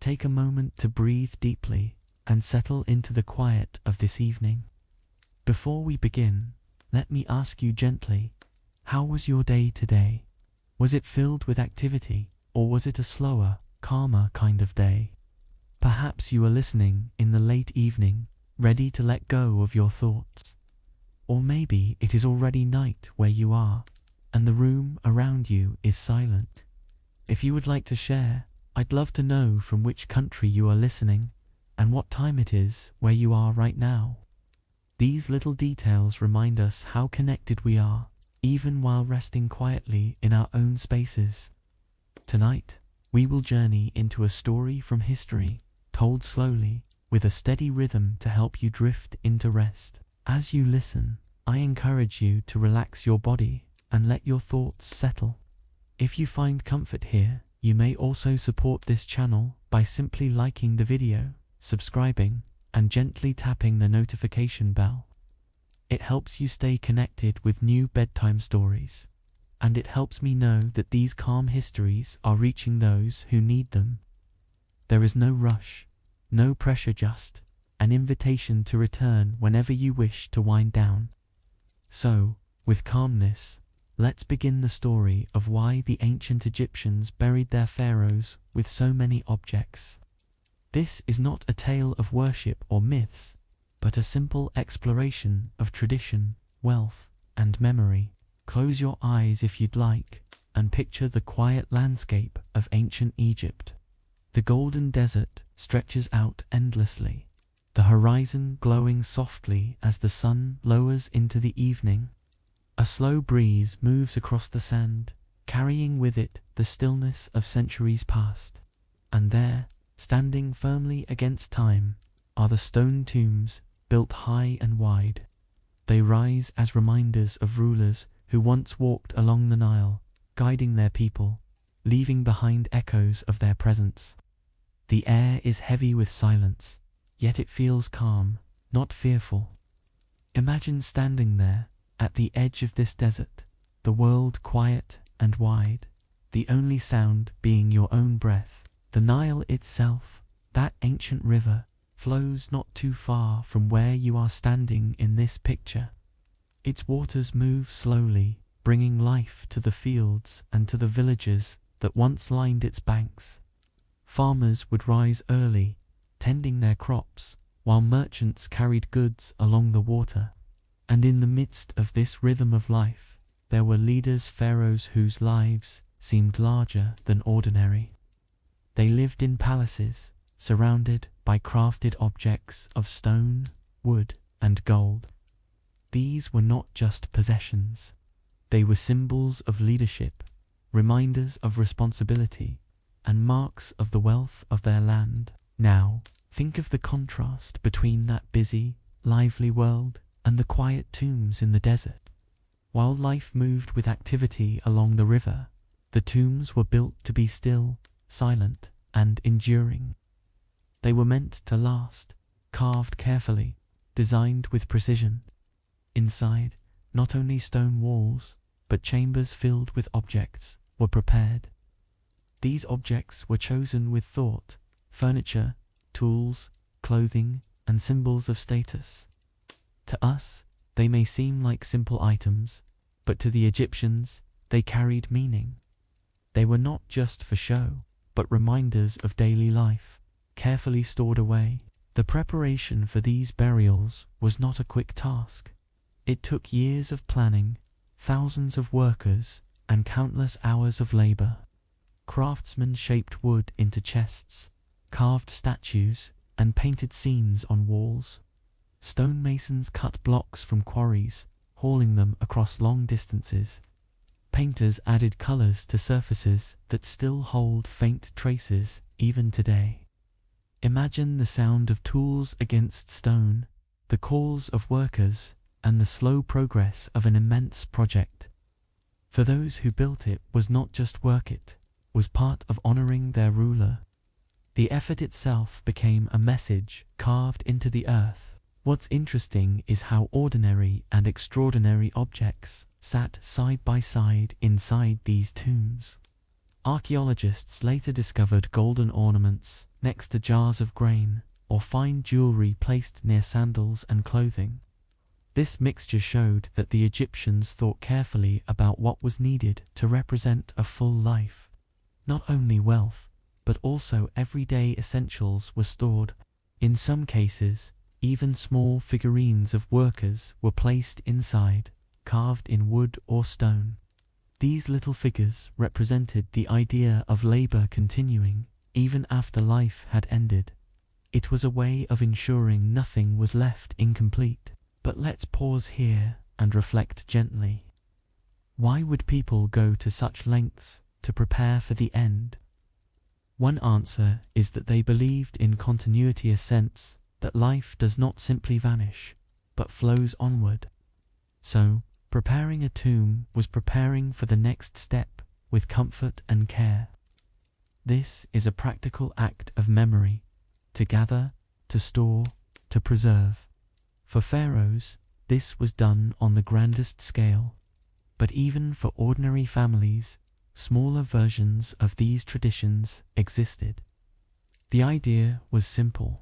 take a moment to breathe deeply and settle into the quiet of this evening. Before we begin, let me ask you gently, how was your day today? Was it filled with activity, or was it a slower, calmer kind of day? Perhaps you are listening in the late evening, ready to let go of your thoughts. Or maybe it is already night where you are, and the room around you is silent. If you would like to share, I'd love to know from which country you are listening, and what time it is where you are right now. These little details remind us how connected we are, even while resting quietly in our own spaces. Tonight, we will journey into a story from history, told slowly, with a steady rhythm to help you drift into rest. As you listen, I encourage you to relax your body and let your thoughts settle. If you find comfort here, you may also support this channel by simply liking the video, subscribing, and gently tapping the notification bell. It helps you stay connected with new bedtime stories, and it helps me know that these calm histories are reaching those who need them. There is no rush, no pressure, just an invitation to return whenever you wish to wind down. So, with calmness, let's begin the story of why the ancient Egyptians buried their pharaohs with so many objects. This is not a tale of worship or myths, but a simple exploration of tradition, wealth, and memory. Close your eyes if you'd like, and picture the quiet landscape of ancient Egypt. The golden desert stretches out endlessly, the horizon glowing softly as the sun lowers into the evening. A slow breeze moves across the sand, carrying with it the stillness of centuries past. And there, standing firmly against time, are the stone tombs built high and wide. They rise as reminders of rulers who once walked along the Nile, guiding their people, leaving behind echoes of their presence. The air is heavy with silence, yet it feels calm, not fearful. Imagine standing there, at the edge of this desert, the world quiet and wide, the only sound being your own breath. The Nile itself, that ancient river, flows not too far from where you are standing in this picture. Its waters move slowly, bringing life to the fields and to the villages that once lined its banks. Farmers would rise early, tending their crops, while merchants carried goods along the water. And in the midst of this rhythm of life, there were leaders, pharaohs whose lives seemed larger than ordinary. They lived in palaces, surrounded by crafted objects of stone, wood, and gold. These were not just possessions. They were symbols of leadership, reminders of responsibility, and marks of the wealth of their land. Now, think of the contrast between that busy, lively world and the quiet tombs in the desert. While life moved with activity along the river, the tombs were built to be still, silent, and enduring. They were meant to last, carved carefully, designed with precision. Inside, not only stone walls, but chambers filled with objects were prepared. These objects were chosen with thought: furniture, tools, clothing, and symbols of status. To us, they may seem like simple items, but to the Egyptians, they carried meaning. They were not just for show, but reminders of daily life, carefully stored away. The preparation for these burials was not a quick task. It took years of planning, thousands of workers, and countless hours of labor. Craftsmen shaped wood into chests, carved statues, and painted scenes on walls. Stonemasons cut blocks from quarries, hauling them across long distances. Painters added colors to surfaces that still hold faint traces even today. Imagine the sound of tools against stone, the calls of workers, and the slow progress of an immense project. For those who built it was not just work, it was part of honoring their ruler. The effort itself became a message carved into the earth. What's interesting is how ordinary and extraordinary objects sat side by side inside these tombs. Archaeologists later discovered golden ornaments next to jars of grain, or fine jewelry placed near sandals and clothing. This mixture showed that the Egyptians thought carefully about what was needed to represent a full life. Not only wealth, but also everyday essentials were stored. In some cases, even small figurines of workers were placed inside, carved in wood or stone. These little figures represented the idea of labor continuing, even after life had ended. It was a way of ensuring nothing was left incomplete. But let's pause here and reflect gently. Why would people go to such lengths to prepare for the end? One answer is that they believed in continuity, a sense that life does not simply vanish, but flows onward. So, preparing a tomb was preparing for the next step with comfort and care. This is a practical act of memory, to gather, to store, to preserve. For pharaohs, this was done on the grandest scale. But even for ordinary families, smaller versions of these traditions existed. The idea was simple: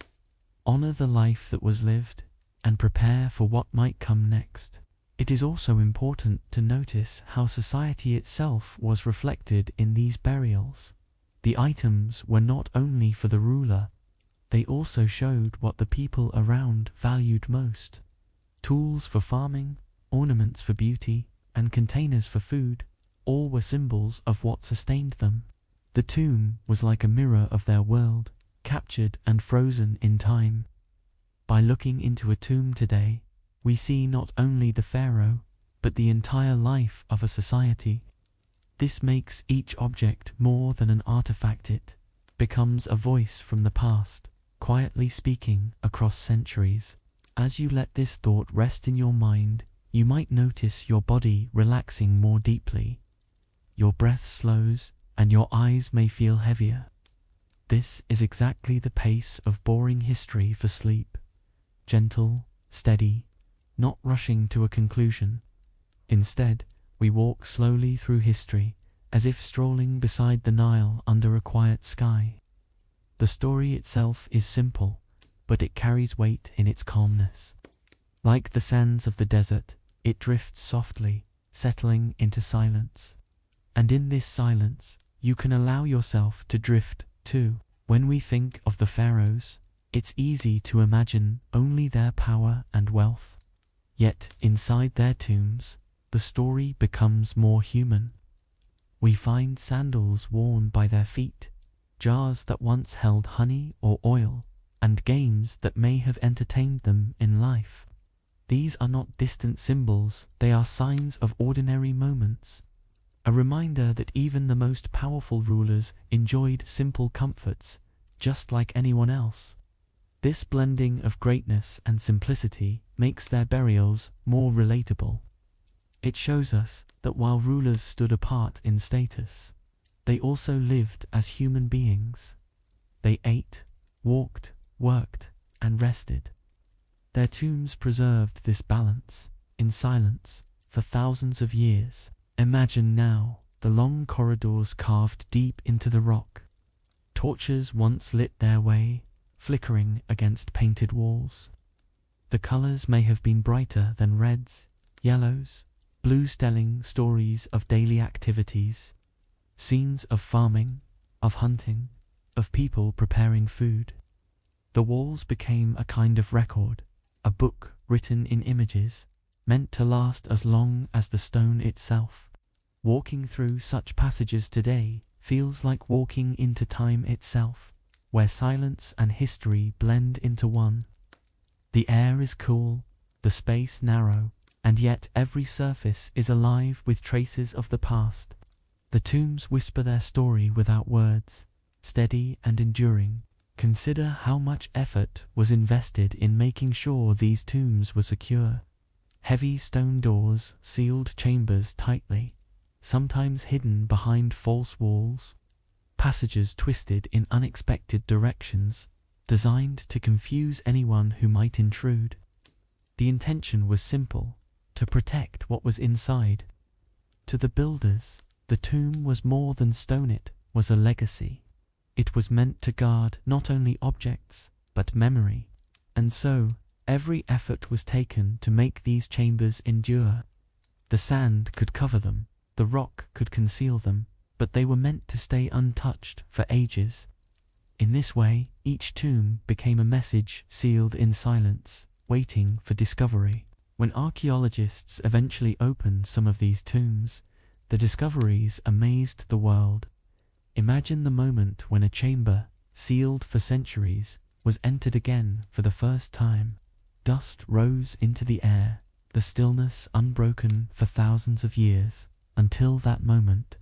honor the life that was lived and prepare for what might come next. It is also important to notice how society itself was reflected in these burials. The items were not only for the ruler, they also showed what the people around valued most. Tools for farming, ornaments for beauty, and containers for food, all were symbols of what sustained them. The tomb was like a mirror of their world, captured and frozen in time. By looking into a tomb today, we see not only the pharaoh, but the entire life of a society. This makes each object more than an artifact. It becomes a voice from the past, quietly speaking across centuries. As you let this thought rest in your mind, you might notice your body relaxing more deeply. Your breath slows, and your eyes may feel heavier. This is exactly the pace of boring history for sleep. Gentle, steady, not rushing to a conclusion. Instead, we walk slowly through history, as if strolling beside the Nile under a quiet sky. The story itself is simple, but it carries weight in its calmness. Like the sands of the desert, it drifts softly, settling into silence. And in this silence, you can allow yourself to drift too. When we think of the pharaohs, it's easy to imagine only their power and wealth. Yet, inside their tombs, the story becomes more human. We find sandals worn by their feet, jars that once held honey or oil, and games that may have entertained them in life. These are not distant symbols, they are signs of ordinary moments. A reminder that even the most powerful rulers enjoyed simple comforts, just like anyone else. This blending of greatness and simplicity makes their burials more relatable. It shows us that while rulers stood apart in status, they also lived as human beings. They ate, walked, worked, and rested. Their tombs preserved this balance, in silence, for thousands of years. Imagine now the long corridors carved deep into the rock. Torches once lit their way, flickering against painted walls. The colors may have been brighter than reds, yellows, blues, telling stories of daily activities. Scenes of farming, of hunting, of people preparing food. The walls became a kind of record, a book written in images, meant to last as long as the stone itself. Walking through such passages today feels like walking into time itself, where silence and history blend into one. The air is cool, the space narrow, and yet every surface is alive with traces of the past. The tombs whisper their story without words, steady and enduring. Consider how much effort was invested in making sure these tombs were secure. Heavy stone doors sealed chambers tightly, sometimes hidden behind false walls. Passages twisted in unexpected directions, designed to confuse anyone who might intrude. The intention was simple: to protect what was inside. To the builders, The tomb was more than stone, it was a legacy. It was meant to guard not only objects, but memory. And so, every effort was taken to make these chambers endure. The sand could cover them, the rock could conceal them, but they were meant to stay untouched for ages. In this way, each tomb became a message sealed in silence, waiting for discovery. When archaeologists eventually opened some of these tombs, the discoveries amazed the world. Imagine the moment when a chamber, sealed for centuries, was entered again for the first time. Dust rose into the air, the stillness unbroken for thousands of years, until that moment.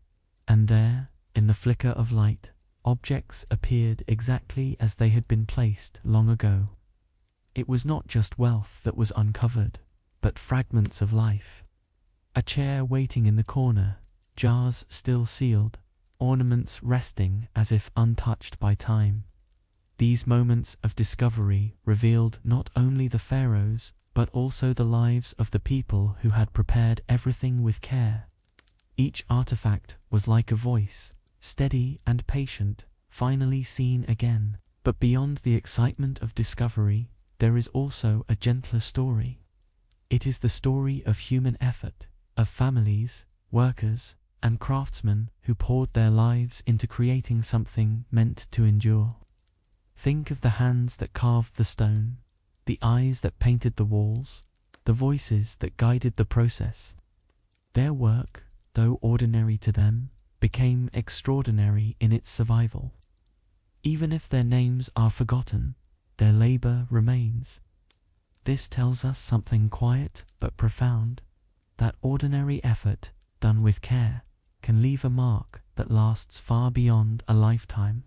And there, in the flicker of light, objects appeared exactly as they had been placed long ago. It was not just wealth that was uncovered, but fragments of life. A chair waiting in the corner, jars still sealed, ornaments resting as if untouched by time. These moments of discovery revealed not only the pharaohs, but also the lives of the people who had prepared everything with care. Each artifact was like a voice, steady and patient, finally seen again. But beyond the excitement of discovery, there is also a gentler story. It is the story of human effort, of families, workers, and craftsmen who poured their lives into creating something meant to endure. Think of the hands that carved the stone, the eyes that painted the walls, the voices that guided the process. Their work, though ordinary to them, became extraordinary in its survival. Even if their names are forgotten, their labor remains. This tells us something quiet but profound, that ordinary effort, done with care, can leave a mark that lasts far beyond a lifetime.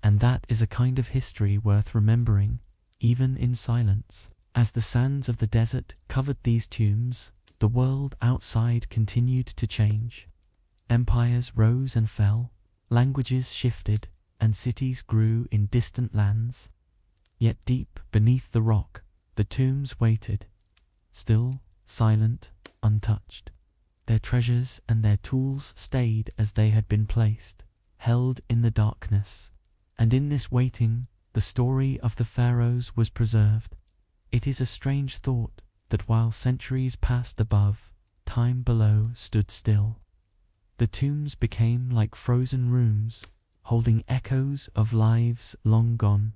And that is a kind of history worth remembering, even in silence. As the sands of the desert covered these tombs, the world outside continued to change. Empires rose and fell, languages shifted, and cities grew in distant lands. Yet deep beneath the rock, the tombs waited, still, silent, untouched. Their treasures and their tools stayed as they had been placed, held in the darkness. And in this waiting, the story of the pharaohs was preserved. It is a strange thought that while centuries passed above, time below stood still. The tombs became like frozen rooms, holding echoes of lives long gone.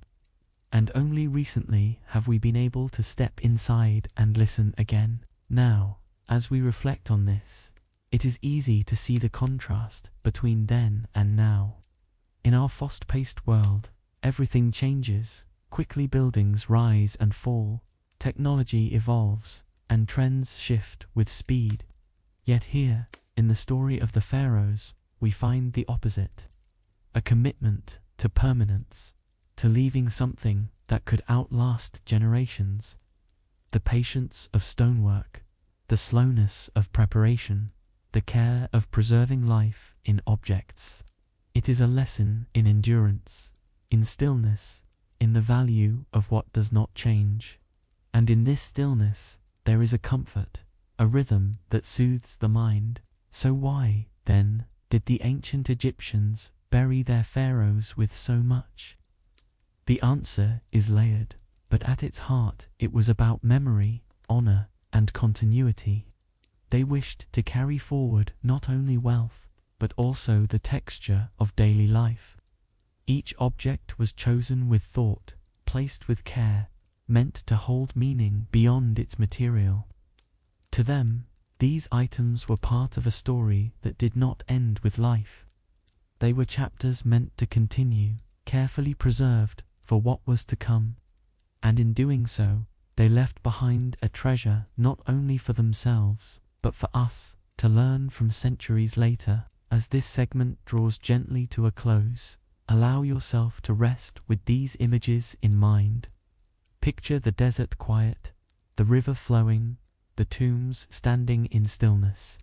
And only recently have we been able to step inside and listen again. Now, as we reflect on this, it is easy to see the contrast between then and now. In our fast-paced world, everything changes. Quickly buildings rise and fall, technology evolves, and trends shift with speed. Yet here, in the story of the pharaohs, we find the opposite. A commitment to permanence, to leaving something that could outlast generations. The patience of stonework, the slowness of preparation, the care of preserving life in objects. It is a lesson in endurance, in stillness, in the value of what does not change. And in this stillness, there is a comfort, a rhythm that soothes the mind. So why, then, did the ancient Egyptians bury their pharaohs with so much? The answer is layered, but at its heart it was about memory, honor, and continuity. They wished to carry forward not only wealth, but also the texture of daily life. Each object was chosen with thought, placed with care, meant to hold meaning beyond its material. To them, these items were part of a story that did not end with life. They were chapters meant to continue, carefully preserved for what was to come. And in doing so, they left behind a treasure not only for themselves, but for us to learn from centuries later. As this segment draws gently to a close, allow yourself to rest with these images in mind. Picture the desert quiet, the river flowing, the tombs standing in stillness.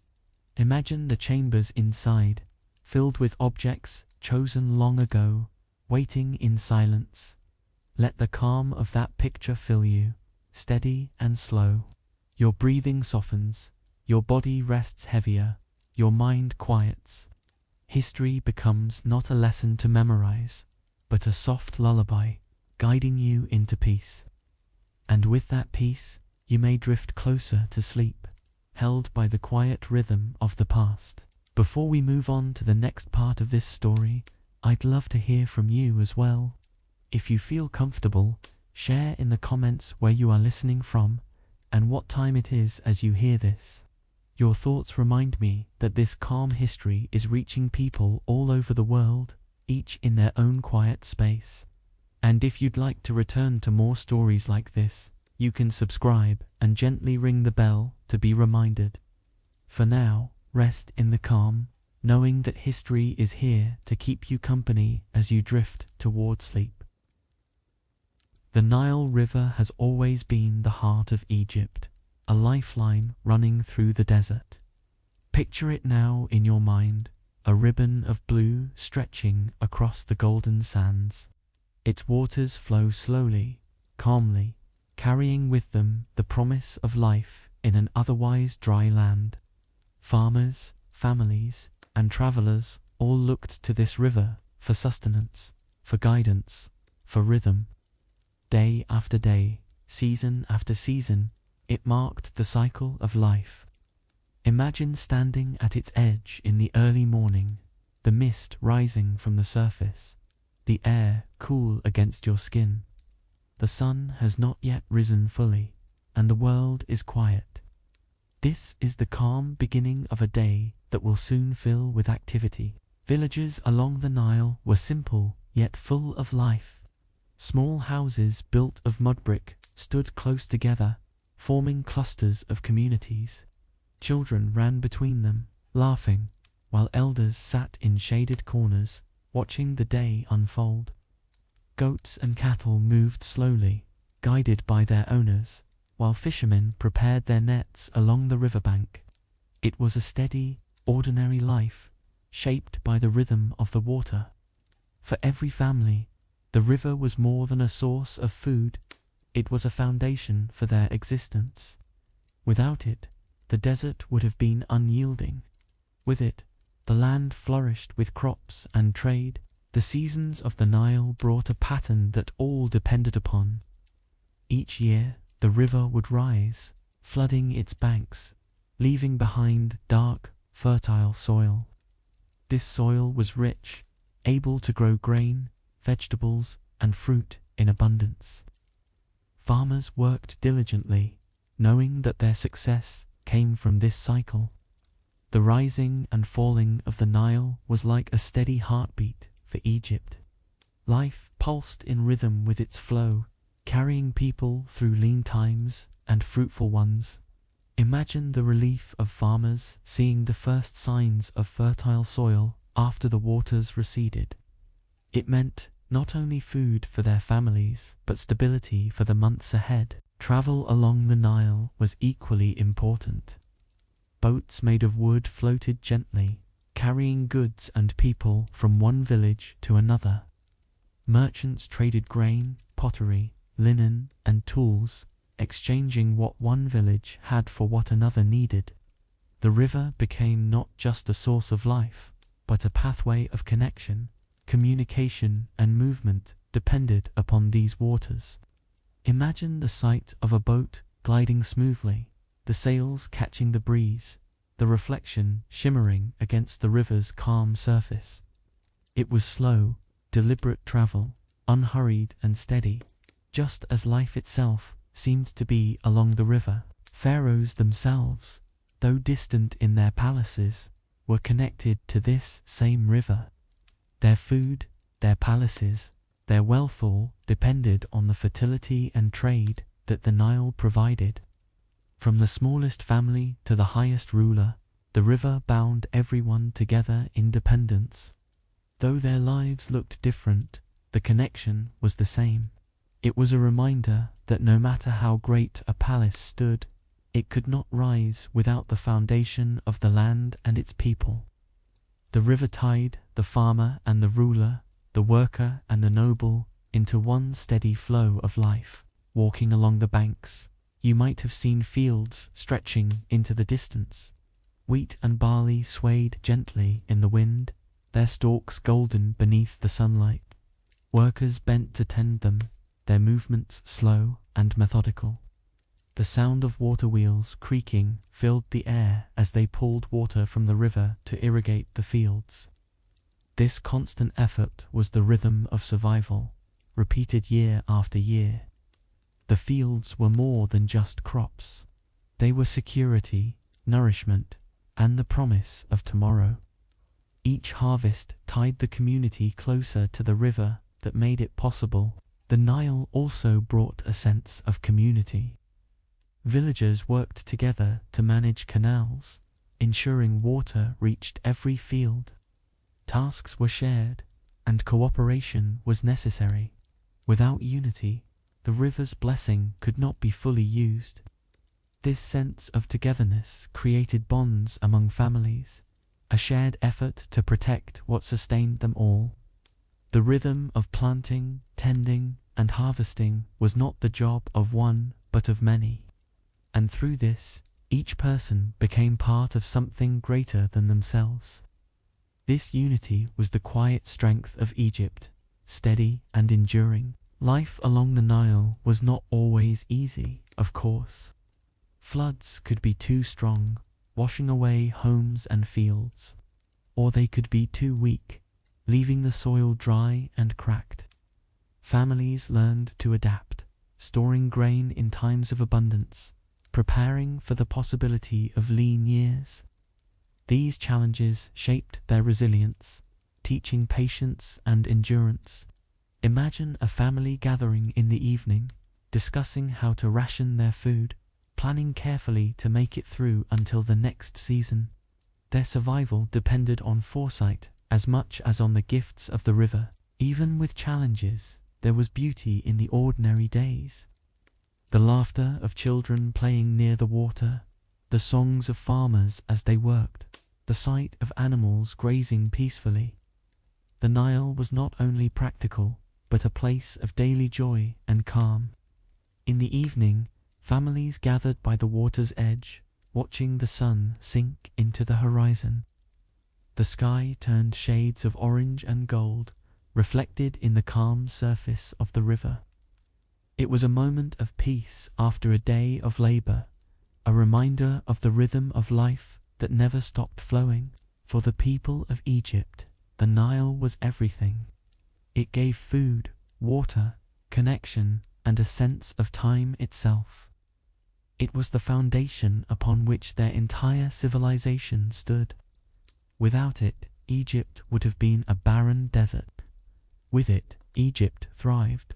Imagine the chambers inside, filled with objects chosen long ago, waiting in silence. Let the calm of that picture fill you, steady and slow. Your breathing softens, your body rests heavier, your mind quiets. History becomes not a lesson to memorize, but a soft lullaby, guiding you into peace. And with that peace, you may drift closer to sleep, held by the quiet rhythm of the past. Before we move on to the next part of this story, I'd love to hear from you as well. If you feel comfortable, share in the comments where you are listening from and what time it is as you hear this. Your thoughts remind me that this calm history is reaching people all over the world, each in their own quiet space. And if you'd like to return to more stories like this, you can subscribe and gently ring the bell to be reminded. For now, rest in the calm, knowing that history is here to keep you company as you drift toward sleep. The Nile River has always been the heart of Egypt, a lifeline running through the desert. Picture it now in your mind, a ribbon of blue stretching across the golden sands. Its waters flow slowly, calmly, carrying with them the promise of life in an otherwise dry land. Farmers, families, and travelers all looked to this river for sustenance, for guidance, for rhythm. Day after day, season after season, it marked the cycle of life. Imagine standing at its edge in the early morning, the mist rising from the surface, the air cool against your skin. The sun has not yet risen fully, and the world is quiet. This is the calm beginning of a day that will soon fill with activity. Villages along the Nile were simple yet full of life. Small houses built of mud brick stood close together, forming clusters of communities. Children ran between them, laughing, while elders sat in shaded corners, watching the day unfold. Goats and cattle moved slowly, guided by their owners, while fishermen prepared their nets along the riverbank. It was a steady, ordinary life, shaped by the rhythm of the water. For every family, the river was more than a source of food, it was a foundation for their existence. Without it, the desert would have been unyielding. With it, the land flourished with crops and trade. The seasons of the Nile brought a pattern that all depended upon. Each year, the river would rise, flooding its banks, leaving behind dark, fertile soil. This soil was rich, able to grow grain, vegetables, and fruit in abundance. Farmers worked diligently, knowing that their success came from this cycle. The rising and falling of the Nile was like a steady heartbeat for Egypt. Life pulsed in rhythm with its flow, carrying people through lean times and fruitful ones. Imagine the relief of farmers seeing the first signs of fertile soil after the waters receded. It meant not only food for their families, but stability for the months ahead. Travel along the Nile was equally important. Boats made of wood floated gently, carrying goods and people from one village to another. Merchants traded grain, pottery, linen, and tools, exchanging what one village had for what another needed. The river became not just a source of life, but a pathway of connection. Communication and movement depended upon these waters. Imagine the sight of a boat gliding smoothly, the sails catching the breeze, the reflection shimmering against the river's calm surface. It was slow, deliberate travel, unhurried and steady, just as life itself seemed to be along the river. Pharaohs themselves, though distant in their palaces, were connected to this same river. Their food, their palaces, their wealth all depended on the fertility and trade that the Nile provided. From the smallest family to the highest ruler, the river bound everyone together in dependence. Though their lives looked different, the connection was the same. It was a reminder that no matter how great a palace stood, it could not rise without the foundation of the land and its people. The river tied the farmer and the ruler, the worker and the noble, into one steady flow of life. Walking along the banks, you might have seen fields stretching into the distance. Wheat and barley swayed gently in the wind, their stalks golden beneath the sunlight. Workers bent to tend them, their movements slow and methodical. The sound of water wheels creaking filled the air as they pulled water from the river to irrigate the fields. This constant effort was the rhythm of survival, repeated year after year. The fields were more than just crops. They were security, nourishment, and the promise of tomorrow. Each harvest tied the community closer to the river that made it possible. The Nile also brought a sense of community. Villagers worked together to manage canals, ensuring water reached every field. Tasks were shared, and cooperation was necessary. Without unity, the river's blessing could not be fully used. This sense of togetherness created bonds among families, a shared effort to protect what sustained them all. The rhythm of planting, tending, and harvesting was not the job of one, but of many. And through this, each person became part of something greater than themselves. This unity was the quiet strength of Egypt, steady and enduring. Life along the Nile was not always easy, of course. Floods could be too strong, washing away homes and fields. Or they could be too weak, leaving the soil dry and cracked. Families learned to adapt, storing grain in times of abundance, preparing for the possibility of lean years. These challenges shaped their resilience, teaching patience and endurance. Imagine a family gathering in the evening, discussing how to ration their food, planning carefully to make it through until the next season. Their survival depended on foresight as much as on the gifts of the river. Even with challenges, there was beauty in the ordinary days. The laughter of children playing near the water, the songs of farmers as they worked, the sight of animals grazing peacefully. The Nile was not only practical, but a place of daily joy and calm. In the evening, families gathered by the water's edge, watching the sun sink into the horizon. The sky turned shades of orange and gold, reflected in the calm surface of the river. It was a moment of peace after a day of labor, a reminder of the rhythm of life that never stopped flowing. For the people of Egypt, the Nile was everything. It gave food, water, connection, and a sense of time itself. It was the foundation upon which their entire civilization stood. Without it, Egypt would have been a barren desert. With it, Egypt thrived,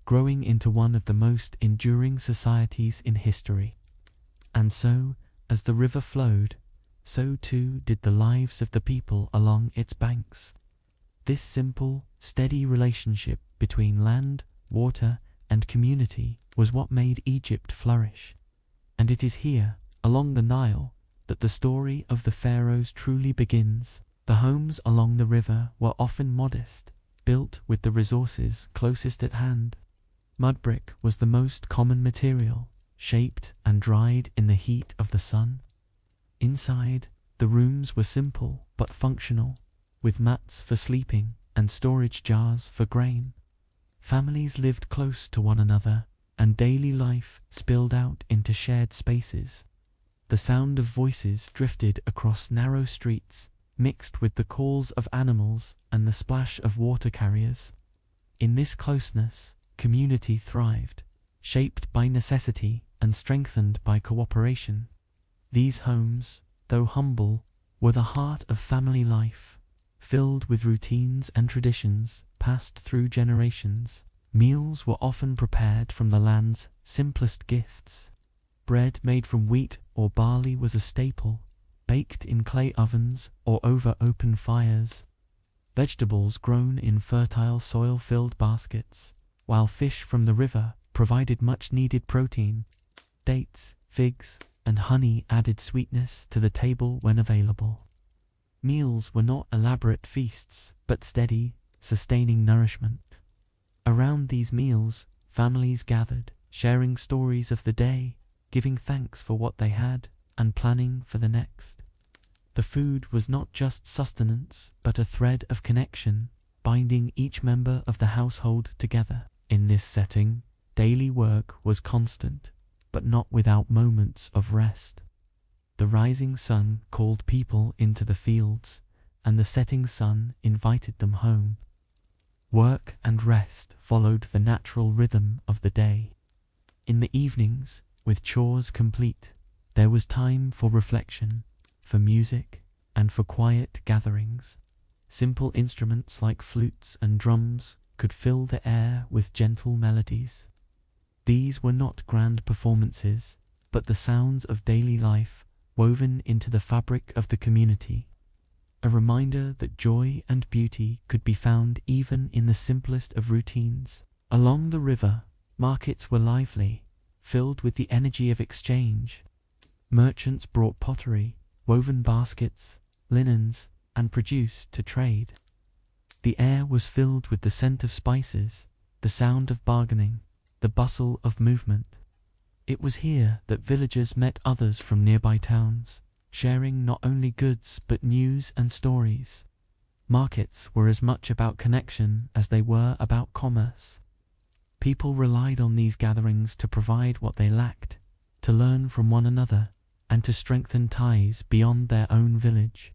growing into one of the most enduring societies in history. And so, as the river flowed, so too did the lives of the people along its banks. This simple, steady relationship between land, water, and community was what made Egypt flourish. And it is here, along the Nile, that the story of the pharaohs truly begins. The homes along the river were often modest, built with the resources closest at hand. Mud brick was the most common material, shaped and dried in the heat of the sun. Inside, the rooms were simple but functional, with mats for sleeping and storage jars for grain. Families lived close to one another, and daily life spilled out into shared spaces. The sound of voices drifted across narrow streets, mixed with the calls of animals and the splash of water carriers. In this closeness, community thrived, shaped by necessity and strengthened by cooperation. These homes, though humble, were the heart of family life, filled with routines and traditions passed through generations. Meals were often prepared from the land's simplest gifts. Bread made from wheat or barley was a staple, baked in clay ovens or over open fires. Vegetables grown in fertile soil filled baskets, while fish from the river provided much-needed protein. Dates, figs, and honey added sweetness to the table when available. Meals were not elaborate feasts, but steady, sustaining nourishment. Around these meals, families gathered, sharing stories of the day, giving thanks for what they had, and planning for the next. The food was not just sustenance, but a thread of connection, binding each member of the household together. In this setting, daily work was constant, but not without moments of rest. The rising sun called people into the fields, and the setting sun invited them home. Work and rest followed the natural rhythm of the day. In the evenings, with chores complete, there was time for reflection, for music, and for quiet gatherings. Simple instruments like flutes and drums could fill the air with gentle melodies. These were not grand performances, but the sounds of daily life woven into the fabric of the community. A reminder that joy and beauty could be found even in the simplest of routines. Along the river, markets were lively, filled with the energy of exchange. Merchants brought pottery, woven baskets, linens, and produce to trade. The air was filled with the scent of spices, the sound of bargaining, the bustle of movement. It was here that villagers met others from nearby towns, sharing not only goods but news and stories. Markets were as much about connection as they were about commerce. People relied on these gatherings to provide what they lacked, to learn from one another, and to strengthen ties beyond their own village.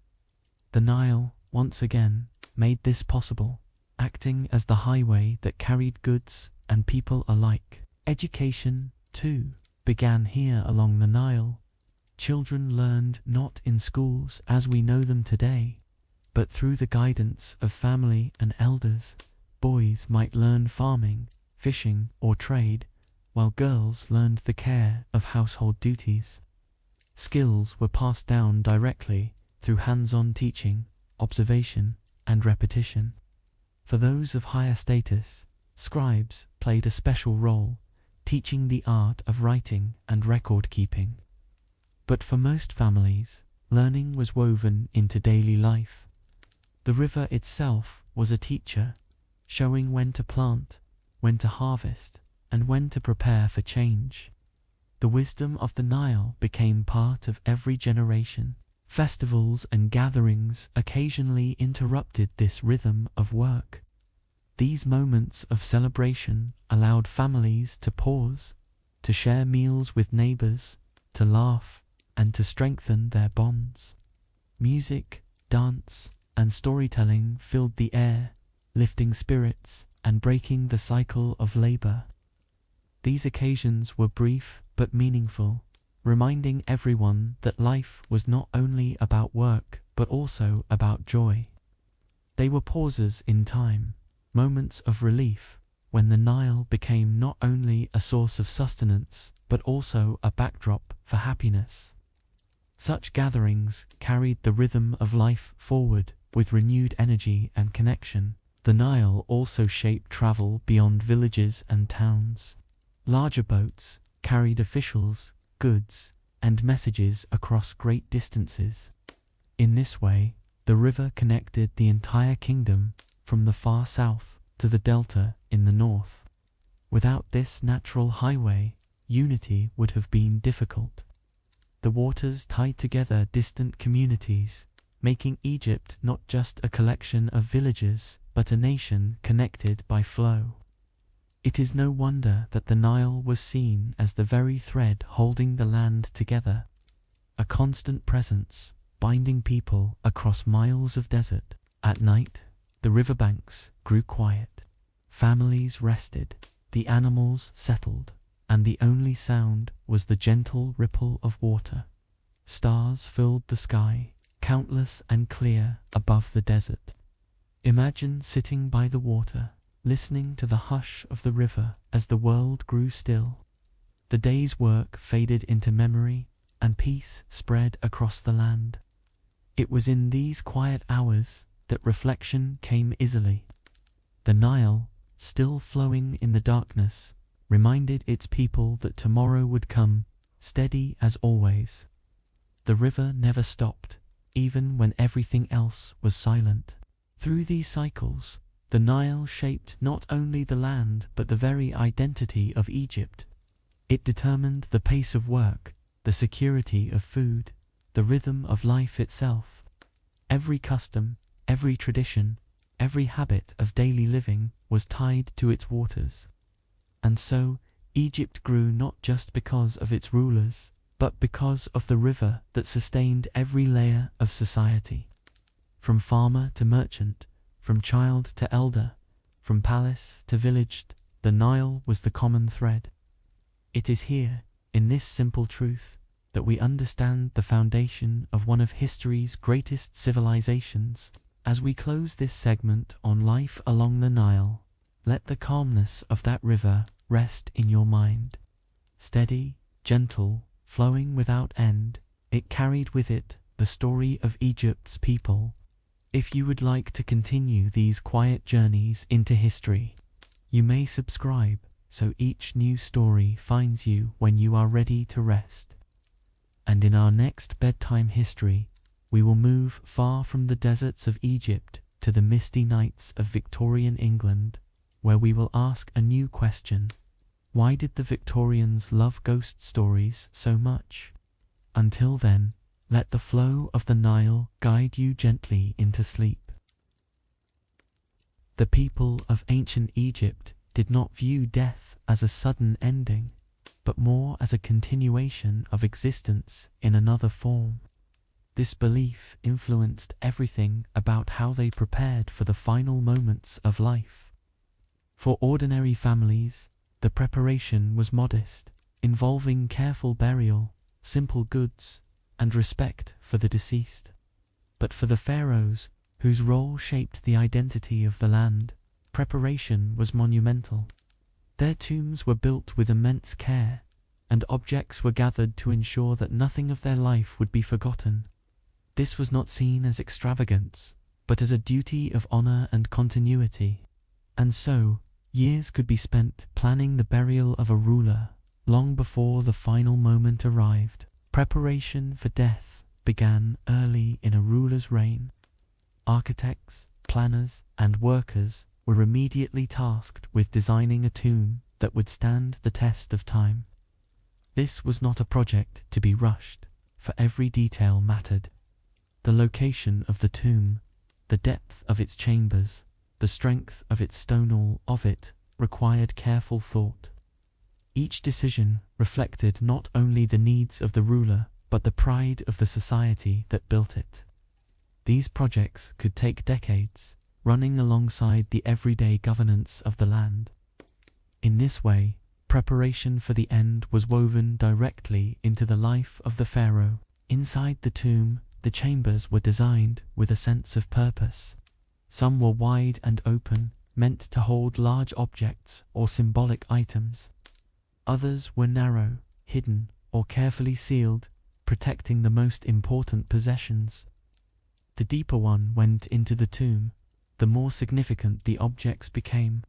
The Nile, once again, made this possible, acting as the highway that carried goods and people alike. Education, too, began here along the Nile. Children learned not in schools as we know them today, but through the guidance of family and elders. Boys might learn farming, fishing, or trade, while girls learned the care of household duties. Skills were passed down directly through hands-on teaching, observation, and repetition. For those of higher status, scribes played a special role, teaching the art of writing and record-keeping. But for most families, learning was woven into daily life. The river itself was a teacher, showing when to plant, when to harvest, and when to prepare for change. The wisdom of the Nile became part of every generation. Festivals and gatherings occasionally interrupted this rhythm of work. These moments of celebration allowed families to pause, to share meals with neighbors, to laugh, and to strengthen their bonds. Music, dance, and storytelling filled the air, lifting spirits and breaking the cycle of labor. These occasions were brief but meaningful, reminding everyone that life was not only about work but also about joy. They were pauses in time, moments of relief, when the Nile became not only a source of sustenance but also a backdrop for happiness. Such gatherings carried the rhythm of life forward with renewed energy and connection. The Nile also shaped travel beyond villages and towns. Larger boats carried officials, goods, and messages across great distances. In this way, the river connected the entire kingdom from the far south to the delta in the north. Without this natural highway, unity would have been difficult. The waters tied together distant communities, making Egypt not just a collection of villages, but a nation connected by flow. It is no wonder that the Nile was seen as the very thread holding the land together, a constant presence binding people across miles of desert. At night, the riverbanks grew quiet. Families rested, the animals settled, and the only sound was the gentle ripple of water. Stars filled the sky, countless and clear above the desert. Imagine sitting by the water, listening to the hush of the river as the world grew still. The day's work faded into memory, and peace spread across the land. It was in these quiet hours that reflection came easily. The Nile, still flowing in the darkness, reminded its people that tomorrow would come, steady as always. The river never stopped, even when everything else was silent. Through these cycles, the Nile shaped not only the land but the very identity of Egypt. It determined the pace of work, the security of food, the rhythm of life itself. Every custom, every tradition, every habit of daily living was tied to its waters. And so, Egypt grew not just because of its rulers, but because of the river that sustained every layer of society. From farmer to merchant, from child to elder, from palace to village, the Nile was the common thread. It is here, in this simple truth, that we understand the foundation of one of history's greatest civilizations. As we close this segment on life along the Nile, let the calmness of that river rest in your mind. Steady, gentle, flowing without end, it carried with it the story of Egypt's people. If you would like to continue these quiet journeys into history, you may subscribe so each new story finds you when you are ready to rest. And in our next bedtime history, we will move far from the deserts of Egypt to the misty nights of Victorian England, where we will ask a new question. Why did the Victorians love ghost stories so much? Until then, let the flow of the Nile guide you gently into sleep. The people of ancient Egypt did not view death as a sudden ending, but more as a continuation of existence in another form. This belief influenced everything about how they prepared for the final moments of life. For ordinary families, the preparation was modest, involving careful burial, simple goods, and respect for the deceased. But for the pharaohs, whose role shaped the identity of the land, preparation was monumental. Their tombs were built with immense care, and objects were gathered to ensure that nothing of their life would be forgotten. This was not seen as extravagance, but as a duty of honor and continuity. And so, years could be spent planning the burial of a ruler, long before the final moment arrived. Preparation for death began early in a ruler's reign. Architects, planners, and workers were immediately tasked with designing a tomb that would stand the test of time. This was not a project to be rushed, for every detail mattered. The location of the tomb, the depth of its chambers, the strength of its stone of it required careful thought. Each decision reflected not only the needs of the ruler, but the pride of the society that built it. These projects could take decades, running alongside the everyday governance of the land. In this way, preparation for the end was woven directly into the life of the pharaoh. Inside the tomb, the chambers were designed with a sense of purpose. Some were wide and open, meant to hold large objects or symbolic items. Others were narrow, hidden, or carefully sealed, protecting the most important possessions. The deeper one went into the tomb, the more significant the objects became.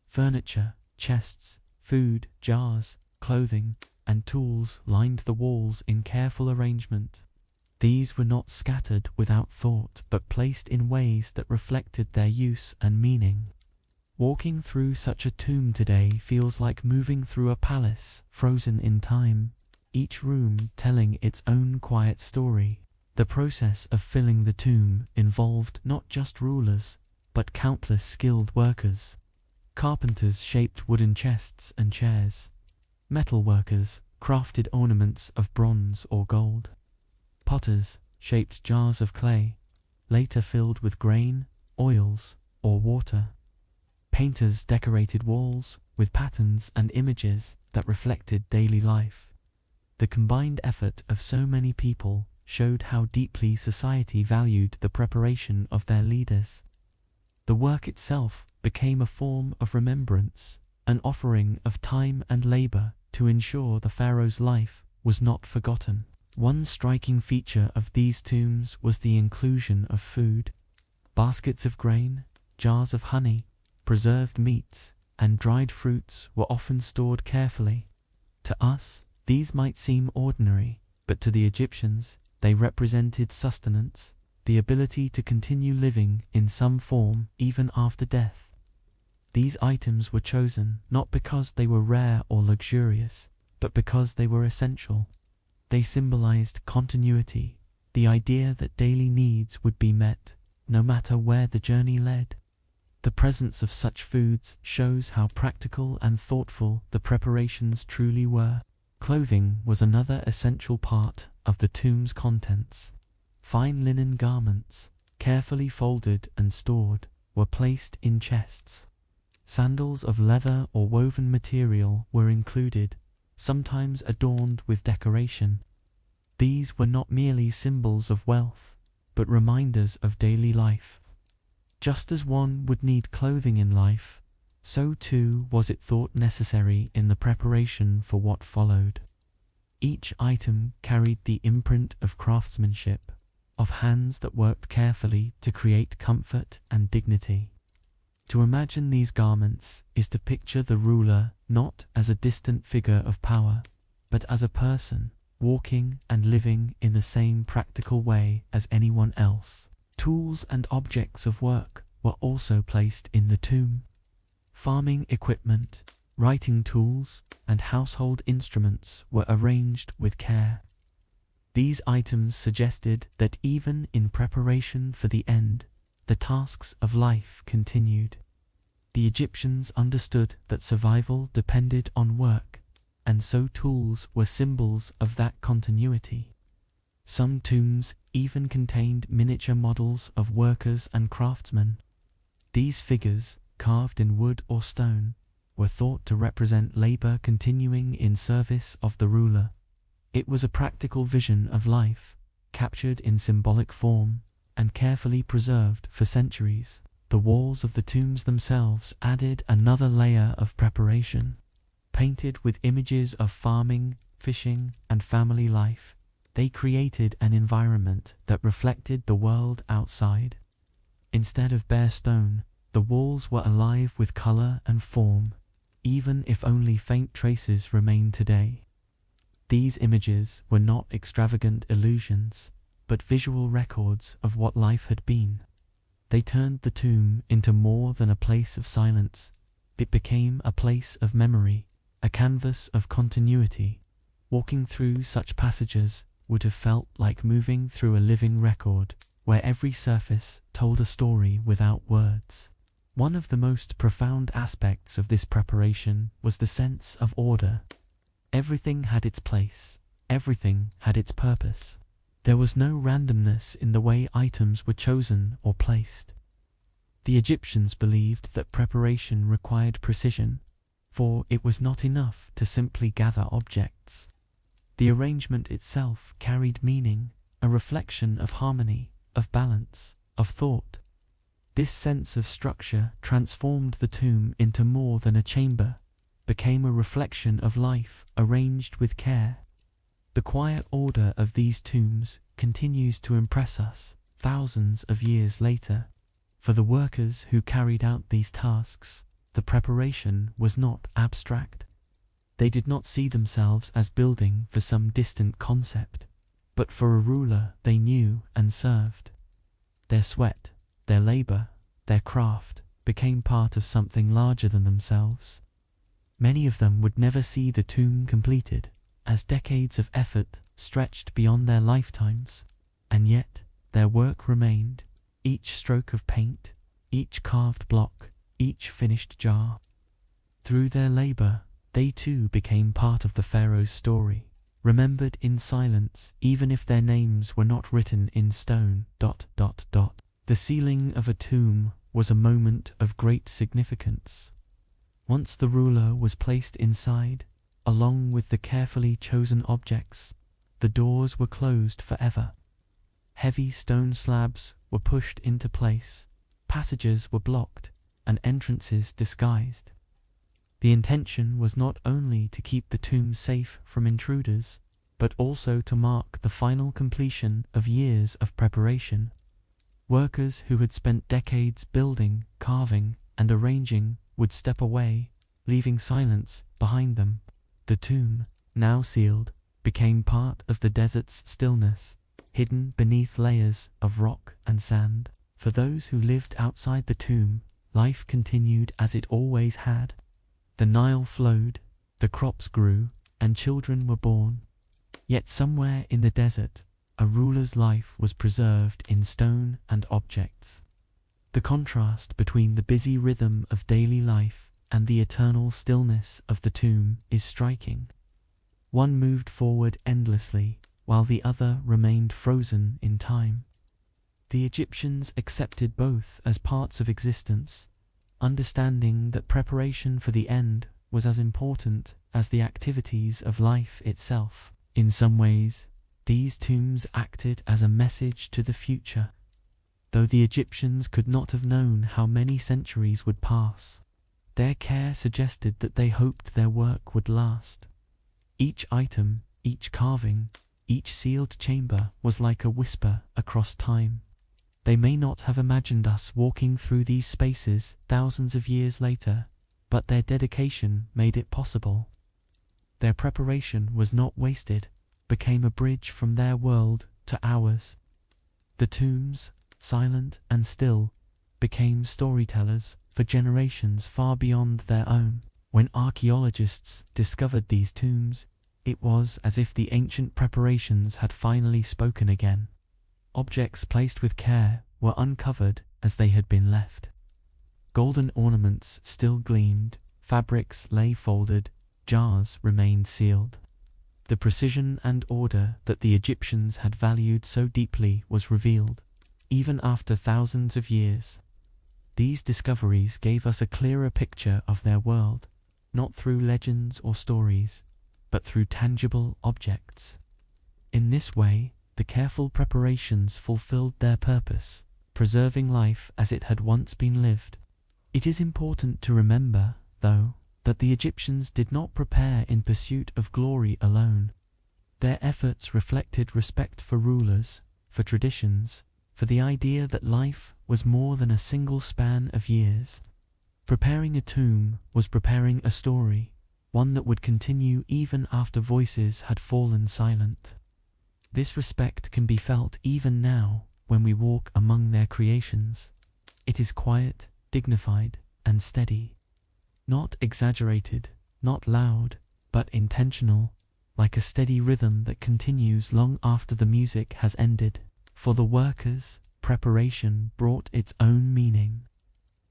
Furniture, chests, food, jars, clothing, and tools lined the walls in careful arrangement. These were not scattered without thought, but placed in ways that reflected their use and meaning. Walking through such a tomb today feels like moving through a palace frozen in time, each room telling its own quiet story. The process of filling the tomb involved not just rulers, but countless skilled workers. Carpenters shaped wooden chests and chairs. Metal workers crafted ornaments of bronze or gold. Potters shaped jars of clay, later filled with grain, oils, or water. Painters decorated walls with patterns and images that reflected daily life. The combined effort of so many people showed how deeply society valued the preparation of their leaders. The work itself became a form of remembrance, an offering of time and labor to ensure the pharaoh's life was not forgotten. One striking feature of these tombs was the inclusion of food. Baskets of grain, jars of honey, preserved meats, and dried fruits were often stored carefully. To us, these might seem ordinary, but to the Egyptians, they represented sustenance, the ability to continue living in some form even after death. These items were chosen not because they were rare or luxurious, but because they were essential. They symbolized continuity, the idea that daily needs would be met, no matter where the journey led. The presence of such foods shows how practical and thoughtful the preparations truly were. Clothing was another essential part of the tomb's contents. Fine linen garments, carefully folded and stored, were placed in chests. Sandals of leather or woven material were included, sometimes adorned with decoration. These were not merely symbols of wealth, but reminders of daily life. Just as one would need clothing in life, so too was it thought necessary in the preparation for what followed. Each item carried the imprint of craftsmanship, of hands that worked carefully to create comfort and dignity. To imagine these garments is to picture the ruler not as a distant figure of power, but as a person, walking and living in the same practical way as anyone else. Tools and objects of work were also placed in the tomb. Farming equipment, writing tools, and household instruments were arranged with care. These items suggested that even in preparation for the end, the tasks of life continued. The Egyptians understood that survival depended on work, and so tools were symbols of that continuity. Some tombs even contained miniature models of workers and craftsmen. These figures, carved in wood or stone, were thought to represent labor continuing in service of the ruler. It was a practical vision of life, captured in symbolic form, and carefully preserved for centuries. The walls of the tombs themselves added another layer of preparation. Painted with images of farming, fishing, and family life, they created an environment that reflected the world outside. Instead of bare stone, the walls were alive with color and form, even if only faint traces remain today. These images were not extravagant illusions, but visual records of what life had been. They turned the tomb into more than a place of silence. It became a place of memory, a canvas of continuity. Walking through such passages would have felt like moving through a living record, where every surface told a story without words. One of the most profound aspects of this preparation was the sense of order. Everything had its place, everything had its purpose. There was no randomness in the way items were chosen or placed. The Egyptians believed that preparation required precision, for it was not enough to simply gather objects. The arrangement itself carried meaning, a reflection of harmony, of balance, of thought. This sense of structure transformed the tomb into more than a chamber, became a reflection of life arranged with care. The quiet order of these tombs continues to impress us thousands of years later. For the workers who carried out these tasks, the preparation was not abstract. They did not see themselves as building for some distant concept, but for a ruler they knew and served. Their sweat, their labor, their craft became part of something larger than themselves. Many of them would never see the tomb completed, as decades of effort stretched beyond their lifetimes, and yet their work remained, each stroke of paint, each carved block, each finished jar. Through their labor, they too became part of the Pharaoh's story, remembered in silence even if their names were not written in stone. The sealing of a tomb was a moment of great significance. Once the ruler was placed inside, along with the carefully chosen objects, the doors were closed forever. Heavy stone slabs were pushed into place, passages were blocked, and entrances disguised. The intention was not only to keep the tomb safe from intruders, but also to mark the final completion of years of preparation. Workers who had spent decades building, carving, and arranging would step away, leaving silence behind them. The tomb, now sealed, became part of the desert's stillness, hidden beneath layers of rock and sand. For those who lived outside the tomb, life continued as it always had. The Nile flowed, the crops grew, and children were born. Yet somewhere in the desert, a ruler's life was preserved in stone and objects. The contrast between the busy rhythm of daily life and the eternal stillness of the tomb is striking. One moved forward endlessly, while the other remained frozen in time. The Egyptians accepted both as parts of existence, understanding that preparation for the end was as important as the activities of life itself. In some ways, these tombs acted as a message to the future. Though the Egyptians could not have known how many centuries would pass, their care suggested that they hoped their work would last. Each item, each carving, each sealed chamber was like a whisper across time. They may not have imagined us walking through these spaces thousands of years later, but their dedication made it possible. Their preparation was not wasted, became a bridge from their world to ours. The tombs, silent and still, became storytellers for generations far beyond their own. When archaeologists discovered these tombs, it was as if the ancient preparations had finally spoken again. Objects placed with care were uncovered as they had been left. Golden ornaments still gleamed, fabrics lay folded, jars remained sealed. The precision and order that the Egyptians had valued so deeply was revealed, even after thousands of years. These discoveries gave us a clearer picture of their world, not through legends or stories, but through tangible objects. In this way, the careful preparations fulfilled their purpose, preserving life as it had once been lived. It is important to remember, though, that the Egyptians did not prepare in pursuit of glory alone. Their efforts reflected respect for rulers, for traditions, for the idea that life was more than a single span of years. Preparing a tomb was preparing a story, one that would continue even after voices had fallen silent. This respect can be felt even now when we walk among their creations. It is quiet, dignified, and steady. Not exaggerated, not loud, but intentional, like a steady rhythm that continues long after the music has ended. For the workers, preparation brought its own meaning.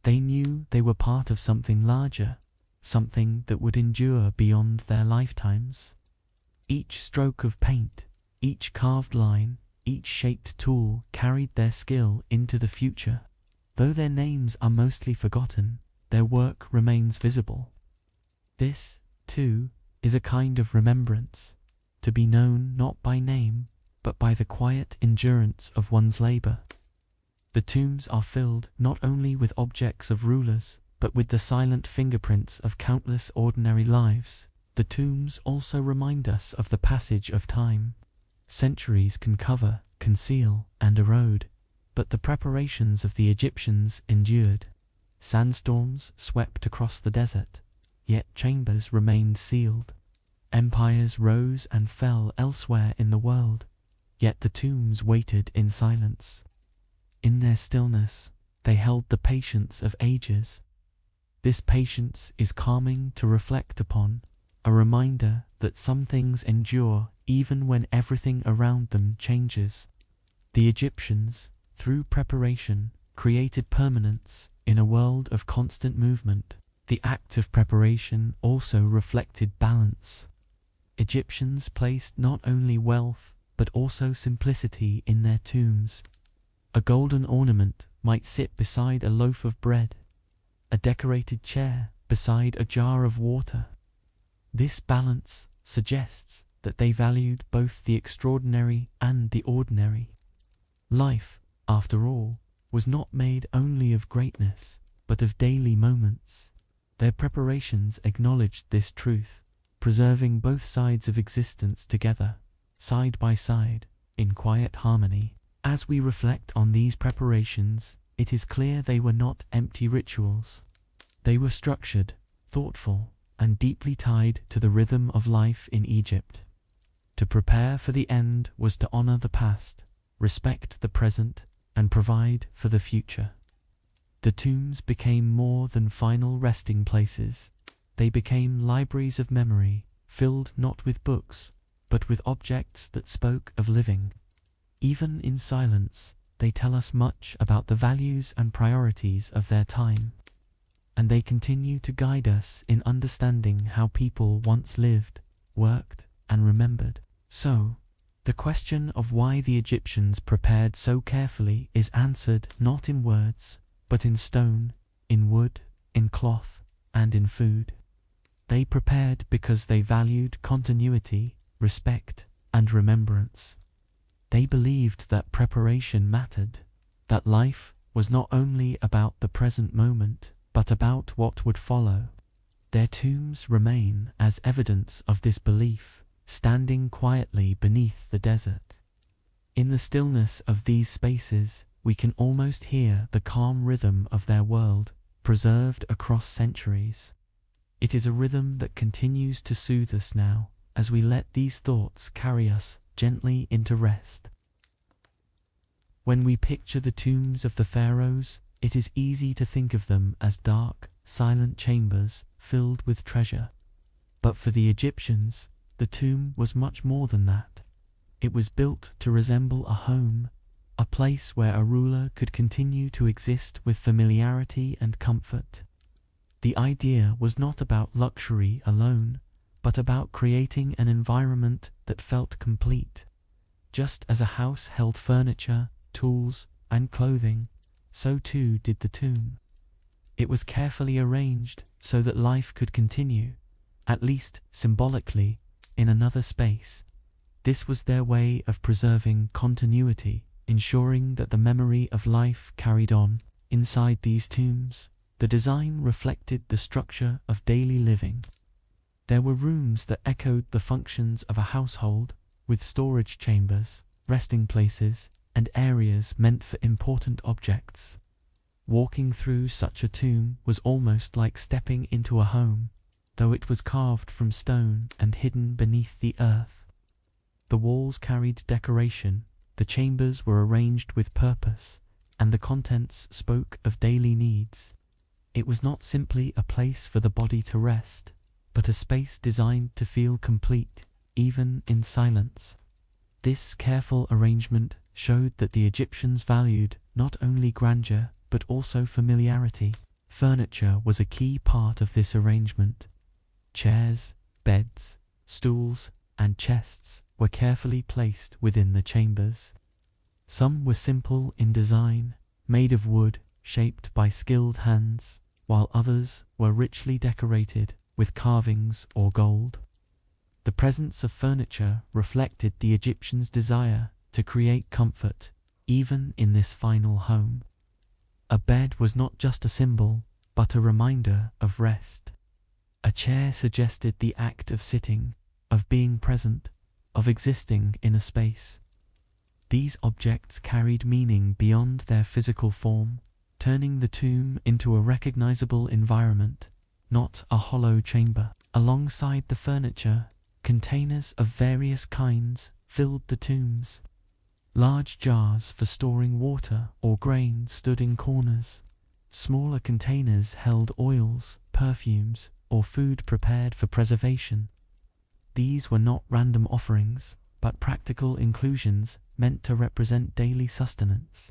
They knew they were part of something larger, something that would endure beyond their lifetimes. Each stroke of paint, each carved line, each shaped tool carried their skill into the future. Though their names are mostly forgotten, their work remains visible. This, too, is a kind of remembrance, to be known not by name, but by the quiet endurance of one's labor. The tombs are filled not only with objects of rulers, but with the silent fingerprints of countless ordinary lives. The tombs also remind us of the passage of time. Centuries can cover, conceal, and erode, but the preparations of the Egyptians endured. Sandstorms swept across the desert, yet chambers remained sealed. Empires rose and fell elsewhere in the world, yet the tombs waited in silence. In their stillness, they held the patience of ages. This patience is calming to reflect upon, a reminder that some things endure even when everything around them changes. The Egyptians, through preparation, created permanence in a world of constant movement. The act of preparation also reflected balance. Egyptians placed not only wealth, but also simplicity in their tombs. A golden ornament might sit beside a loaf of bread, a decorated chair beside a jar of water. This balance suggests that they valued both the extraordinary and the ordinary. Life, after all, was not made only of greatness, but of daily moments. Their preparations acknowledged this truth, preserving both sides of existence together, side by side, in quiet harmony. As we reflect on these preparations, it is clear they were not empty rituals. They were structured, thoughtful, and deeply tied to the rhythm of life in Egypt. To prepare for the end was to honor the past, respect the present, and provide for the future. The tombs became more than final resting places. They became libraries of memory, filled not with books, but with objects that spoke of living. Even in silence, they tell us much about the values and priorities of their time. And they continue to guide us in understanding how people once lived, worked, and remembered. So, the question of why the Egyptians prepared so carefully is answered not in words, but in stone, in wood, in cloth, and in food. They prepared because they valued continuity, respect, and remembrance. They believed that preparation mattered, that life was not only about the present moment, but about what would follow. Their tombs remain as evidence of this belief, standing quietly beneath the desert. In the stillness of these spaces, we can almost hear the calm rhythm of their world, preserved across centuries. It is a rhythm that continues to soothe us now, as we let these thoughts carry us gently into rest. When we picture the tombs of the pharaohs, it is easy to think of them as dark, silent chambers filled with treasure. But for the Egyptians, the tomb was much more than that. It was built to resemble a home, a place where a ruler could continue to exist with familiarity and comfort. The idea was not about luxury alone, but about creating an environment that felt complete. Just as a house held furniture, tools, and clothing, so too did the tomb. It was carefully arranged so that life could continue, at least symbolically, in another space. This was their way of preserving continuity, ensuring that the memory of life carried on. Inside these tombs, the design reflected the structure of daily living. There were rooms that echoed the functions of a household, with storage chambers, resting places, and areas meant for important objects. Walking through such a tomb was almost like stepping into a home, though it was carved from stone and hidden beneath the earth. The walls carried decoration, the chambers were arranged with purpose, and the contents spoke of daily needs. It was not simply a place for the body to rest, but a space designed to feel complete, even in silence. This careful arrangement showed that the Egyptians valued not only grandeur, but also familiarity. Furniture was a key part of this arrangement. Chairs, beds, stools, and chests were carefully placed within the chambers. Some were simple in design, made of wood, shaped by skilled hands, while others were richly decorated with carvings or gold. The presence of furniture reflected the Egyptians' desire to create comfort, even in this final home. A bed was not just a symbol, but a reminder of rest. A chair suggested the act of sitting, of being present, of existing in a space. These objects carried meaning beyond their physical form, turning the tomb into a recognizable environment, not a hollow chamber. Alongside the furniture, containers of various kinds filled the tombs. Large jars for storing water or grain stood in corners. Smaller containers held oils, perfumes, or food prepared for preservation. These were not random offerings, but practical inclusions meant to represent daily sustenance.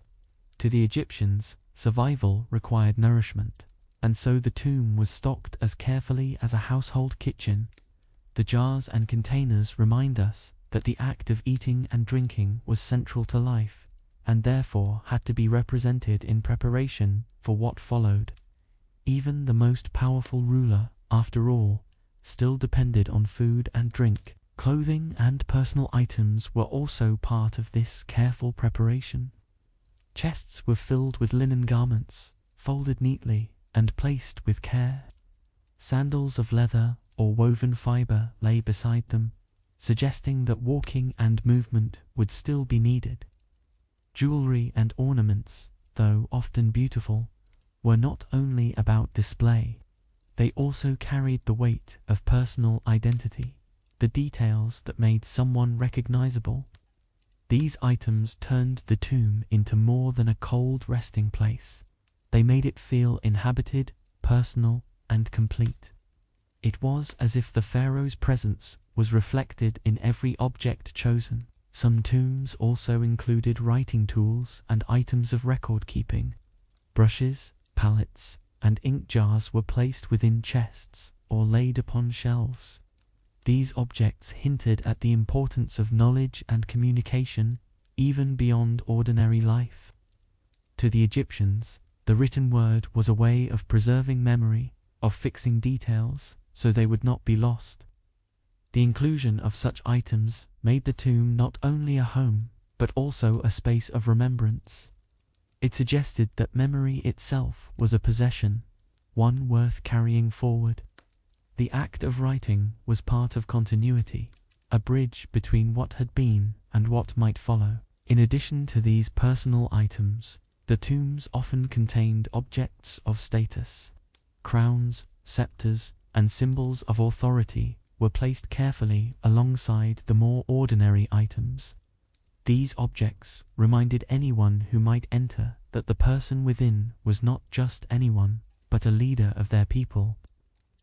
To the Egyptians, survival required nourishment, and so the tomb was stocked as carefully as a household kitchen. The jars and containers remind us that the act of eating and drinking was central to life, and therefore had to be represented in preparation for what followed. Even the most powerful ruler, after all, still depended on food and drink. Clothing and personal items were also part of this careful preparation. Chests were filled with linen garments, folded neatly and placed with care. Sandals of leather or woven fiber lay beside them, suggesting that walking and movement would still be needed. Jewelry and ornaments, though often beautiful, were not only about display. They also carried the weight of personal identity, the details that made someone recognizable. These items turned the tomb into more than a cold resting place. They made it feel inhabited, personal, and complete. It was as if the pharaoh's presence was reflected in every object chosen. Some tombs also included writing tools and items of record keeping. Brushes, palettes, and ink jars were placed within chests or laid upon shelves. These objects hinted at the importance of knowledge and communication, even beyond ordinary life. To the Egyptians, the written word was a way of preserving memory, of fixing details, so they would not be lost. The inclusion of such items made the tomb not only a home, but also a space of remembrance. It suggested that memory itself was a possession, one worth carrying forward. The act of writing was part of continuity, a bridge between what had been and what might follow. In addition to these personal items, the tombs often contained objects of status. Crowns, scepters, and symbols of authority were placed carefully alongside the more ordinary items. These objects reminded anyone who might enter that the person within was not just anyone, but a leader of their people.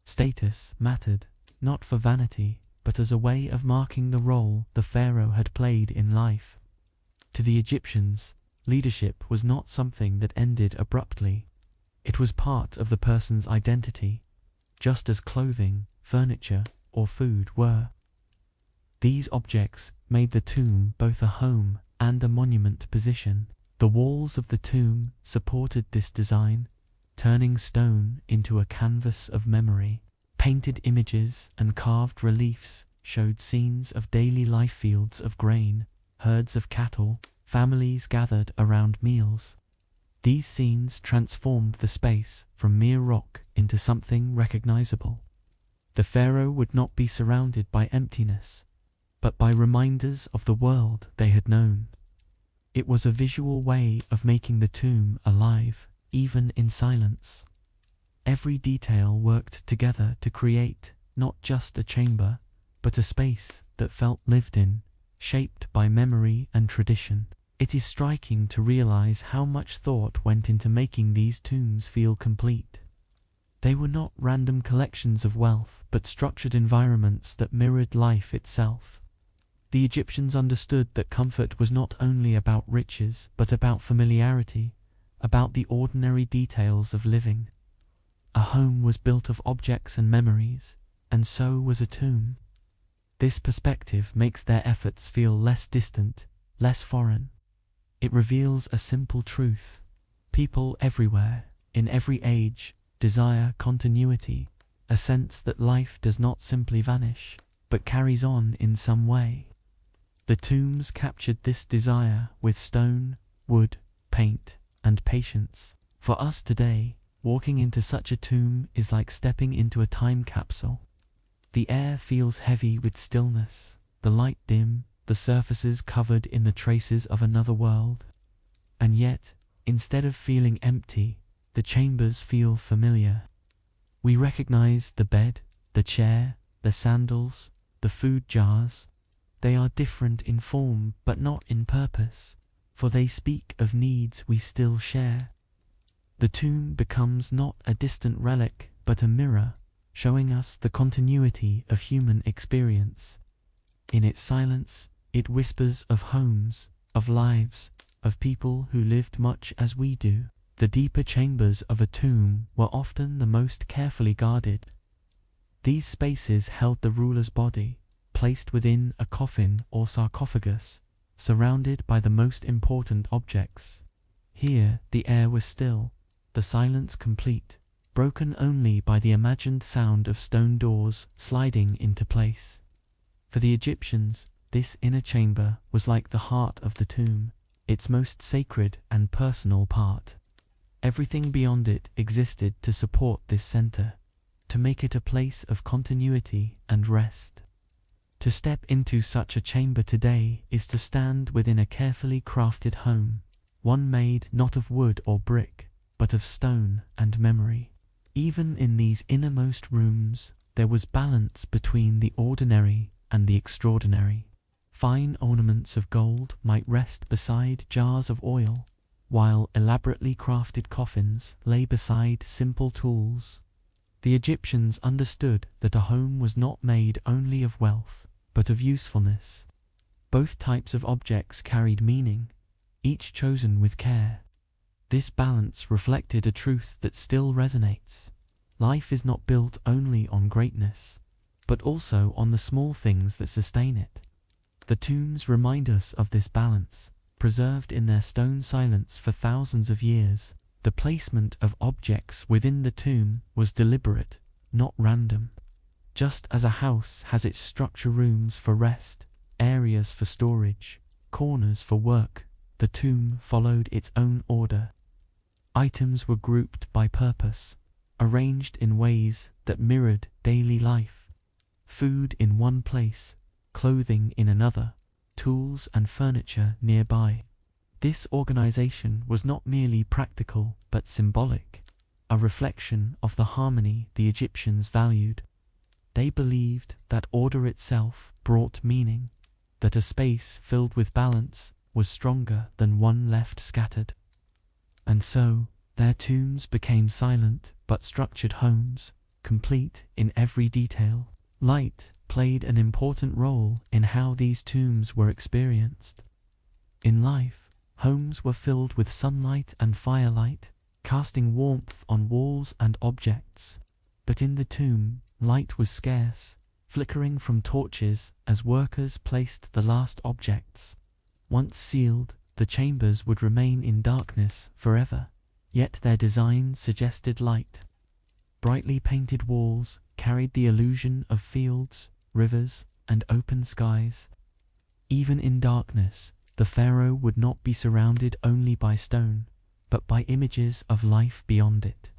Status mattered, not for vanity, but as a way of marking the role the pharaoh had played in life. To the Egyptians, leadership was not something that ended abruptly. It was part of the person's identity, just as clothing, furniture, or food were. These objects made the tomb both a home and a monument position. The walls of the tomb supported this design, turning stone into a canvas of memory. Painted images and carved reliefs showed scenes of daily life, fields of grain, herds of cattle, families gathered around meals. These scenes transformed the space from mere rock into something recognizable. The pharaoh would not be surrounded by emptiness, but by reminders of the world they had known. It was a visual way of making the tomb alive, even in silence. Every detail worked together to create not just a chamber, but a space that felt lived in, shaped by memory and tradition. It is striking to realize how much thought went into making these tombs feel complete. They were not random collections of wealth, but structured environments that mirrored life itself. The Egyptians understood that comfort was not only about riches, but about familiarity, about the ordinary details of living. A home was built of objects and memories, and so was a tomb. This perspective makes their efforts feel less distant, less foreign. It reveals a simple truth. People everywhere, in every age, desire continuity, a sense that life does not simply vanish, but carries on in some way. The tombs captured this desire with stone, wood, paint, and patience. For us today, walking into such a tomb is like stepping into a time capsule. The air feels heavy with stillness, the light dim, the surfaces covered in the traces of another world. And yet, instead of feeling empty, the chambers feel familiar. We recognize the bed, the chair, the sandals, the food jars. They are different in form but not in purpose, for they speak of needs we still share. The tomb becomes not a distant relic but a mirror, showing us the continuity of human experience. In its silence, it whispers of homes, of lives, of people who lived much as we do. The deeper chambers of a tomb were often the most carefully guarded. These spaces held the ruler's body, placed within a coffin or sarcophagus, surrounded by the most important objects. Here the air was still, the silence complete, broken only by the imagined sound of stone doors sliding into place. For the Egyptians, this inner chamber was like the heart of the tomb, its most sacred and personal part. Everything beyond it existed to support this center, to make it a place of continuity and rest. To step into such a chamber today is to stand within a carefully crafted home, one made not of wood or brick, but of stone and memory. Even in these innermost rooms, there was balance between the ordinary and the extraordinary. Fine ornaments of gold might rest beside jars of oil, while elaborately crafted coffins lay beside simple tools. The Egyptians understood that a home was not made only of wealth, but of usefulness. Both types of objects carried meaning, each chosen with care. This balance reflected a truth that still resonates. Life is not built only on greatness, but also on the small things that sustain it. The tombs remind us of this balance, preserved in their stone silence for thousands of years. The placement of objects within the tomb was deliberate, not random. Just as a house has its structure, rooms for rest, areas for storage, corners for work, the tomb followed its own order. Items were grouped by purpose, arranged in ways that mirrored daily life. Food in one place, clothing in another, tools and furniture nearby. This organization was not merely practical but symbolic, a reflection of the harmony the Egyptians valued. They believed that order itself brought meaning, that a space filled with balance was stronger than one left scattered. And so, their tombs became silent but structured homes, complete in every detail. Light played an important role in how these tombs were experienced. In life, homes were filled with sunlight and firelight, casting warmth on walls and objects. But in the tomb, light was scarce, flickering from torches as workers placed the last objects. Once sealed, the chambers would remain in darkness forever, yet their design suggested light. Brightly painted walls carried the illusion of fields, rivers, and open skies. Even in darkness, the pharaoh would not be surrounded only by stone, but by images of life beyond it.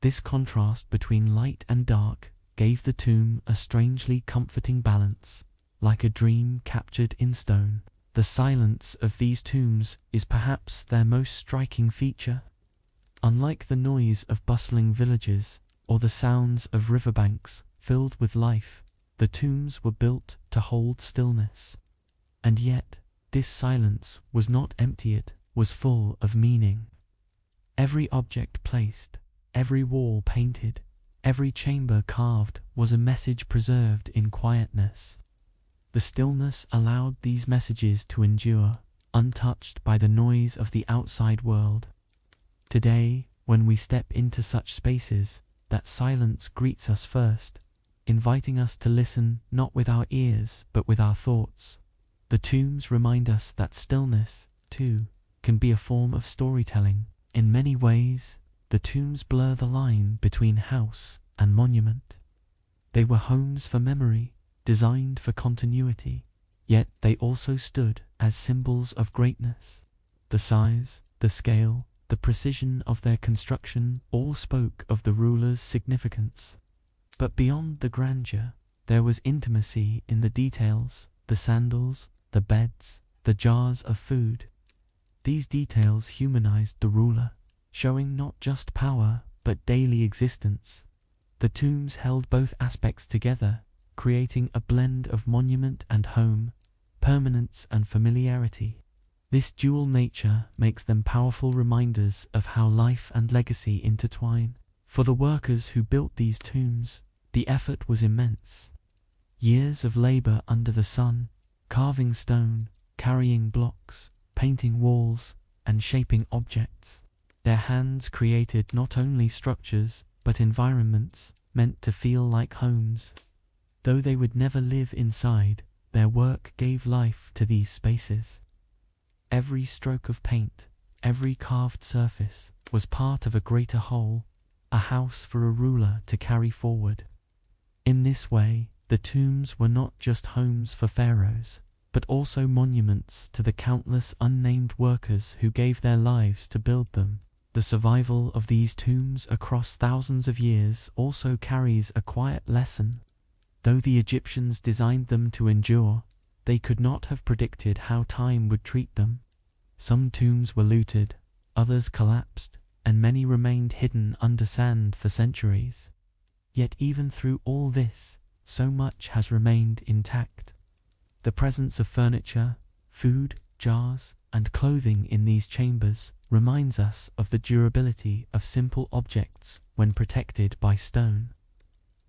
This contrast between light and dark gave the tomb a strangely comforting balance, like a dream captured in stone. The silence of these tombs is perhaps their most striking feature. Unlike the noise of bustling villages or the sounds of riverbanks filled with life, the tombs were built to hold stillness. And yet, this silence was not empty, it was full of meaning. Every object placed, every wall painted, every chamber carved was a message preserved in quietness. The stillness allowed these messages to endure, untouched by the noise of the outside world. Today, when we step into such spaces, that silence greets us first, inviting us to listen not with our ears but with our thoughts. The tombs remind us that stillness, too, can be a form of storytelling. In many ways, the tombs blur the line between house and monument. They were homes for memory, designed for continuity, yet they also stood as symbols of greatness. The size, the scale, the precision of their construction all spoke of the ruler's significance. But beyond the grandeur, there was intimacy in the details, the sandals, the beds, the jars of food. These details humanized the ruler, showing not just power, but daily existence. The tombs held both aspects together, creating a blend of monument and home, permanence and familiarity. This dual nature makes them powerful reminders of how life and legacy intertwine. For the workers who built these tombs, the effort was immense. Years of labor under the sun, carving stone, carrying blocks, painting walls, and shaping objects. Their hands created not only structures, but environments meant to feel like homes. Though they would never live inside, their work gave life to these spaces. Every stroke of paint, every carved surface, was part of a greater whole, a house for a ruler to carry forward. In this way, the tombs were not just homes for pharaohs, but also monuments to the countless unnamed workers who gave their lives to build them. The survival of these tombs across thousands of years also carries a quiet lesson. Though the Egyptians designed them to endure, they could not have predicted how time would treat them. Some tombs were looted, others collapsed, and many remained hidden under sand for centuries. Yet even through all this, so much has remained intact. The presence of furniture, food, jars, and clothing in these chambers reminds us of the durability of simple objects when protected by stone.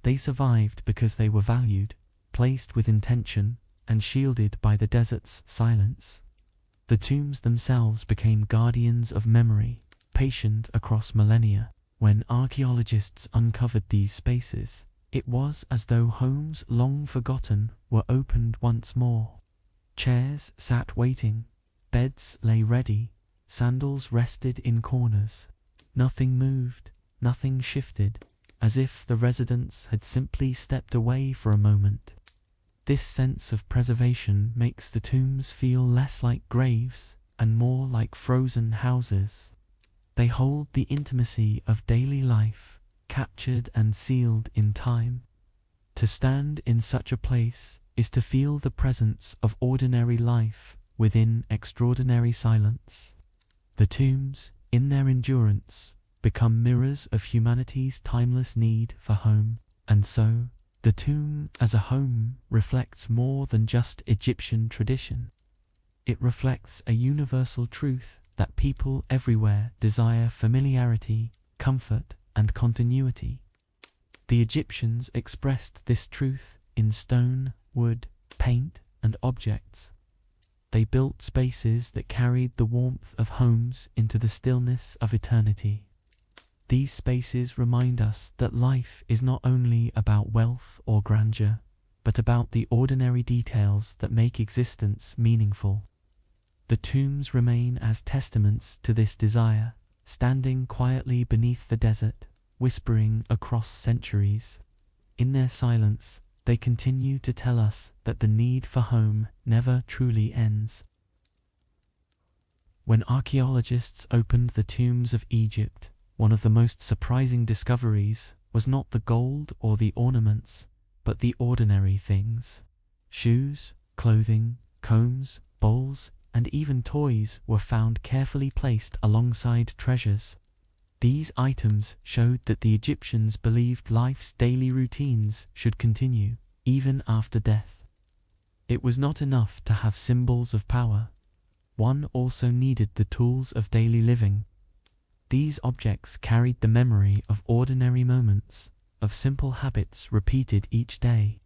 They survived because they were valued, placed with intention, and shielded by the desert's silence. The tombs themselves became guardians of memory, patient across millennia. When archaeologists uncovered these spaces, it was as though homes long forgotten were opened once more. Chairs sat waiting, beds lay ready, sandals rested in corners. Nothing moved, nothing shifted, as if the residents had simply stepped away for a moment. This sense of preservation makes the tombs feel less like graves and more like frozen houses. They hold the intimacy of daily life, captured and sealed in time. To stand in such a place is to feel the presence of ordinary life within extraordinary silence. The tombs, in their endurance, become mirrors of humanity's timeless need for home, and so, the tomb as a home reflects more than just Egyptian tradition. It reflects a universal truth that people everywhere desire familiarity, comfort, and continuity. The Egyptians expressed this truth in stone, wood, paint, and objects. They built spaces that carried the warmth of homes into the stillness of eternity. These spaces remind us that life is not only about wealth or grandeur, but about the ordinary details that make existence meaningful. The tombs remain as testaments to this desire, standing quietly beneath the desert, whispering across centuries. In their silence, they continue to tell us that the need for home never truly ends. When archaeologists opened the tombs of Egypt, one of the most surprising discoveries was not the gold or the ornaments, but the ordinary things. Shoes, clothing, combs, bowls, and even toys were found carefully placed alongside treasures. These items showed that the Egyptians believed life's daily routines should continue, even after death. It was not enough to have symbols of power. One also needed the tools of daily living. These objects carried the memory of ordinary moments, of simple habits repeated each day.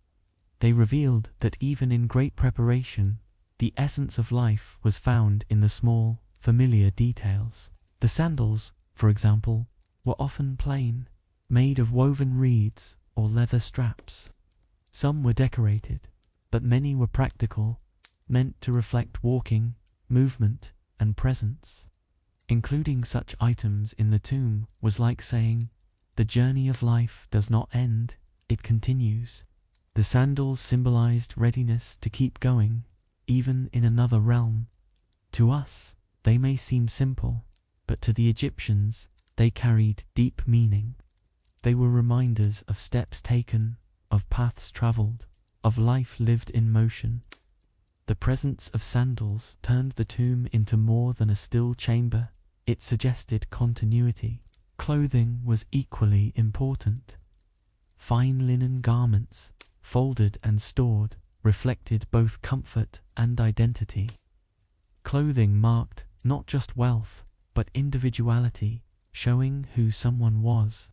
They revealed that even in great preparation, the essence of life was found in the small, familiar details. The sandals, for example, were often plain, made of woven reeds or leather straps. Some were decorated, but many were practical, meant to reflect walking, movement, and presence. Including such items in the tomb was like saying, the journey of life does not end, it continues. The sandals symbolized readiness to keep going, even in another realm. To us, they may seem simple, but to the Egyptians, they carried deep meaning. They were reminders of steps taken, of paths traveled, of life lived in motion. The presence of sandals turned the tomb into more than a still chamber. It suggested continuity. Clothing was equally important. Fine linen garments, folded and stored, reflected both comfort and identity. Clothing marked not just wealth, but individuality, showing who someone was.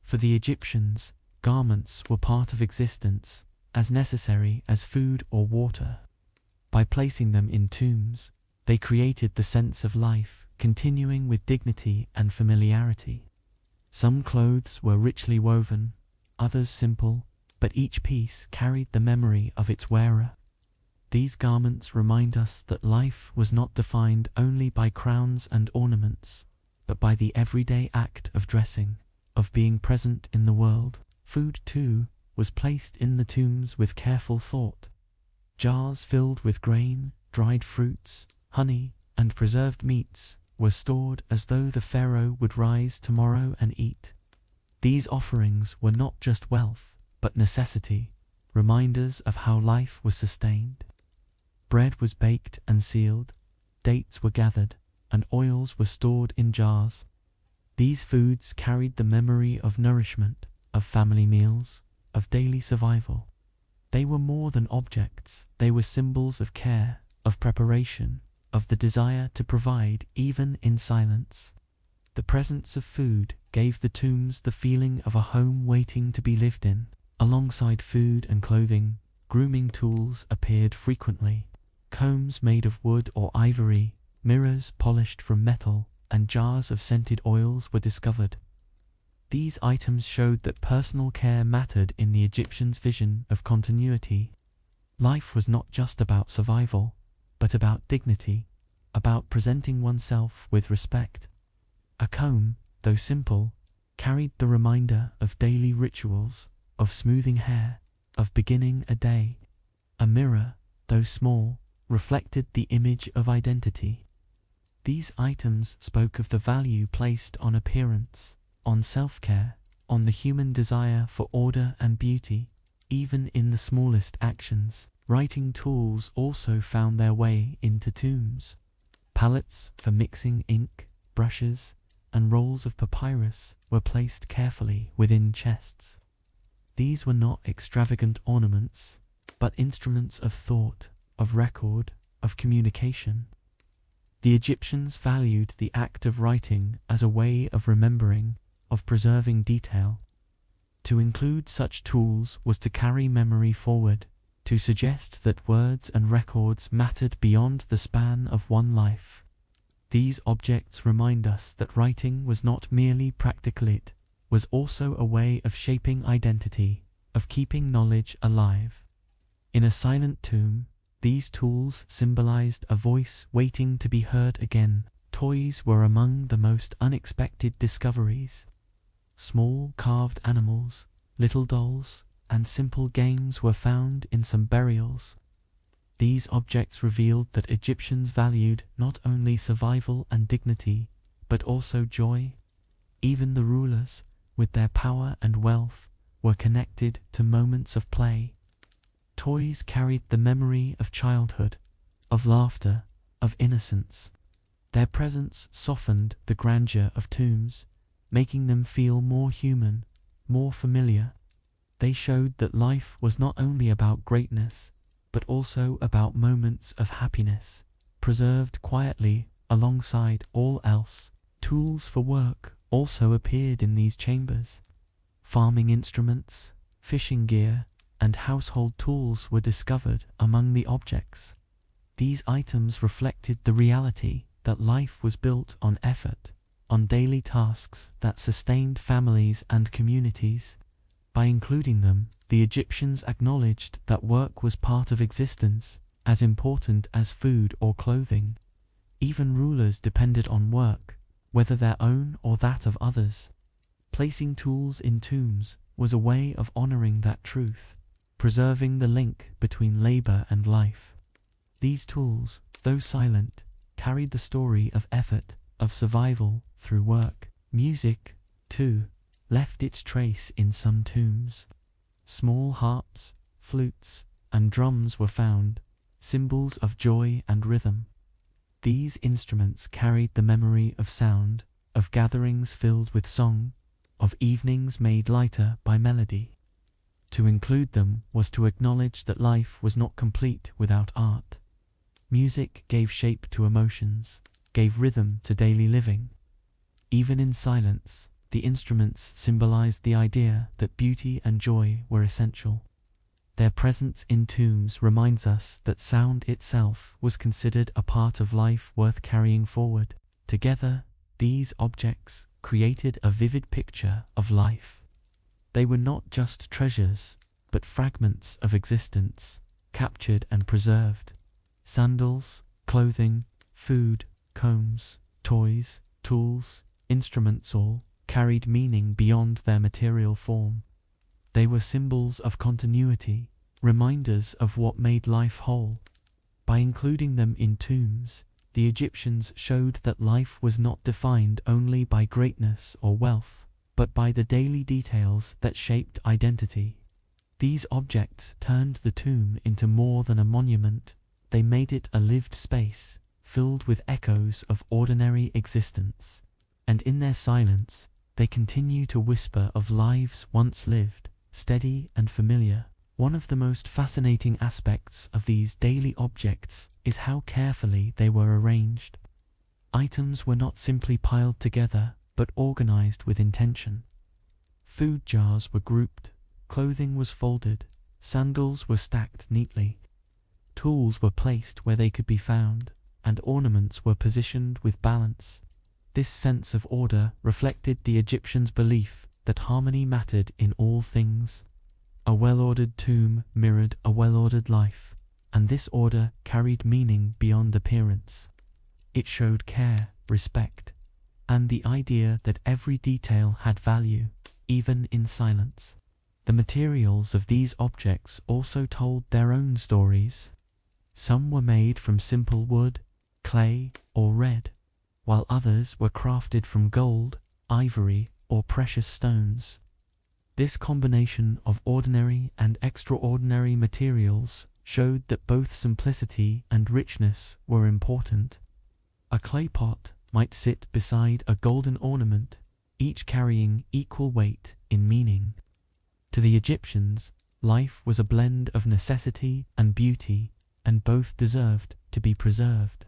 For the Egyptians, garments were part of existence, as necessary as food or water. By placing them in tombs, they created the sense of life, continuing with dignity and familiarity. Some clothes were richly woven, others simple, but each piece carried the memory of its wearer. These garments remind us that life was not defined only by crowns and ornaments, but by the everyday act of dressing, of being present in the world. Food, too, was placed in the tombs with careful thought. Jars filled with grain, dried fruits, honey, and preserved meats were stored as though the pharaoh would rise tomorrow and eat. These offerings were not just wealth, but necessity, reminders of how life was sustained. Bread was baked and sealed, dates were gathered, and oils were stored in jars. These foods carried the memory of nourishment, of family meals, of daily survival. They were more than objects, they were symbols of care, of preparation, of the desire to provide even in silence. The presence of food gave the tombs the feeling of a home waiting to be lived in. Alongside food and clothing, grooming tools appeared frequently. Combs made of wood or ivory, mirrors polished from metal, and jars of scented oils were discovered. These items showed that personal care mattered in the Egyptians' vision of continuity. Life was not just about survival, but about dignity, about presenting oneself with respect. A comb, though simple, carried the reminder of daily rituals, of smoothing hair, of beginning a day. A mirror, though small, reflected the image of identity. These items spoke of the value placed on appearance, on self-care, on the human desire for order and beauty, even in the smallest actions. Writing tools also found their way into tombs. Palettes for mixing ink, brushes, and rolls of papyrus were placed carefully within chests. These were not extravagant ornaments, but instruments of thought, of record, of communication. The Egyptians valued the act of writing as a way of remembering, of preserving detail. To include such tools was to carry memory forward, to suggest that words and records mattered beyond the span of one life. These objects remind us that writing was not merely practical, it was also a way of shaping identity, of keeping knowledge alive. In a silent tomb, these tools symbolized a voice waiting to be heard again. Toys were among the most unexpected discoveries. Small carved animals, little dolls, and simple games were found in some burials. These objects revealed that Egyptians valued not only survival and dignity, but also joy. Even the rulers, with their power and wealth, were connected to moments of play. Toys carried the memory of childhood, of laughter, of innocence. Their presence softened the grandeur of tombs, making them feel more human, more familiar. They showed that life was not only about greatness, but also about moments of happiness, preserved quietly alongside all else. Tools for work also appeared in these chambers. Farming instruments, fishing gear, and household tools were discovered among the objects. These items reflected the reality that life was built on effort, on daily tasks that sustained families and communities. By including them, the Egyptians acknowledged that work was part of existence, as important as food or clothing. Even rulers depended on work, whether their own or that of others. Placing tools in tombs was a way of honoring that truth, preserving the link between labor and life. These tools, though silent, carried the story of effort, of survival through work. Music, too, left its trace in some tombs. Small harps, flutes, and drums were found, symbols of joy and rhythm. These instruments carried the memory of sound, of gatherings filled with song, of evenings made lighter by melody. To include them was to acknowledge that life was not complete without art. Music gave shape to emotions, gave rhythm to daily living. Even in silence, the instruments symbolized the idea that beauty and joy were essential. Their presence in tombs reminds us that sound itself was considered a part of life worth carrying forward. Together, these objects created a vivid picture of life. They were not just treasures, but fragments of existence, captured and preserved. Sandals, clothing, food, combs, toys, tools, instruments all carried meaning beyond their material form. They were symbols of continuity, reminders of what made life whole. By including them in tombs, the Egyptians showed that life was not defined only by greatness or wealth, but by the daily details that shaped identity. These objects turned the tomb into more than a monument. They made it a lived space, filled with echoes of ordinary existence. And in their silence, they continue to whisper of lives once lived, steady and familiar. One of the most fascinating aspects of these daily objects is how carefully they were arranged. Items were not simply piled together, but organized with intention. Food jars were grouped, clothing was folded, sandals were stacked neatly, tools were placed where they could be found, and ornaments were positioned with balance. This sense of order reflected the Egyptians' belief that harmony mattered in all things. A well-ordered tomb mirrored a well-ordered life, and this order carried meaning beyond appearance. It showed care, respect, and the idea that every detail had value, even in silence. The materials of these objects also told their own stories. Some were made from simple wood, clay, or red, while others were crafted from gold, ivory, or precious stones. This combination of ordinary and extraordinary materials showed that both simplicity and richness were important. A clay pot might sit beside a golden ornament, each carrying equal weight in meaning. To the Egyptians, life was a blend of necessity and beauty, and both deserved to be preserved.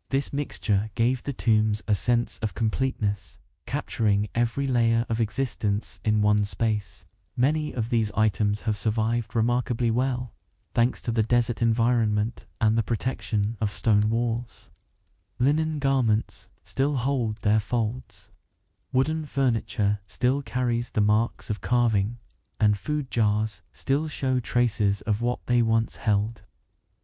This mixture gave the tombs a sense of completeness, capturing every layer of existence in one space. Many of these items have survived remarkably well, thanks to the desert environment and the protection of stone walls. Linen garments still hold their folds. Wooden furniture still carries the marks of carving, and food jars still show traces of what they once held.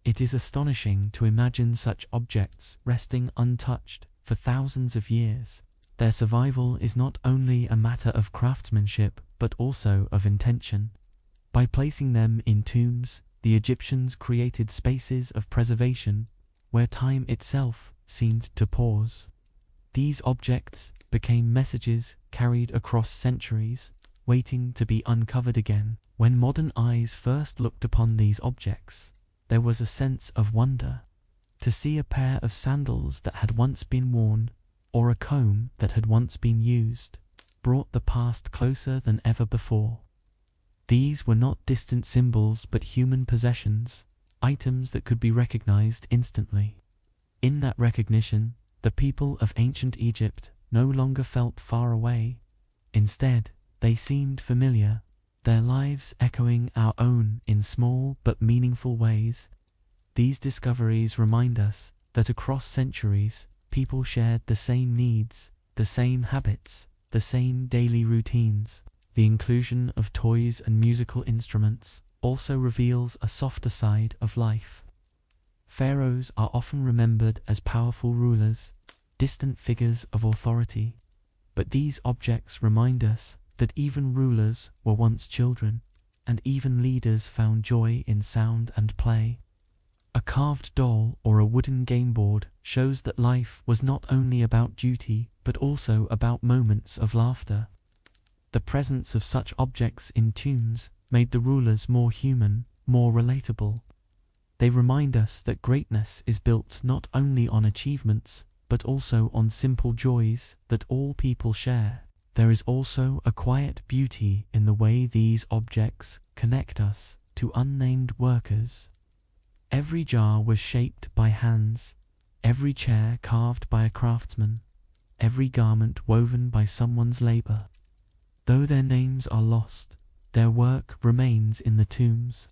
It is astonishing to imagine such objects resting untouched for thousands of years. Their survival is not only a matter of craftsmanship but also of intention. By placing them in tombs, the Egyptians created spaces of preservation where time itself seemed to pause. These objects became messages carried across centuries, waiting to be uncovered again. When modern eyes first looked upon these objects, there was a sense of wonder. To see a pair of sandals that had once been worn, or a comb that had once been used, brought the past closer than ever before. These were not distant symbols but human possessions, items that could be recognized instantly. In that recognition, the people of ancient Egypt no longer felt far away. Instead, they seemed familiar, their lives echoing our own in small but meaningful ways. These discoveries remind us that across centuries, people shared the same needs, the same habits, the same daily routines. The inclusion of toys and musical instruments also reveals a softer side of life. Pharaohs are often remembered as powerful rulers, distant figures of authority, but these objects remind us that even rulers were once children, and even leaders found joy in sound and play. A carved doll or a wooden game board shows that life was not only about duty but also about moments of laughter. The presence of such objects in tombs made the rulers more human, more relatable. They remind us that greatness is built not only on achievements but also on simple joys that all people share. There is also a quiet beauty in the way these objects connect us to unnamed workers. Every jar was shaped by hands, every chair carved by a craftsman, every garment woven by someone's labor. Though their names are lost, their work remains in the tombs.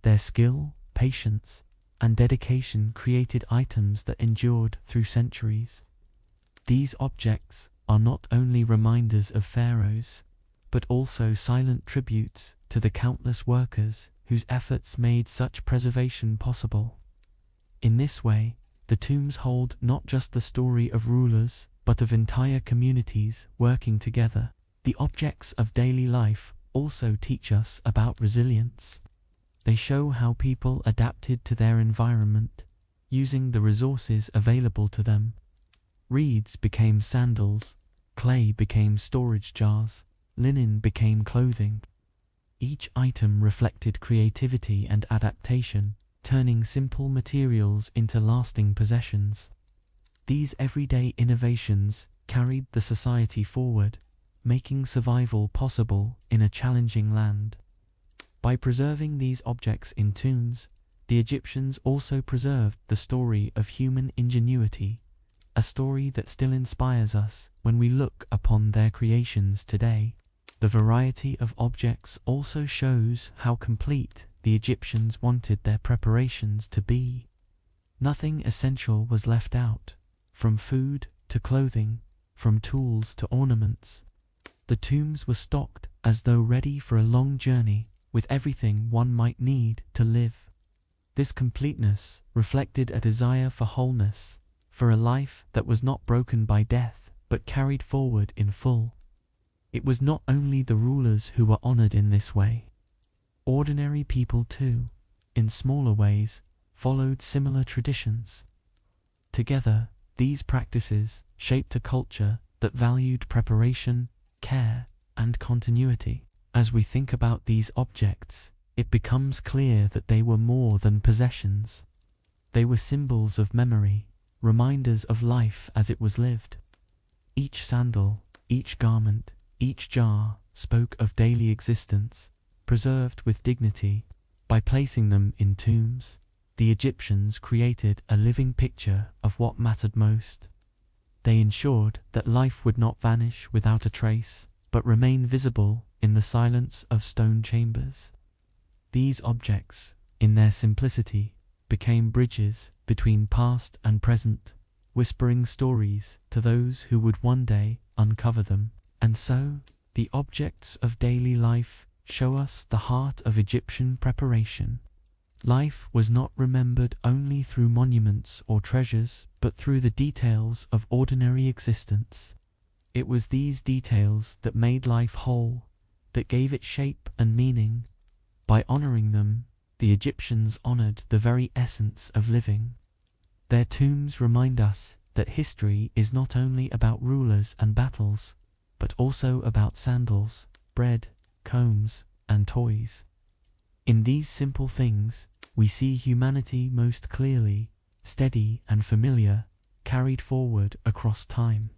Their skill, patience, and dedication created items that endured through centuries. These objects are not only reminders of pharaohs, but also silent tributes to the countless workers whose efforts made such preservation possible. In this way, the tombs hold not just the story of rulers, but of entire communities working together. The objects of daily life also teach us about resilience. They show how people adapted to their environment, using the resources available to them. Reeds became sandals, clay became storage jars, linen became clothing. Each item reflected creativity and adaptation, turning simple materials into lasting possessions. These everyday innovations carried the society forward, making survival possible in a challenging land. By preserving these objects in tombs, the Egyptians also preserved the story of human ingenuity, a story that still inspires us when we look upon their creations today. The variety of objects also shows how complete the Egyptians wanted their preparations to be. Nothing essential was left out, from food to clothing, from tools to ornaments. The tombs were stocked as though ready for a long journey, with everything one might need to live. This completeness reflected a desire for wholeness, for a life that was not broken by death, but carried forward in full. It was not only the rulers who were honored in this way. Ordinary people too, in smaller ways, followed similar traditions. Together, these practices shaped a culture that valued preparation, care, and continuity. As we think about these objects, it becomes clear that they were more than possessions. They were symbols of memory, reminders of life as it was lived. Each sandal, each garment, each jar spoke of daily existence, preserved with dignity. By placing them in tombs, the Egyptians created a living picture of what mattered most. They ensured that life would not vanish without a trace, but remain visible in the silence of stone chambers. These objects, in their simplicity, became bridges between past and present, whispering stories to those who would one day uncover them. And so, the objects of daily life show us the heart of Egyptian preparation. Life was not remembered only through monuments or treasures, but through the details of ordinary existence. It was these details that made life whole, that gave it shape and meaning. By honoring them, the Egyptians honored the very essence of living. Their tombs remind us that history is not only about rulers and battles, but also about sandals, bread, combs, and toys. In these simple things, we see humanity most clearly, steady and familiar, carried forward across time.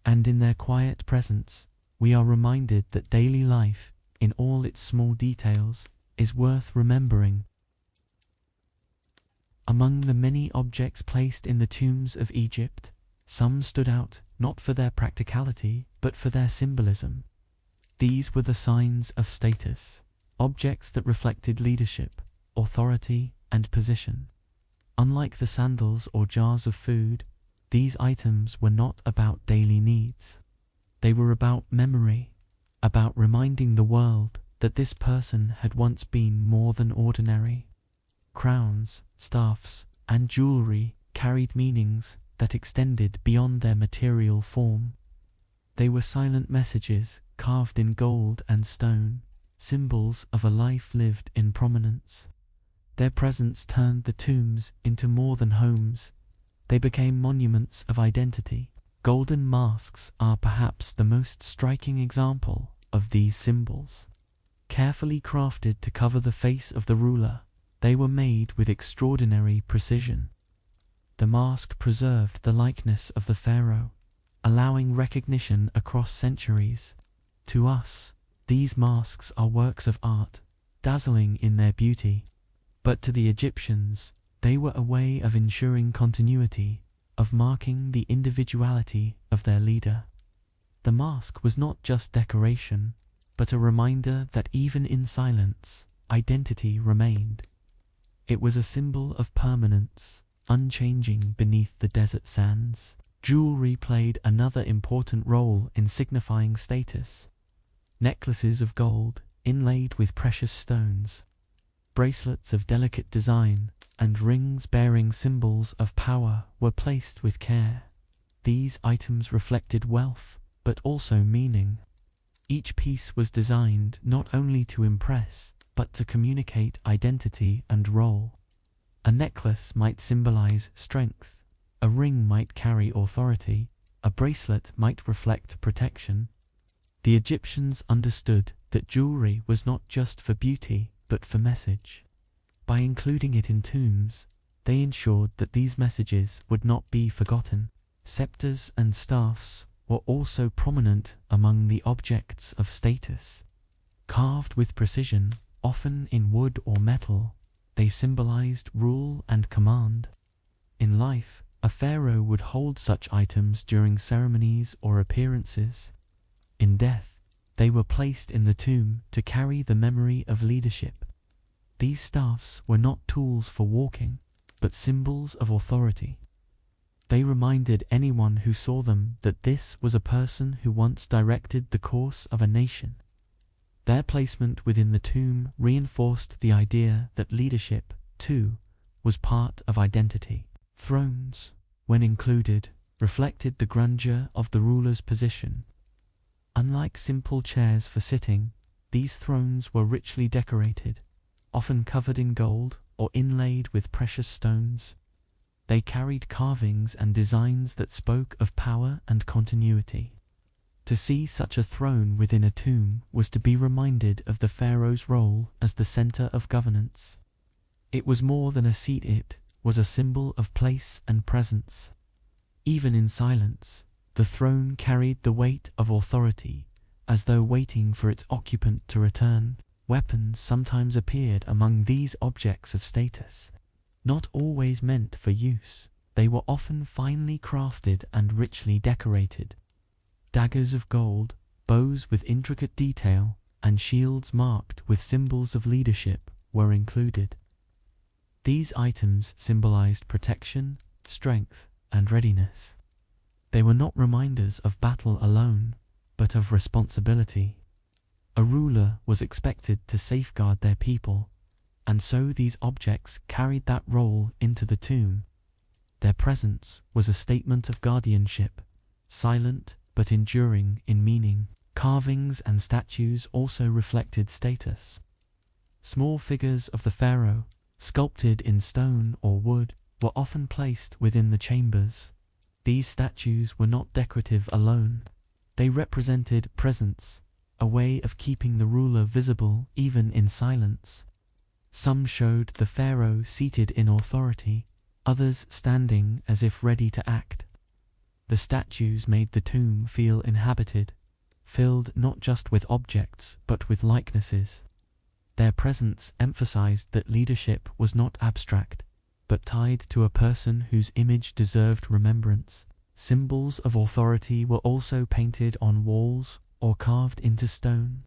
And in their quiet presence, we are reminded that daily life, in all its small details, is worth remembering. Among the many objects placed in the tombs of Egypt, some stood out not for their practicality, but for their symbolism. These were the signs of status, objects that reflected leadership, authority, and position. Unlike the sandals or jars of food, these items were not about daily needs. They were about memory, about reminding the world that this person had once been more than ordinary. Crowns, staffs, and jewelry carried meanings that extended beyond their material form. They were silent messages carved in gold and stone, symbols of a life lived in prominence. Their presence turned the tombs into more than homes. They became monuments of identity. Golden masks are perhaps the most striking example of these symbols. Carefully crafted to cover the face of the ruler, they were made with extraordinary precision. The mask preserved the likeness of the pharaoh, allowing recognition across centuries. To us, these masks are works of art, dazzling in their beauty. But to the Egyptians, they were a way of ensuring continuity, of marking the individuality of their leader. The mask was not just decoration, but a reminder that even in silence, identity remained. It was a symbol of permanence, unchanging beneath the desert sands. Jewelry played another important role in signifying status. Necklaces of gold, inlaid with precious stones, bracelets of delicate design, and rings bearing symbols of power were placed with care. These items reflected wealth, but also meaning. Each piece was designed not only to impress, but to communicate identity and role. A necklace might symbolize strength, a ring might carry authority, a bracelet might reflect protection. The Egyptians understood that jewelry was not just for beauty, but for message. By including it in tombs, they ensured that these messages would not be forgotten. Scepters and staffs were also prominent among the objects of status. Carved with precision, often in wood or metal, they symbolized rule and command. In life, A pharaoh would hold such items during ceremonies or appearances. In death, they were placed in the tomb to carry the memory of leadership. These staffs were not tools for walking, but symbols of authority. They reminded anyone who saw them that this was a person who once directed the course of a nation. Their placement within the tomb reinforced the idea that leadership, too, was part of identity. Thrones, when included, reflected the grandeur of the ruler's position. Unlike simple chairs for sitting, these thrones were richly decorated, often covered in gold or inlaid with precious stones. They carried carvings and designs that spoke of power and continuity. To see such a throne within a tomb was to be reminded of the pharaoh's role as the center of governance. It was more than a seat, it was a symbol of place and presence. Even in silence, the throne carried the weight of authority, as though waiting for its occupant to return. Weapons sometimes appeared among these objects of status. Not always meant for use, they were often finely crafted and richly decorated. Daggers of gold, bows with intricate detail, and shields marked with symbols of leadership were included. These items symbolized protection, strength, and readiness. They were not reminders of battle alone, but of responsibility. A ruler was expected to safeguard their people, and so these objects carried that role into the tomb. Their presence was a statement of guardianship, silent but enduring in meaning. Carvings and statues also reflected status. Small figures of the pharaoh, sculpted in stone or wood, were often placed within the chambers. These statues were not decorative alone. They represented presence, a way of keeping the ruler visible even in silence. Some showed the pharaoh seated in authority, others standing as if ready to act. The statues made the tomb feel inhabited, filled not just with objects but with likenesses. Their presence emphasized that leadership was not abstract, but tied to a person whose image deserved remembrance. Symbols of authority were also painted on walls or carved into stone.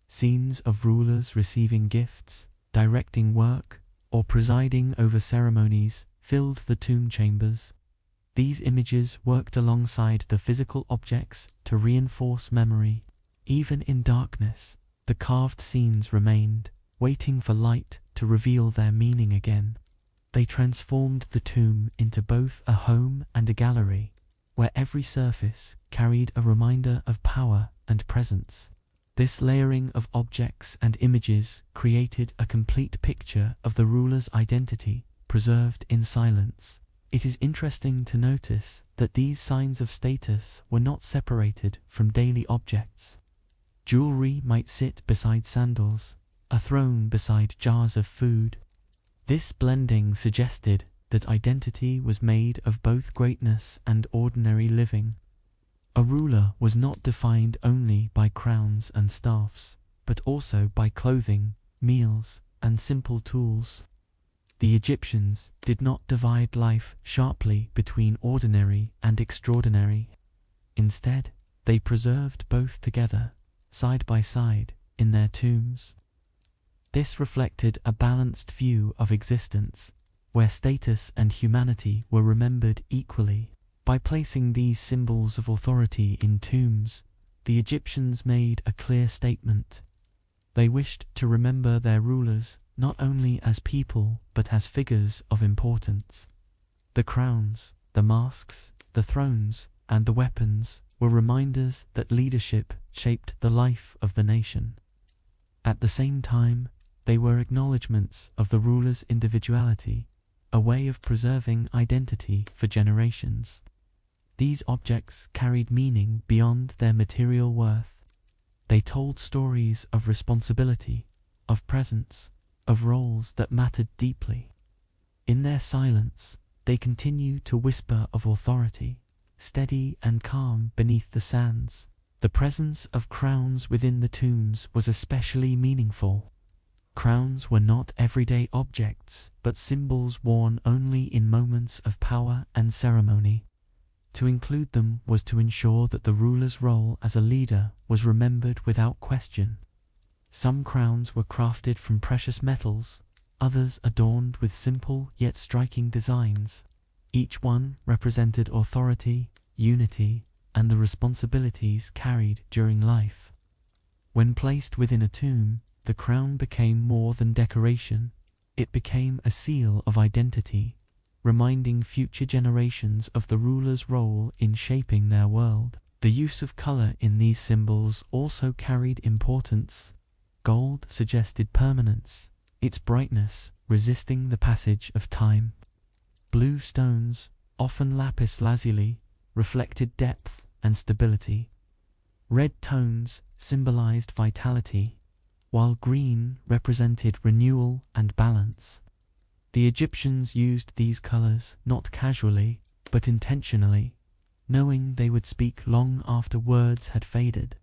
Scenes of rulers receiving gifts, directing work, or presiding over ceremonies filled the tomb chambers. These images worked alongside the physical objects to reinforce memory. Even in darkness, the carved scenes remained, waiting for light to reveal their meaning again. They transformed the tomb into both a home and a gallery, where every surface carried a reminder of power and presence. This layering of objects and images created a complete picture of the ruler's identity, preserved in silence. It is interesting to notice that these signs of status were not separated from daily objects. Jewelry might sit beside sandals, a throne beside jars of food. This blending suggested that identity was made of both greatness and ordinary living. A ruler was not defined only by crowns and staffs, but also by clothing, meals, and simple tools. The Egyptians did not divide life sharply between ordinary and extraordinary. Instead, they preserved both together, side by side, in their tombs. This reflected a balanced view of existence, where status and humanity were remembered equally. By placing these symbols of authority in tombs, the Egyptians made a clear statement. They wished to remember their rulers not only as people but as figures of importance. The crowns, the masks, the thrones, and the weapons were reminders that leadership shaped the life of the nation. At the same time, they were acknowledgments of the ruler's individuality, a way of preserving identity for generations. These objects carried meaning beyond their material worth. They told stories of responsibility, of presence, of roles that mattered deeply. In their silence, they continue to whisper of authority, steady and calm beneath the sands. The presence of crowns within the tombs was especially meaningful. Crowns were not everyday objects, but symbols worn only in moments of power and ceremony. To include them was to ensure that the ruler's role as a leader was remembered without question. Some crowns were crafted from precious metals, others adorned with simple yet striking designs. Each one represented authority, unity, and the responsibilities carried during life. When placed within a tomb, the crown became more than decoration. It became a seal of identity, reminding future generations of the ruler's role in shaping their world. The use of color in these symbols also carried importance. Gold suggested permanence, its brightness resisting the passage of time. Blue stones, often lapis lazuli, reflected depth and stability. Red tones symbolized vitality, while green represented renewal and balance. The Egyptians used these colors not casually, but intentionally, knowing they would speak long after words had faded.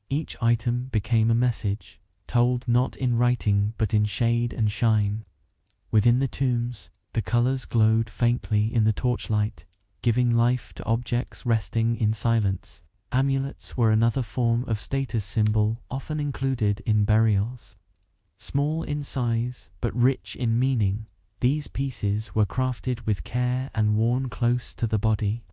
Each item became a message, told not in writing but in shade and shine. Within the tombs, the colors glowed faintly in the torchlight, giving life to objects resting in silence. Amulets were another form of status symbol often included in burials. Small in size but rich in meaning, these pieces were crafted with care and worn close to the body.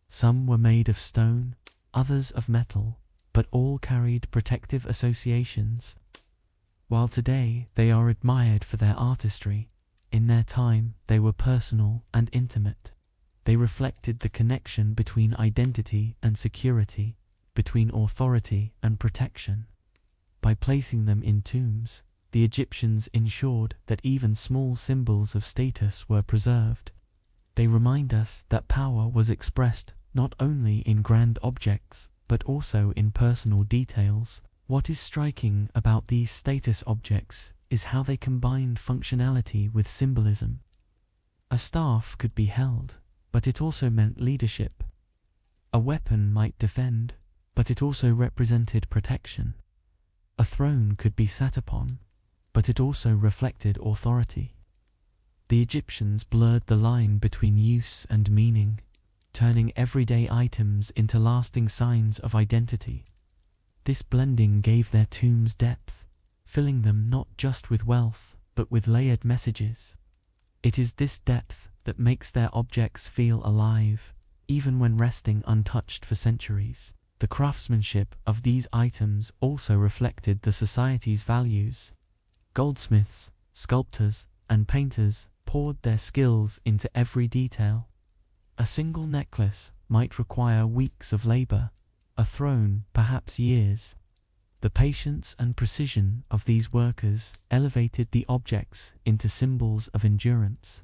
Some were made of stone, others of metal, but all carried protective associations. While today they are admired for their artistry, in their time they were personal and intimate. They reflected the connection between identity and security, between authority and protection. By placing them in tombs, the Egyptians ensured that even small symbols of status were preserved. They remind us that power was expressed not only in grand objects, but also in personal details. What is striking about these status objects is how they combined functionality with symbolism. A staff could be held, but it also meant leadership. A weapon might defend, but it also represented protection. A throne could be sat upon, but it also reflected authority. The Egyptians blurred the line between use and meaning, turning everyday items into lasting signs of identity. This blending gave their tombs depth, filling them not just with wealth, but with layered messages. It is this depth that makes their objects feel alive, even when resting untouched for centuries. The craftsmanship of these items also reflected the society's values. Goldsmiths, sculptors, and painters poured their skills into every detail. A single necklace might require weeks of labor, a throne perhaps years. The patience and precision of these workers elevated the objects into symbols of endurance.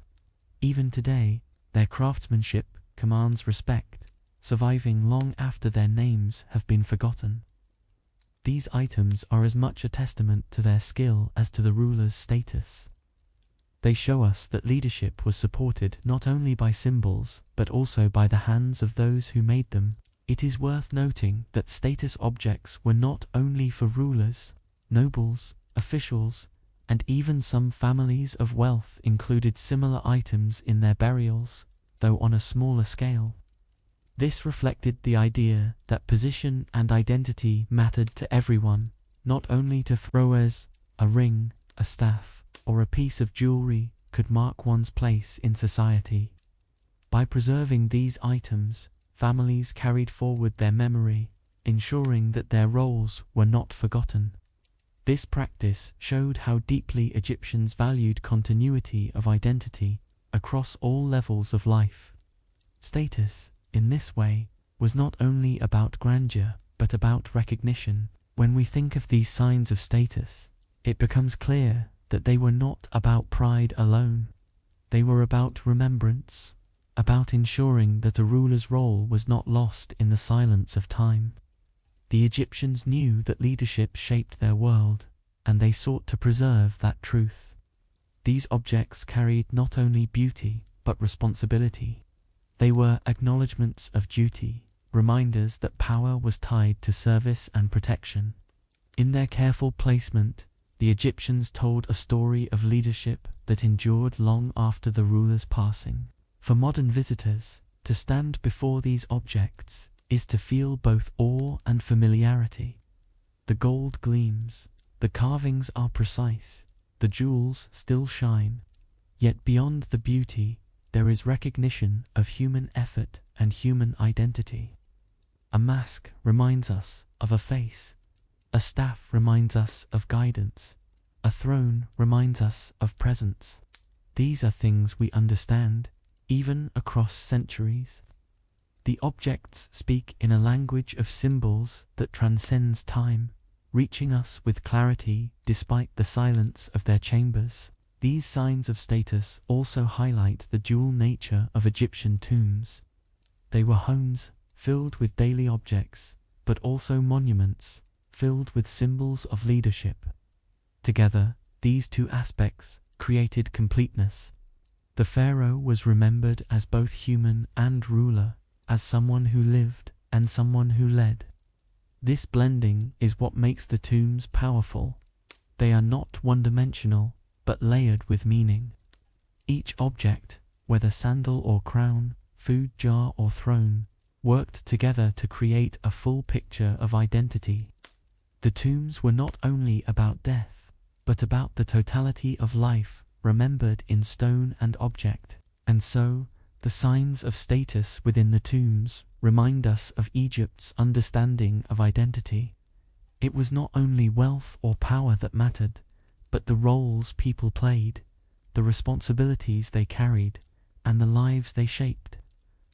Even today, their craftsmanship commands respect, surviving long after their names have been forgotten. These items are as much a testament to their skill as to the ruler's status. They show us that leadership was supported not only by symbols, but also by the hands of those who made them. It is worth noting that status objects were not only for rulers, nobles, officials, and even some families of wealth included similar items in their burials, though on a smaller scale. This reflected the idea that position and identity mattered to everyone, not only to pharaohs. A ring, a staff, or a piece of jewelry could mark one's place in society. By preserving these items, families carried forward their memory, ensuring that their roles were not forgotten. This practice showed how deeply Egyptians valued continuity of identity across all levels of life. Status, in this way, was not only about grandeur, but about recognition. When we think of these signs of status, it becomes clear that they were not about pride alone. They were about remembrance, about ensuring that a ruler's role was not lost in the silence of time. The Egyptians knew that leadership shaped their world, and they sought to preserve that truth. These objects carried not only beauty, but responsibility. They were acknowledgments of duty, reminders that power was tied to service and protection. In their careful placement, The Egyptians told a story of leadership that endured long after the ruler's passing. For modern visitors, to stand before these objects is to feel both awe and familiarity. The gold gleams, the carvings are precise, the jewels still shine. Yet beyond the beauty, there is recognition of human effort and human identity. A mask reminds us of a face. A staff reminds us of guidance. A throne reminds us of presence. These are things we understand, even across centuries. The objects speak in a language of symbols that transcends time, reaching us with clarity despite the silence of their chambers. These signs of status also highlight the dual nature of Egyptian tombs. They were homes filled with daily objects, but also monuments filled with symbols of leadership. Together, these two aspects created completeness. The pharaoh was remembered as both human and ruler, as someone who lived and someone who led. This blending is what makes the tombs powerful. They are not one-dimensional, but layered with meaning. Each object, whether sandal or crown, food jar or throne, worked together to create a full picture of identity. The tombs were not only about death, but about the totality of life remembered in stone and object. And so, the signs of status within the tombs remind us of Egypt's understanding of identity. It was not only wealth or power that mattered, but the roles people played, the responsibilities they carried, and the lives they shaped.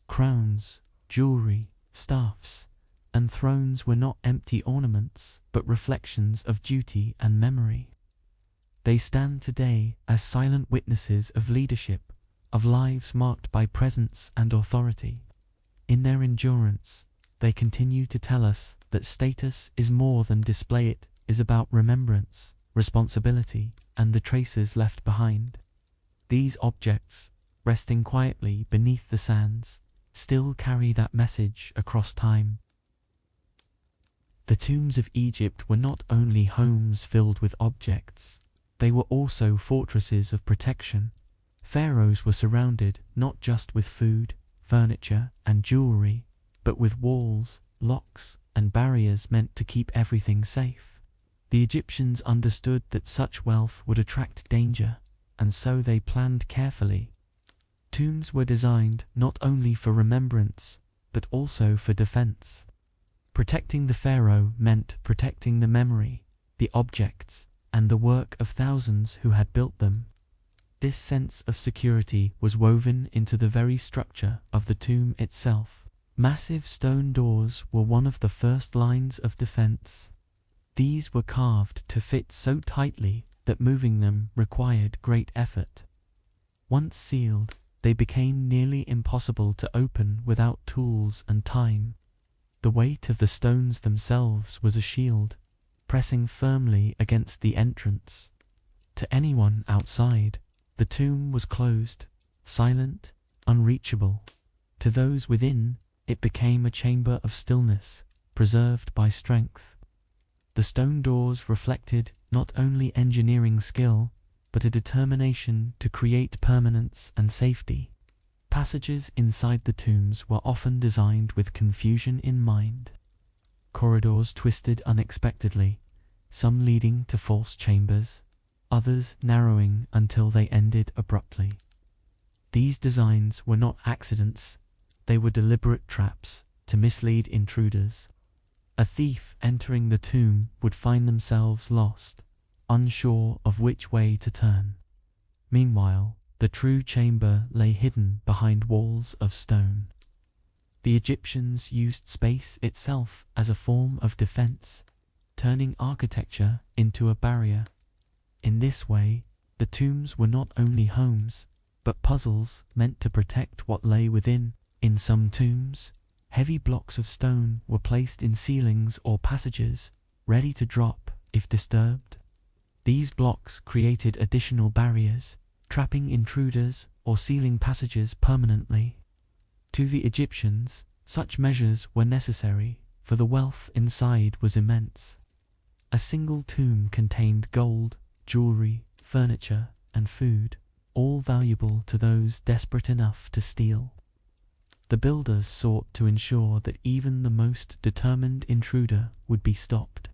Crowns, jewelry, staffs, and thrones were not empty ornaments, but reflections of duty and memory. They stand today as silent witnesses of leadership, of lives marked by presence and authority. In their endurance, they continue to tell us that status is more than display. It is about remembrance, responsibility, and the traces left behind. These objects, resting quietly beneath the sands, still carry that message across time. The tombs of Egypt were not only homes filled with objects, they were also fortresses of protection. Pharaohs were surrounded not just with food, furniture, and jewelry, but with walls, locks, and barriers meant to keep everything safe. The Egyptians understood that such wealth would attract danger, and so they planned carefully. Tombs were designed not only for remembrance, but also for defense. Protecting the pharaoh meant protecting the memory, the objects, and the work of thousands who had built them. This sense of security was woven into the very structure of the tomb itself. Massive stone doors were one of the first lines of defense. These were carved to fit so tightly that moving them required great effort. Once sealed, they became nearly impossible to open without tools and time. The weight of the stones themselves was a shield, pressing firmly against the entrance. To anyone outside, the tomb was closed, silent, unreachable. To those within, it became a chamber of stillness, preserved by strength. The stone doors reflected not only engineering skill, but a determination to create permanence and safety. Passages inside the tombs were often designed with confusion in mind. Corridors twisted unexpectedly, some leading to false chambers, others narrowing until they ended abruptly. These designs were not accidents, they were deliberate traps to mislead intruders. A thief entering the tomb would find themselves lost, unsure of which way to turn. Meanwhile, the true chamber lay hidden behind walls of stone. The Egyptians used space itself as a form of defense, turning architecture into a barrier. In this way, the tombs were not only homes, but puzzles meant to protect what lay within. In some tombs, heavy blocks of stone were placed in ceilings or passages, ready to drop if disturbed. These blocks created additional barriers, trapping intruders or sealing passages permanently. To the Egyptians, such measures were necessary, for the wealth inside was immense. A single tomb contained gold, jewelry, furniture, and food, all valuable to those desperate enough to steal. The builders sought to ensure that even the most determined intruder would be stopped.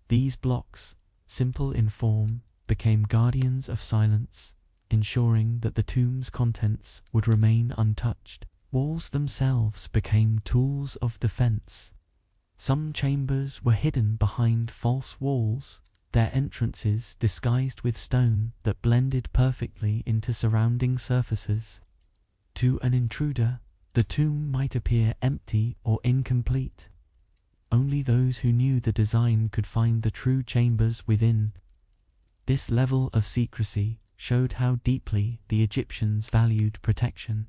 These blocks, simple in form, became guardians of silence, ensuring that the tomb's contents would remain untouched. Walls themselves became tools of defense. Some chambers were hidden behind false walls, their entrances disguised with stone that blended perfectly into surrounding surfaces. To an intruder, the tomb might appear empty or incomplete. Only those who knew the design could find the true chambers within. This level of secrecy showed how deeply the Egyptians valued protection.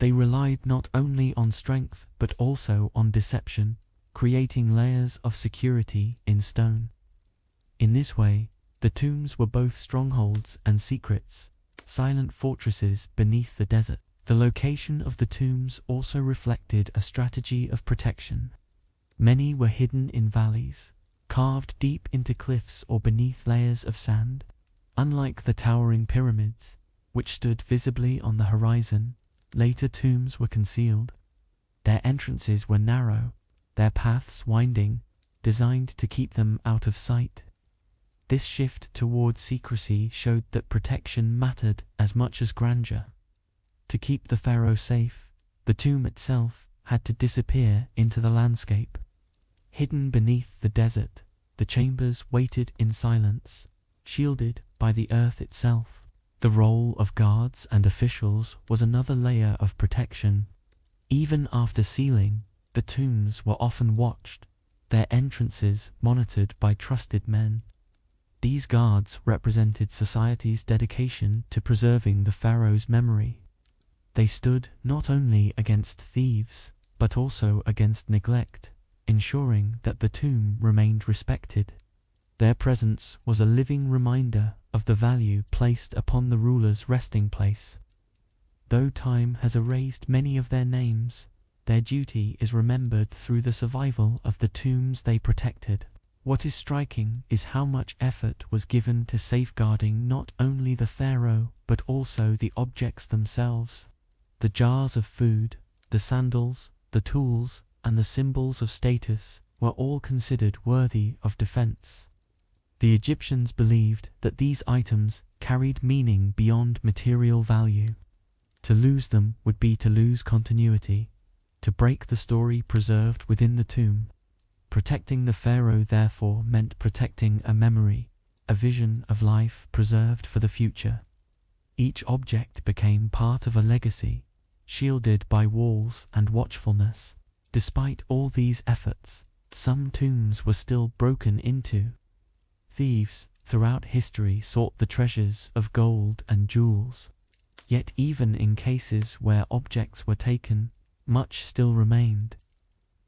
They relied not only on strength but also on deception, creating layers of security in stone. In this way, the tombs were both strongholds and secrets, silent fortresses beneath the desert. The location of the tombs also reflected a strategy of protection. Many were hidden in valleys, carved deep into cliffs or beneath layers of sand. Unlike the towering pyramids, which stood visibly on the horizon, later tombs were concealed. Their entrances were narrow, their paths winding, designed to keep them out of sight. This shift towards secrecy showed that protection mattered as much as grandeur. To keep the pharaoh safe, the tomb itself had to disappear into the landscape. Hidden beneath the desert, the chambers waited in silence, shielded by the earth itself. The role of guards and officials was another layer of protection. Even after sealing, the tombs were often watched, their entrances monitored by trusted men. These guards represented society's dedication to preserving the pharaoh's memory. They stood not only against thieves, but also against neglect, ensuring that the tomb remained respected. Their presence was a living reminder of the value placed upon the ruler's resting place. Though time has erased many of their names, their duty is remembered through the survival of the tombs they protected. What is striking is how much effort was given to safeguarding not only the pharaoh but also the objects themselves. The jars of food, the sandals, the tools, and the symbols of status were all considered worthy of defense. The Egyptians believed that these items carried meaning beyond material value. To lose them would be to lose continuity, to break the story preserved within the tomb. Protecting the pharaoh therefore meant protecting a memory, a vision of life preserved for the future. Each object became part of a legacy, shielded by walls and watchfulness. Despite all these efforts, some tombs were still broken into. Thieves throughout history sought the treasures of gold and jewels. Yet even in cases where objects were taken, much still remained.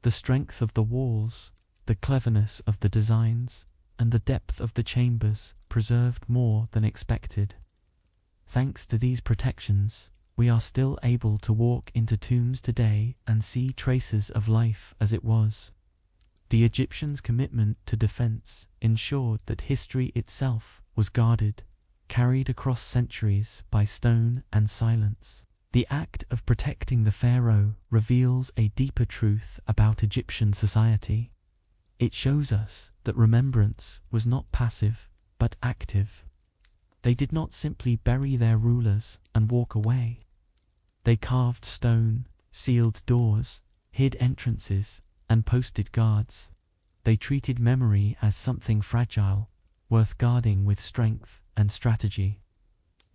The strength of the walls, the cleverness of the designs, and the depth of the chambers preserved more than expected. Thanks to these protections, we are still able to walk into tombs today and see traces of life as it was. The Egyptians' commitment to defense ensured that history itself was guarded, carried across centuries by stone and silence. The act of protecting the pharaoh reveals a deeper truth about Egyptian society. It shows us that remembrance was not passive, but active. They did not simply bury their rulers and walk away. They carved stone, sealed doors, hid entrances, and posted guards. They treated memory as something fragile, worth guarding with strength and strategy.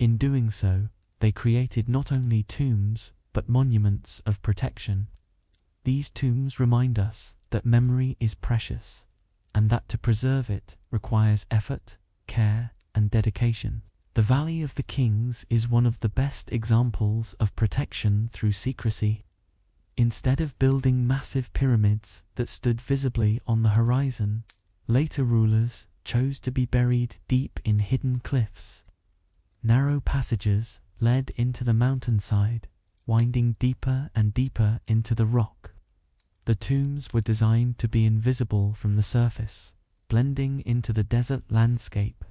In doing so, they created not only tombs, but monuments of protection. These tombs remind us that memory is precious, and that to preserve it requires effort, care, and dedication. The Valley of the Kings is one of the best examples of protection through secrecy. Instead of building massive pyramids that stood visibly on the horizon, later rulers chose to be buried deep in hidden cliffs. Narrow passages led into the mountainside, winding deeper and deeper into the rock. The tombs were designed to be invisible from the surface, blending into the desert landscape.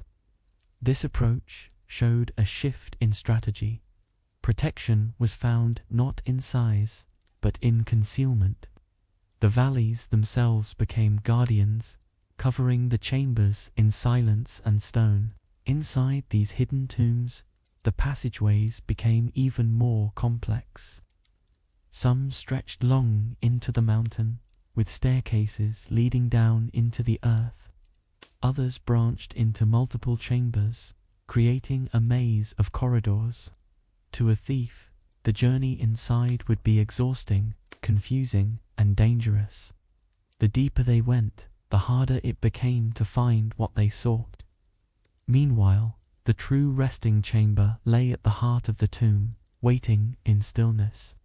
This approach showed a shift in strategy. Protection was found not in size, but in concealment. The valleys themselves became guardians, covering the chambers in silence and stone. Inside these hidden tombs, the passageways became even more complex. Some stretched long into the mountain, with staircases leading down into the earth. Others branched into multiple chambers, creating a maze of corridors. To a thief, the journey inside would be exhausting, confusing, and dangerous. The deeper they went, the harder it became to find what they sought. Meanwhile, the true resting chamber lay at the heart of the tomb, waiting in stillness.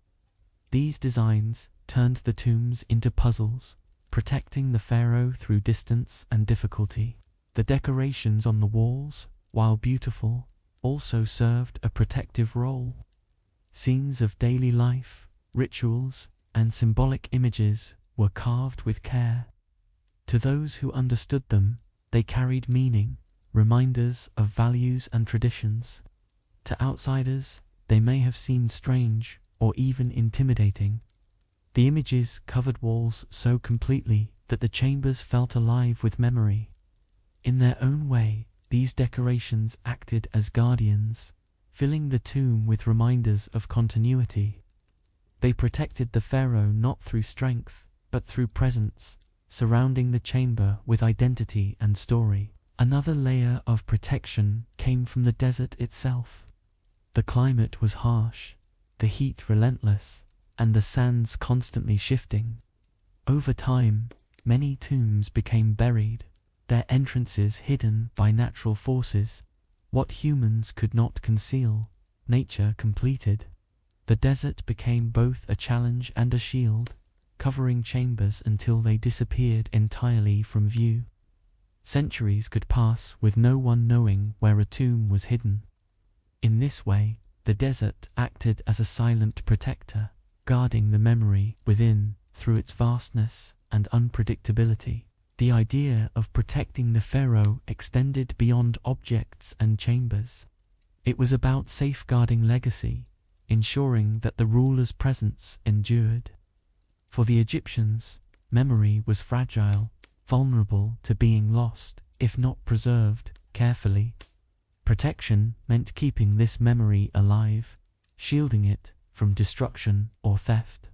These designs turned the tombs into puzzles, protecting the pharaoh through distance and difficulty. The decorations on the walls, while beautiful, also served a protective role. Scenes of daily life, rituals, and symbolic images were carved with care. To those who understood them, they carried meaning, reminders of values and traditions. To outsiders, they may have seemed strange or even intimidating. The images covered walls so completely that the chambers felt alive with memory. In their own way, these decorations acted as guardians, filling the tomb with reminders of continuity. They protected the pharaoh not through strength, but through presence, surrounding the chamber with identity and story. Another layer of protection came from the desert itself. The climate was harsh, the heat relentless, and the sands constantly shifting. Over time, many tombs became buried, their entrances hidden by natural forces. What humans could not conceal, nature completed. The desert became both a challenge and a shield, covering chambers until they disappeared entirely from view. Centuries could pass with no one knowing where a tomb was hidden. In this way, the desert acted as a silent protector, guarding the memory within through its vastness and unpredictability. The idea of protecting the pharaoh extended beyond objects and chambers. It was about safeguarding legacy, ensuring that the ruler's presence endured. For the Egyptians, memory was fragile, vulnerable to being lost, if not preserved carefully. Protection meant keeping this memory alive, shielding it from destruction or theft.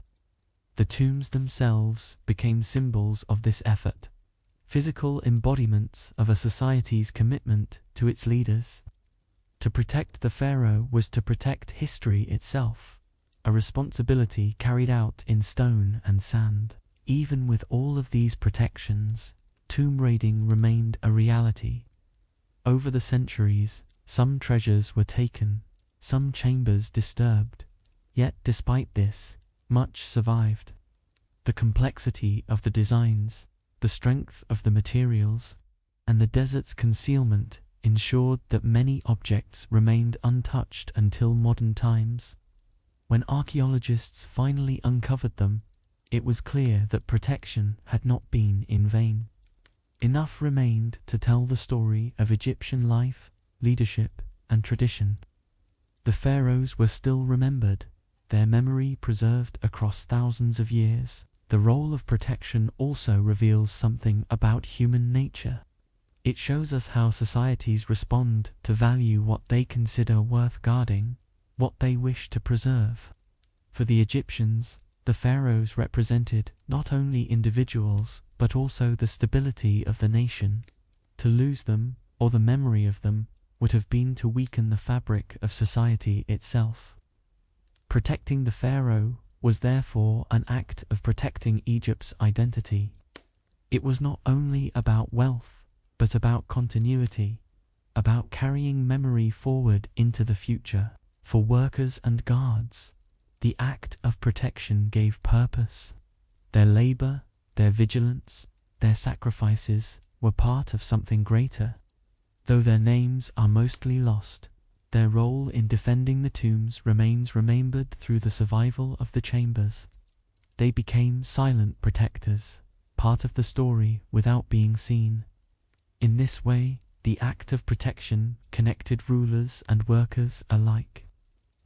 The tombs themselves became symbols of this effort, physical embodiments of a society's commitment to its leaders. To protect the pharaoh was to protect history itself, a responsibility carried out in stone and sand. Even with all of these protections, tomb raiding remained a reality. Over the centuries, some treasures were taken, some chambers disturbed, yet despite this, much survived. The complexity of the designs, the strength of the materials, and the desert's concealment ensured that many objects remained untouched until modern times. When archaeologists finally uncovered them, it was clear that protection had not been in vain. Enough remained to tell the story of Egyptian life, leadership, and tradition. The pharaohs were still remembered, their memory preserved across thousands of years. The role of protection also reveals something about human nature. It shows us how societies respond to value what they consider worth guarding, what they wish to preserve. For the Egyptians, the pharaohs represented not only individuals, but also the stability of the nation. To lose them, or the memory of them, would have been to weaken the fabric of society itself. Protecting the pharaoh was therefore an act of protecting Egypt's identity. It was not only about wealth, but about continuity, about carrying memory forward into the future. For workers and guards, the act of protection gave purpose. Their labor, their vigilance, their sacrifices were part of something greater. Though their names are mostly lost, their role in defending the tombs remains remembered through the survival of the chambers. They became silent protectors, part of the story without being seen, In this way, the act of protection connected rulers and workers alike.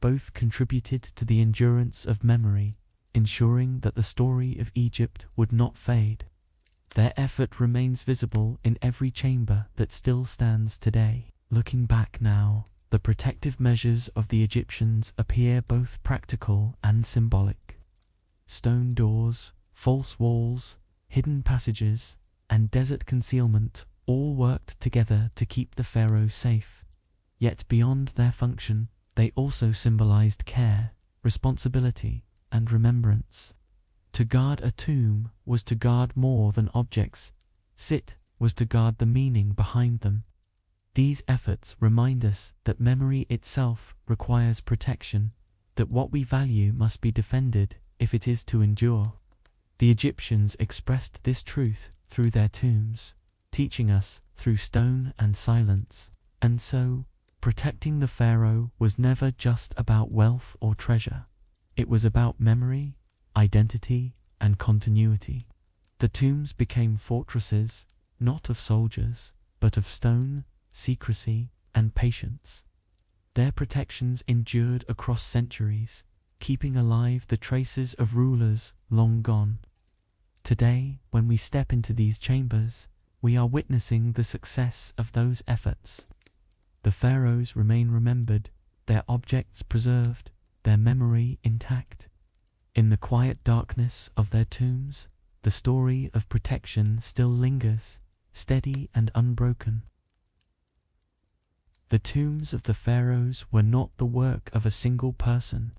Both contributed to the endurance of memory, ensuring that the story of Egypt would not fade. Their effort remains visible in every chamber that still stands today. Looking back now, the protective measures of the Egyptians appear both practical and symbolic. Stone doors, false walls, hidden passages, and desert concealment all worked together to keep the pharaoh safe. Yet beyond their function, they also symbolized care, responsibility, and remembrance. To guard a tomb was to guard more than objects. Sit was to guard the meaning behind them. These efforts remind us that memory itself requires protection, that what we value must be defended if it is to endure. The Egyptians expressed this truth through their tombs, teaching us through stone and silence. And so, protecting the pharaoh was never just about wealth or treasure. It was about memory, identity, and continuity. The tombs became fortresses, not of soldiers, but of stone, secrecy, and patience. Their protections endured across centuries, keeping alive the traces of rulers long gone. Today, when we step into these chambers, we are witnessing the success of those efforts. The pharaohs remain remembered, their objects preserved, their memory intact. In the quiet darkness of their tombs, the story of protection still lingers, steady and unbroken. The tombs of the pharaohs were not the work of a single person.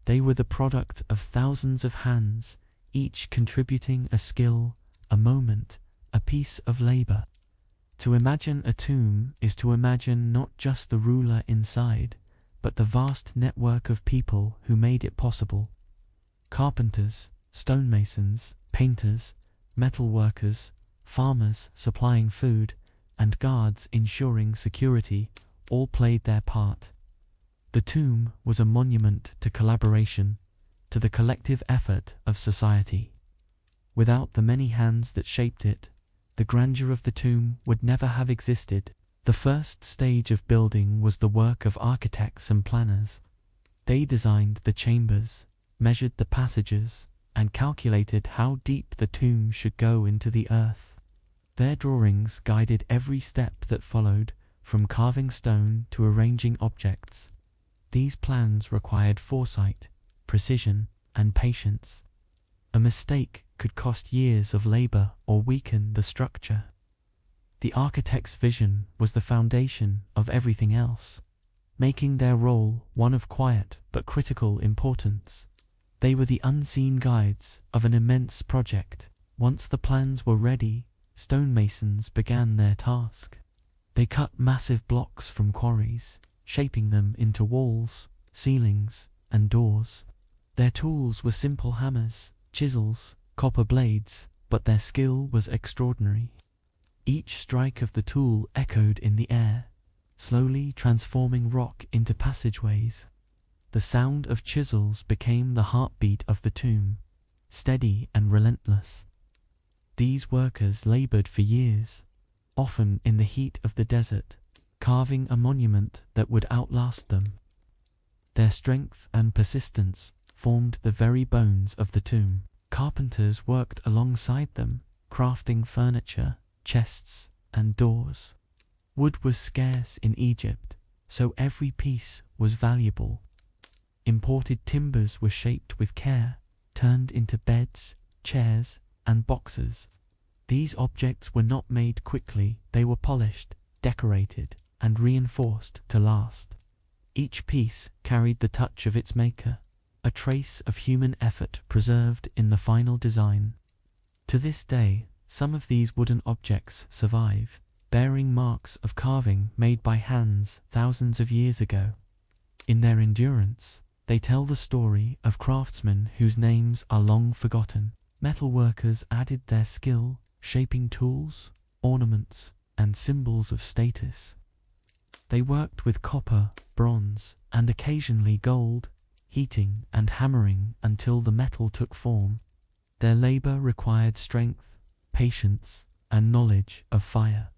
They were the product of thousands of hands, each contributing a skill, a moment, a piece of labor. To imagine a tomb is to imagine not just the ruler inside, but the vast network of people who made it possible. Carpenters, stonemasons, painters, metal workers, farmers supplying food, and guards ensuring security all played their part. The tomb was a monument to collaboration, to the collective effort of society. Without the many hands that shaped it, the grandeur of the tomb would never have existed. The first stage of building was the work of architects and planners. They designed the chambers, measured the passages, and calculated how deep the tomb should go into the earth. Their drawings guided every step that followed, from carving stone to arranging objects. These plans required foresight, precision, and patience. A mistake could cost years of labor or weaken the structure. The architect's vision was the foundation of everything else, making their role one of quiet but critical importance. They were the unseen guides of an immense project. Once the plans were ready, stonemasons began their task. They cut massive blocks from quarries, shaping them into walls, ceilings, and doors. Their tools were simple hammers, chisels, copper blades, but their skill was extraordinary. Each strike of the tool echoed in the air, slowly transforming rock into passageways. The sound of chisels became the heartbeat of the tomb, steady and relentless. These workers labored for years, often in the heat of the desert, carving a monument that would outlast them. Their strength and persistence formed the very bones of the tomb. Carpenters worked alongside them, crafting furniture, chests, and doors. Wood was scarce in Egypt, so every piece was valuable. Imported timbers were shaped with care, turned into beds, chairs, and boxes. These objects were not made quickly, they were polished, decorated, and reinforced to last. Each piece carried the touch of its maker, a trace of human effort preserved in the final design. To this day, some of these wooden objects survive, bearing marks of carving made by hands thousands of years ago. In their endurance, they tell the story of craftsmen whose names are long forgotten. Metal workers added their skill, shaping tools, ornaments, and symbols of status. They worked with copper, bronze, and occasionally gold, heating and hammering until the metal took form. Their labor required strength, patience, and knowledge of fire.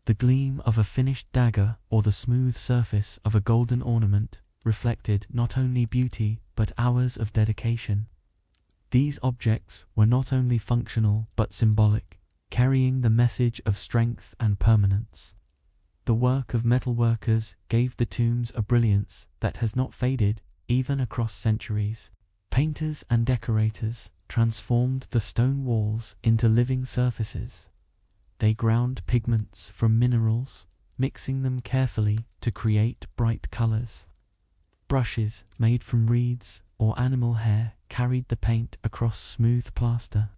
The gleam of a finished dagger or the smooth surface of a golden ornament reflected not only beauty but hours of dedication. These objects were not only functional but symbolic, carrying the message of strength and permanence. The work of metalworkers gave the tombs a brilliance that has not faded even across centuries. Painters and decorators transformed the stone walls into living surfaces. They ground pigments from minerals, mixing them carefully to create bright colors. Brushes made from reeds or animal hair carried the paint across smooth plaster.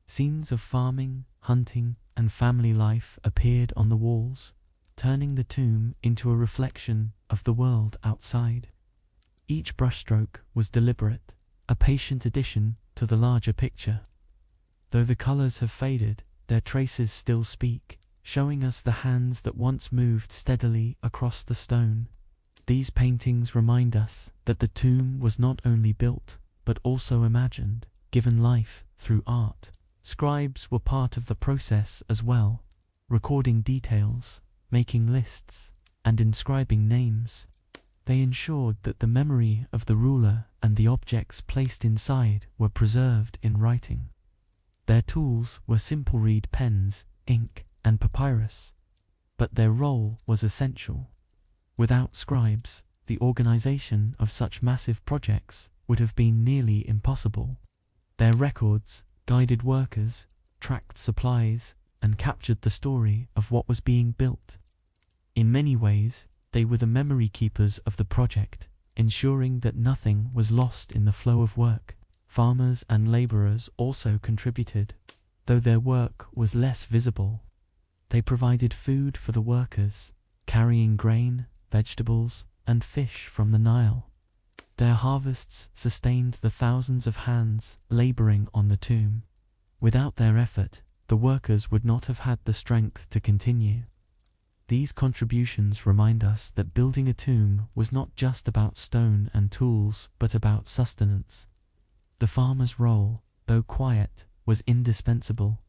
Scenes of farming, hunting, and family life appeared on the walls, turning the tomb into a reflection of the world outside. Each brushstroke was deliberate, a patient addition to the larger picture. Though the colors have faded, their traces still speak, showing us the hands that once moved steadily across the stone. These paintings remind us that the tomb was not only built, but also imagined, given life through art. Scribes were part of the process as well, recording details, making lists, and inscribing names. They ensured that the memory of the ruler and the objects placed inside were preserved in writing. Their tools were simple reed pens, ink, and papyrus, but their role was essential. Without scribes, the organization of such massive projects would have been nearly impossible. Their records guided workers, tracked supplies, and captured the story of what was being built. In many ways, they were the memory keepers of the project, ensuring that nothing was lost in the flow of work. Farmers and laborers also contributed, though their work was less visible. They provided food for the workers, carrying grain, vegetables, and fish from the Nile. Their harvests sustained the thousands of hands laboring on the tomb. Without their effort, the workers would not have had the strength to continue. These contributions remind us that building a tomb was not just about stone and tools, but about sustenance. The farmer's role, though quiet, was indispensable,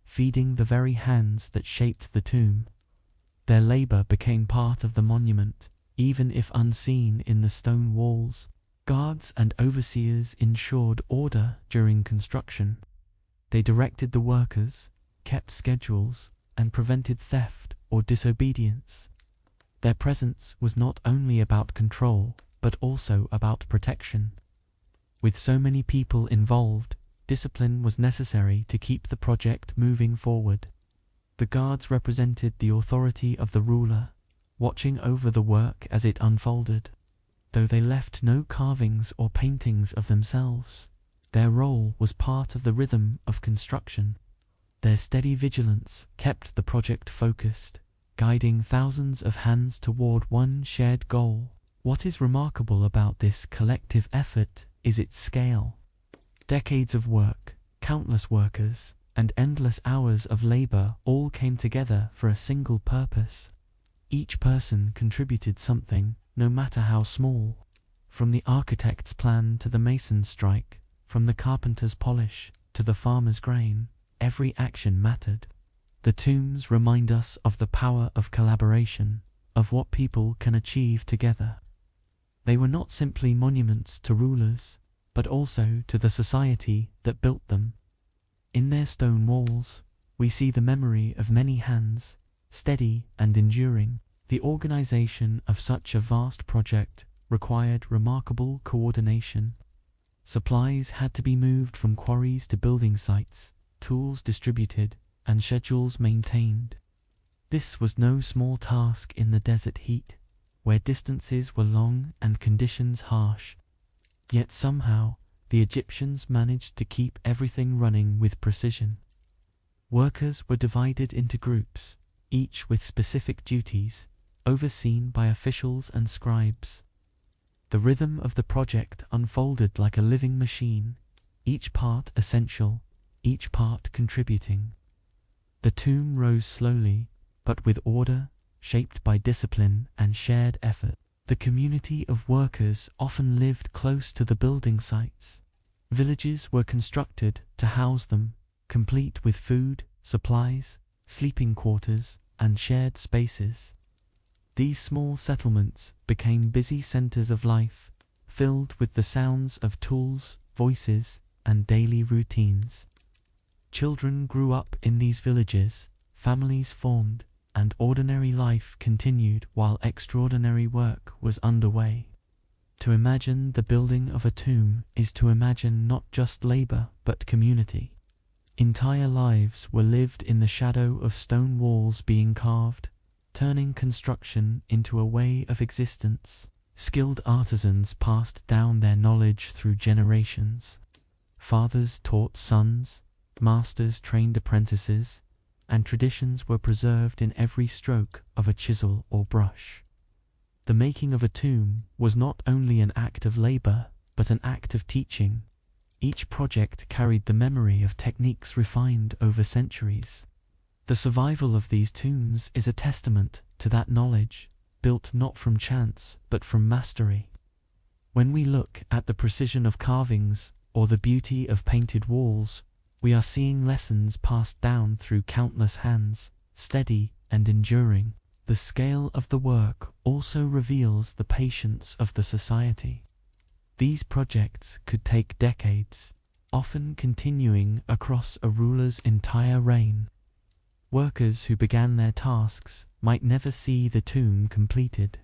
feeding the very hands that shaped the tomb. Their labor became part of the monument, even if unseen in the stone walls. Guards and overseers ensured order during construction. They directed the workers, kept schedules, and prevented theft or disobedience. Their presence was not only about control, but also about protection. With so many people involved, discipline was necessary to keep the project moving forward. The guards represented the authority of the ruler, watching over the work as it unfolded. Though they left no carvings or paintings of themselves, their role was part of the rhythm of construction. Their steady vigilance kept the project focused, guiding thousands of hands toward one shared goal. What is remarkable about this collective effort is its scale. Decades of work, countless workers, and endless hours of labor all came together for a single purpose. Each person contributed something, no matter how small. From the architect's plan to the mason's strike, from the carpenter's polish to the farmer's grain, every action mattered. The tombs remind us of the power of collaboration, of what people can achieve together. They were not simply monuments to rulers, but also to the society that built them. In their stone walls, we see the memory of many hands, steady and enduring. The organization of such a vast project required remarkable coordination. Supplies had to be moved from quarries to building sites, tools distributed, and schedules maintained. This was no small task in the desert heat, where distances were long and conditions harsh. Yet somehow, the Egyptians managed to keep everything running with precision. Workers were divided into groups, each with specific duties, overseen by officials and scribes. The rhythm of the project unfolded like a living machine, each part essential, each part contributing. The tomb rose slowly, but with order, shaped by discipline and shared effort. The community of workers often lived close to the building sites. Villages were constructed to house them, complete with food, supplies, sleeping quarters, and shared spaces. These small settlements became busy centers of life, filled with the sounds of tools, voices, and daily routines. Children grew up in these villages, families formed, and ordinary life continued while extraordinary work was underway. To imagine the building of a tomb is to imagine not just labor but community. Entire lives were lived in the shadow of stone walls being carved, turning construction into a way of existence. Skilled artisans passed down their knowledge through generations. Fathers taught sons, masters trained apprentices, and traditions were preserved in every stroke of a chisel or brush. The making of a tomb was not only an act of labor, but an act of teaching. Each project carried the memory of techniques refined over centuries. The survival of these tombs is a testament to that knowledge, built not from chance, but from mastery. When we look at the precision of carvings or the beauty of painted walls, we are seeing lessons passed down through countless hands, steady and enduring. The scale of the work also reveals the patience of the society. These projects could take decades, often continuing across a ruler's entire reign. Workers who began their tasks might never see the tomb completed,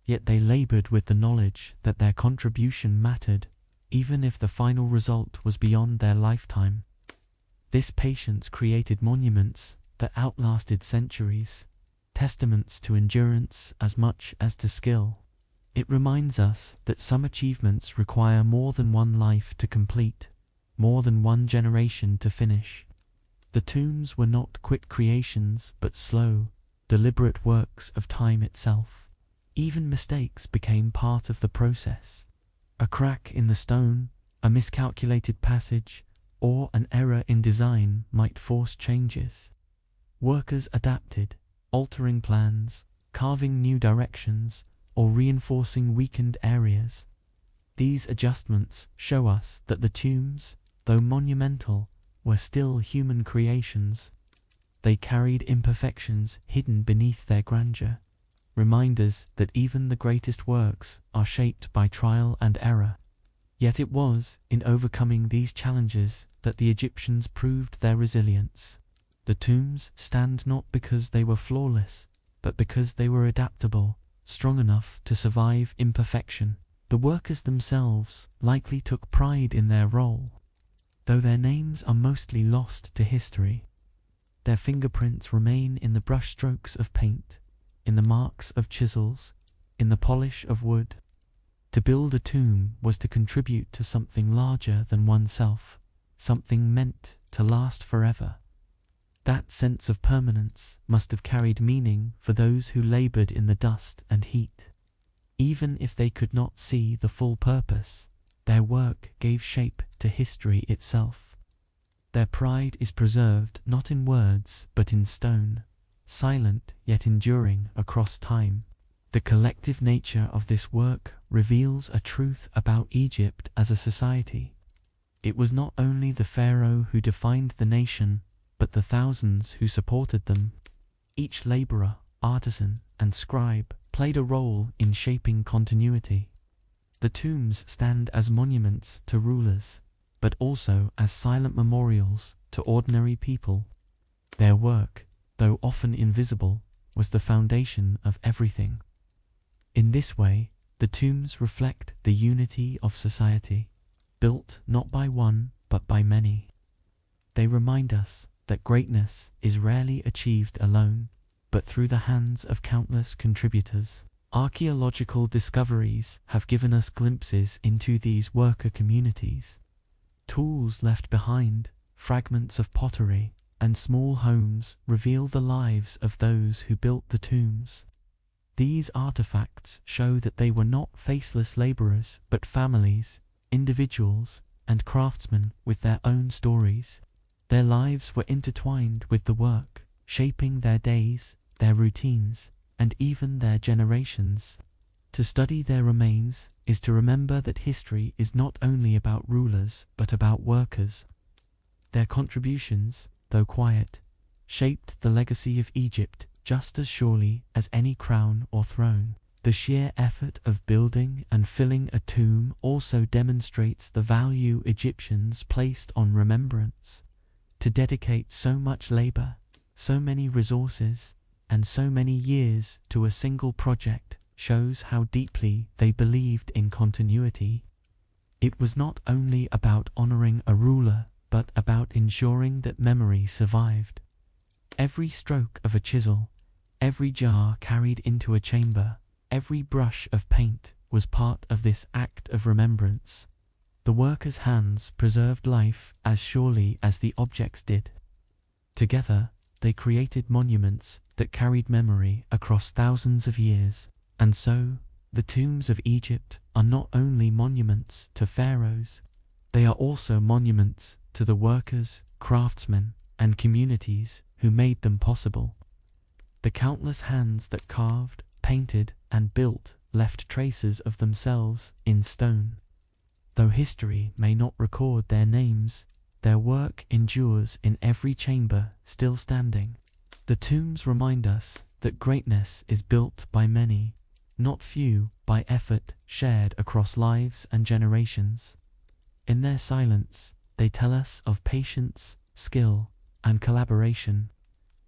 yet they labored with the knowledge that their contribution mattered, even if the final result was beyond their lifetime. This patience created monuments that outlasted centuries, testaments to endurance as much as to skill. It reminds us that some achievements require more than one life to complete, more than one generation to finish. The tombs were not quick creations, but slow, deliberate works of time itself. Even mistakes became part of the process. A crack in the stone, a miscalculated passage, or an error in design might force changes. Workers adapted, altering plans, carving new directions, or reinforcing weakened areas. These adjustments show us that the tombs, though monumental, were still human creations. They carried imperfections hidden beneath their grandeur, reminders that even the greatest works are shaped by trial and error. Yet it was in overcoming these challenges that the Egyptians proved their resilience. The tombs stand not because they were flawless, but because they were adaptable, strong enough to survive imperfection. The workers themselves likely took pride in their role, though their names are mostly lost to history. Their fingerprints remain in the brushstrokes of paint, in the marks of chisels, in the polish of wood. To build a tomb was to contribute to something larger than oneself, something meant to last forever. That sense of permanence must have carried meaning for those who labored in the dust and heat. Even if they could not see the full purpose, their work gave shape to history itself. Their pride is preserved not in words but in stone, silent yet enduring across time. The collective nature of this work reveals a truth about Egypt as a society. It was not only the pharaoh who defined the nation, but the thousands who supported them. Each laborer, artisan, and scribe played a role in shaping continuity. The tombs stand as monuments to rulers, but also as silent memorials to ordinary people. Their work, though often invisible, was the foundation of everything. In this way, the tombs reflect the unity of society, built not by one but by many. They remind us that greatness is rarely achieved alone, but through the hands of countless contributors. Archaeological discoveries have given us glimpses into these worker communities. Tools left behind, fragments of pottery, and small homes reveal the lives of those who built the tombs. These artifacts show that they were not faceless laborers, but families, individuals, and craftsmen with their own stories. Their lives were intertwined with the work, shaping their days, their routines, and even their generations. To study their remains is to remember that history is not only about rulers but about workers. Their contributions, though quiet, shaped the legacy of Egypt just as surely as any crown or throne. The sheer effort of building and filling a tomb also demonstrates the value Egyptians placed on remembrance. To dedicate so much labor, so many resources, and so many years to a single project shows how deeply they believed in continuity. It was not only about honoring a ruler, but about ensuring that memory survived. Every stroke of a chisel, every jar carried into a chamber, every brush of paint was part of this act of remembrance. The workers' hands preserved life as surely as the objects did. Together, they created monuments that carried memory across thousands of years. And so, the tombs of Egypt are not only monuments to pharaohs, they are also monuments to the workers, craftsmen, and communities who made them possible. The countless hands that carved, painted, and built left traces of themselves in stone. Though history may not record their names, their work endures in every chamber still standing. The tombs remind us that greatness is built by many, not few, by effort shared across lives and generations. In their silence, they tell us of patience, skill, and collaboration.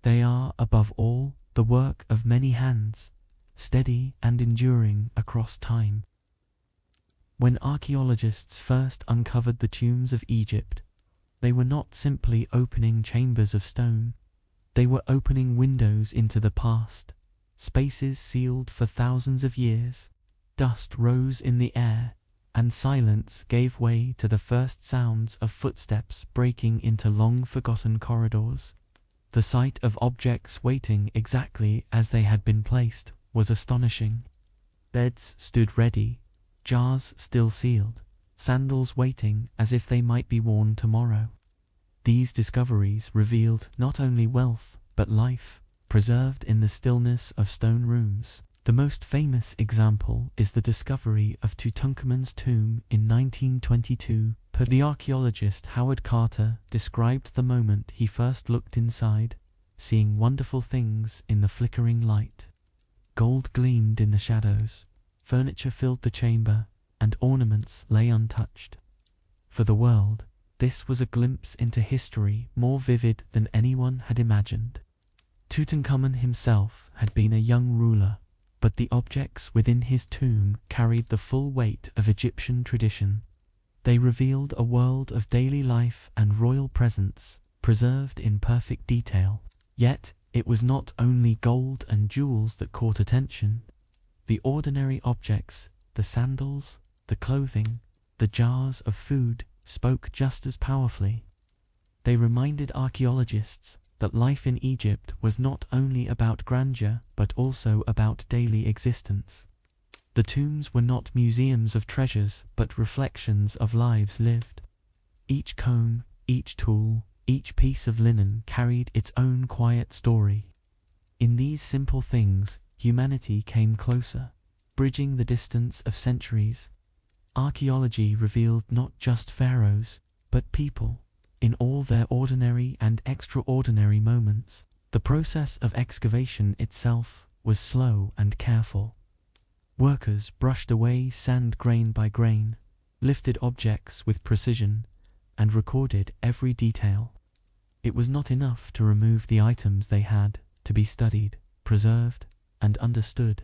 They are, above all, the work of many hands, steady and enduring across time. When archaeologists first uncovered the tombs of Egypt, they were not simply opening chambers of stone. They were opening windows into the past, spaces sealed for thousands of years. Dust rose in the air, and silence gave way to the first sounds of footsteps breaking into long-forgotten corridors. The sight of objects waiting exactly as they had been placed was astonishing. Beds stood ready, jars still sealed, sandals waiting as if they might be worn tomorrow. These discoveries revealed not only wealth, but life, preserved in the stillness of stone rooms. The most famous example is the discovery of Tutankhamun's tomb in 1922. The archaeologist Howard Carter described the moment he first looked inside, seeing wonderful things in the flickering light. Gold gleamed in the shadows, furniture filled the chamber, and ornaments lay untouched. For the world, this was a glimpse into history more vivid than anyone had imagined. Tutankhamun himself had been a young ruler, but the objects within his tomb carried the full weight of Egyptian tradition. They revealed a world of daily life and royal presence, preserved in perfect detail. Yet, it was not only gold and jewels that caught attention. The ordinary objects, the sandals, the clothing, the jars of food, spoke just as powerfully. They reminded archaeologists that life in Egypt was not only about grandeur, but also about daily existence. The tombs were not museums of treasures, but reflections of lives lived. Each comb, each tool, each piece of linen carried its own quiet story. In these simple things, humanity came closer, bridging the distance of centuries. Archaeology revealed not just pharaohs, but people, in all their ordinary and extraordinary moments. The process of excavation itself was slow and careful. Workers brushed away sand grain by grain, lifted objects with precision, and recorded every detail. It was not enough to remove the items they had to be studied, preserved, and understood.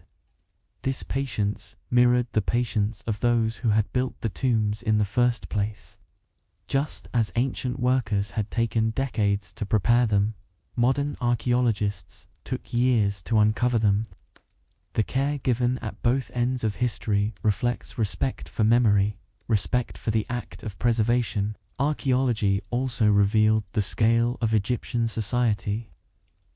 This patience mirrored the patience of those who had built the tombs in the first place. Just as ancient workers had taken decades to prepare them, modern archaeologists took years to uncover them. The care given at both ends of history reflects respect for memory, respect for the act of preservation. Archaeology also revealed the scale of Egyptian society.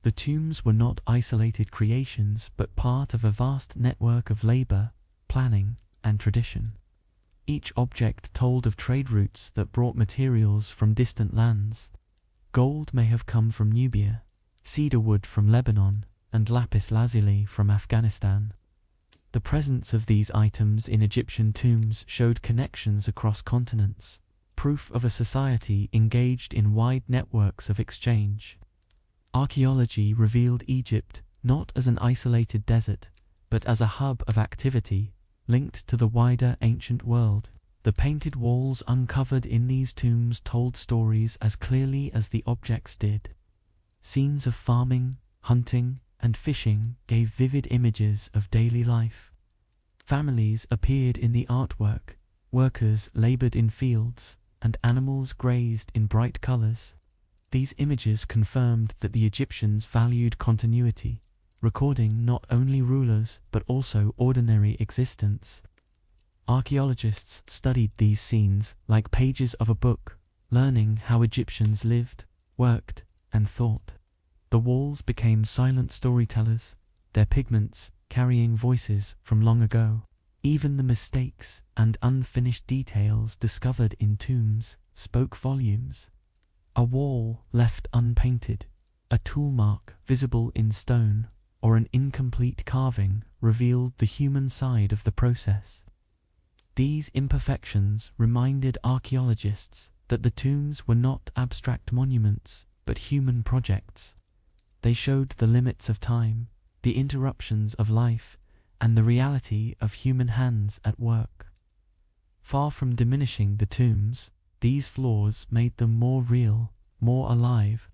The tombs were not isolated creations, but part of a vast network of labor, planning, and tradition. Each object told of trade routes that brought materials from distant lands. Gold may have come from Nubia, cedar wood from Lebanon, and lapis lazuli from Afghanistan. The presence of these items in Egyptian tombs showed connections across continents, proof of a society engaged in wide networks of exchange. Archaeology revealed Egypt not as an isolated desert, but as a hub of activity linked to the wider ancient world. The painted walls uncovered in these tombs told stories as clearly as the objects did. Scenes of farming, hunting, and fishing gave vivid images of daily life. Families appeared in the artwork, workers labored in fields, and animals grazed in bright colors. These images confirmed that the Egyptians valued continuity, recording not only rulers but also ordinary existence. Archaeologists studied these scenes like pages of a book, learning how Egyptians lived, worked, and thought. The walls became silent storytellers, their pigments carrying voices from long ago. Even the mistakes and unfinished details discovered in tombs spoke volumes. A wall left unpainted, a tool mark visible in stone, or an incomplete carving revealed the human side of the process. These imperfections reminded archaeologists that the tombs were not abstract monuments, but human projects. They showed the limits of time, the interruptions of life, and the reality of human hands at work. Far from diminishing the tombs, these flaws made them more real, more alive.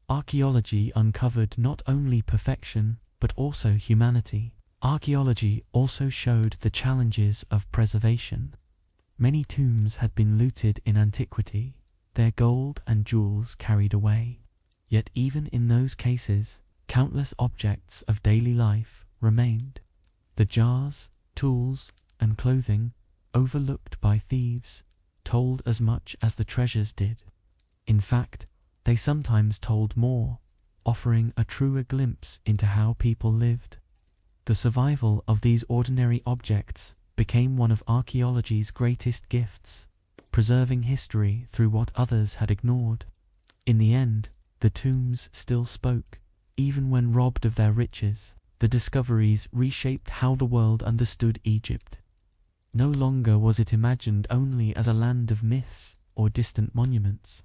Archaeology uncovered not only perfection, but also humanity. Archaeology also showed the challenges of preservation. Many tombs had been looted in antiquity, their gold and jewels carried away. Yet even in those cases, countless objects of daily life remained. The jars, tools, and clothing, overlooked by thieves, told as much as the treasures did. In fact, they sometimes told more, offering a truer glimpse into how people lived. The survival of these ordinary objects became one of archaeology's greatest gifts, preserving history through what others had ignored. In the end, the tombs still spoke, even when robbed of their riches. The discoveries reshaped how the world understood Egypt. No longer was it imagined only as a land of myths or distant monuments.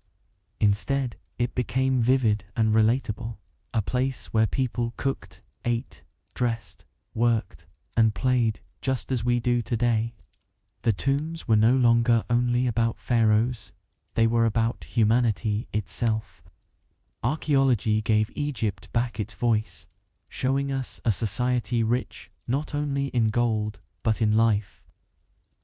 Instead, it became vivid and relatable, a place where people cooked, ate, dressed, worked, and played just as we do today. The tombs were no longer only about pharaohs, they were about humanity itself. Archaeology gave Egypt back its voice, showing us a society rich not only in gold, but in life.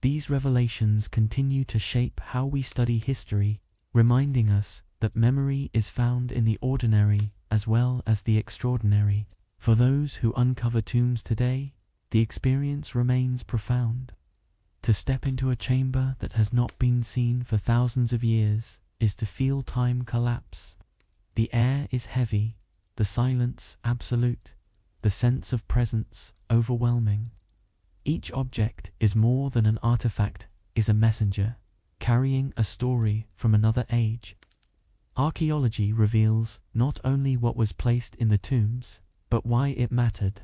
These revelations continue to shape how we study history, reminding us that memory is found in the ordinary as well as the extraordinary. For those who uncover tombs today, the experience remains profound. To step into a chamber that has not been seen for thousands of years is to feel time collapse. The air is heavy, the silence absolute, the sense of presence overwhelming. Each object is more than an artifact, is a messenger, carrying a story from another age. Archaeology reveals not only what was placed in the tombs, but why it mattered.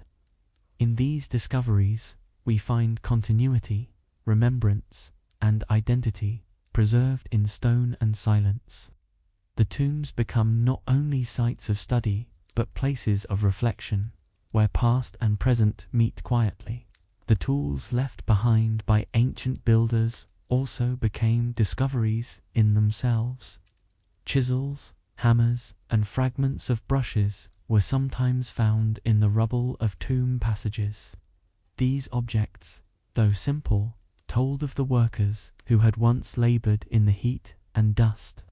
In these discoveries, we find continuity, remembrance, and identity preserved in stone and silence. The tombs become not only sites of study, but places of reflection, where past and present meet quietly. The tools left behind by ancient builders also became discoveries in themselves. Chisels, hammers, and fragments of brushes were sometimes found in the rubble of tomb passages. These objects, though simple, told of the workers who had once labored in the heat and dust.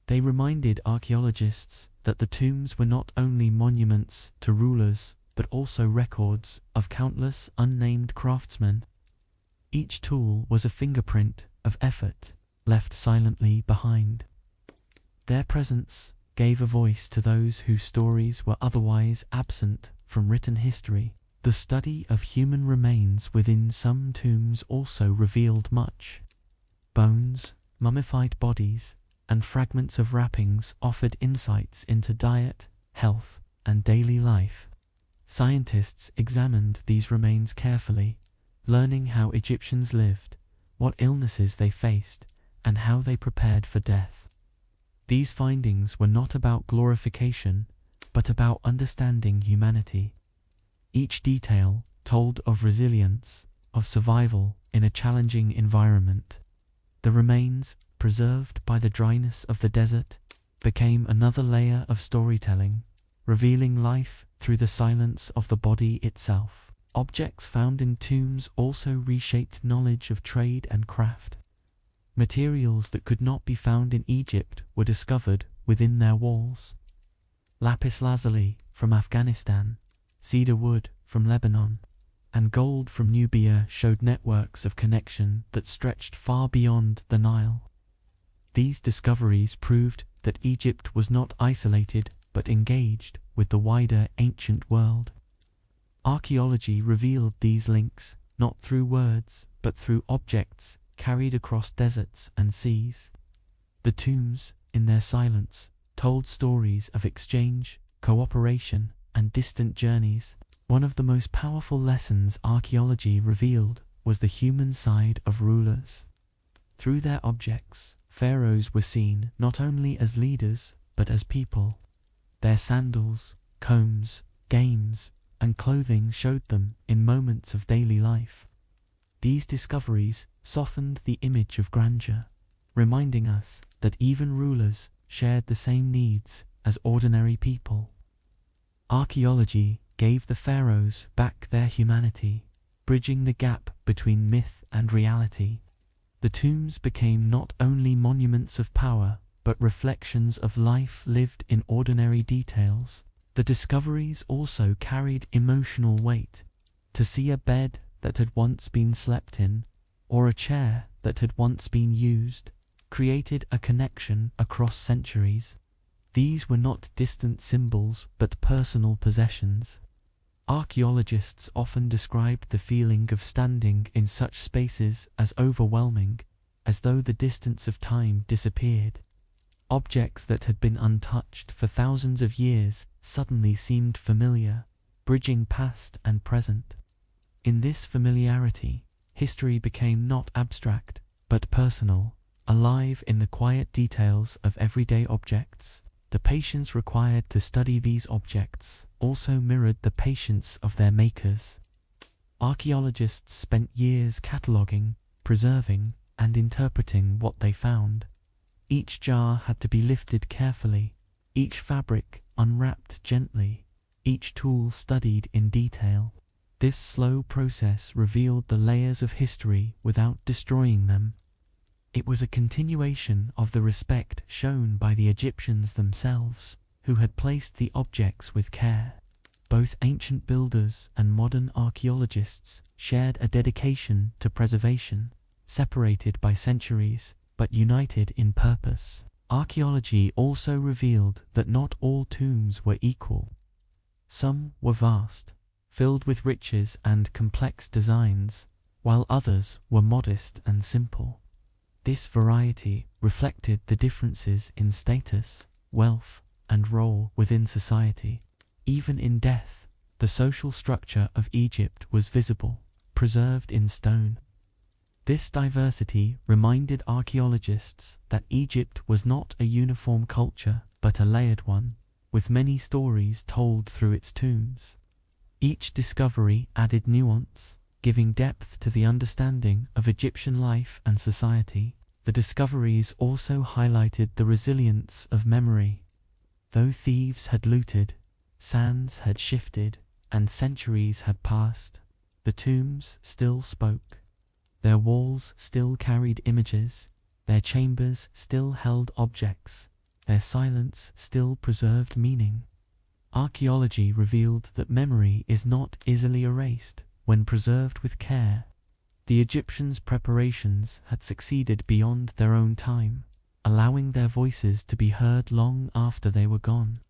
They reminded archaeologists that the tombs were not only monuments to rulers, but also records of countless unnamed craftsmen. Each tool was a fingerprint of effort left silently behind. Their presence gave a voice to those whose stories were otherwise absent from written history. The study of human remains within some tombs also revealed much. Bones, mummified bodies, and fragments of wrappings offered insights into diet, health, and daily life. Scientists examined these remains carefully, learning how Egyptians lived, what illnesses they faced, and how they prepared for death. These findings were not about glorification, but about understanding humanity. Each detail told of resilience, of survival in a challenging environment. The remains, preserved by the dryness of the desert, became another layer of storytelling, revealing life through the silence of the body itself. Objects found in tombs also reshaped knowledge of trade and craft. Materials that could not be found in Egypt were discovered within their walls. Lapis lazuli from Afghanistan, cedar wood from Lebanon, and gold from Nubia showed networks of connection that stretched far beyond the Nile. These discoveries proved that Egypt was not isolated but engaged with the wider ancient world. Archaeology revealed these links, not through words, but through objects carried across deserts and seas. The tombs, in their silence, told stories of exchange, cooperation, and distant journeys. One of the most powerful lessons archaeology revealed was the human side of rulers. Through their objects, pharaohs were seen not only as leaders, but as people. Their sandals, combs, games, and clothing showed them in moments of daily life. These discoveries softened the image of grandeur, reminding us that even rulers shared the same needs as ordinary people. Archaeology gave the pharaohs back their humanity, bridging the gap between myth and reality. The tombs became not only monuments of power, but reflections of life lived in ordinary details. The discoveries also carried emotional weight. To see a bed that had once been slept in, or a chair that had once been used, created a connection across centuries. These were not distant symbols, but personal possessions. Archaeologists often described the feeling of standing in such spaces as overwhelming, as though the distance of time disappeared. Objects that had been untouched for thousands of years suddenly seemed familiar, bridging past and present. In this familiarity, history became not abstract, but personal, alive in the quiet details of everyday objects. The patience required to study these objects also mirrored the patience of their makers. Archaeologists spent years cataloging, preserving, and interpreting what they found. Each jar had to be lifted carefully, each fabric unwrapped gently, each tool studied in detail. This slow process revealed the layers of history without destroying them. It was a continuation of the respect shown by the Egyptians themselves, who had placed the objects with care. Both ancient builders and modern archaeologists shared a dedication to preservation, separated by centuries, but united in purpose. Archaeology also revealed that not all tombs were equal. Some were vast, filled with riches and complex designs, while others were modest and simple. This variety reflected the differences in status, wealth, and role within society. Even in death, the social structure of Egypt was visible, preserved in stone. This diversity reminded archaeologists that Egypt was not a uniform culture, but a layered one, with many stories told through its tombs. Each discovery added nuance, giving depth to the understanding of Egyptian life and society. The discoveries also highlighted the resilience of memory. Though thieves had looted, sands had shifted, and centuries had passed, the tombs still spoke. Their walls still carried images, their chambers still held objects, their silence still preserved meaning. Archaeology revealed that memory is not easily erased when preserved with care. The Egyptians' preparations had succeeded beyond their own time, allowing their voices to be heard long after they were gone.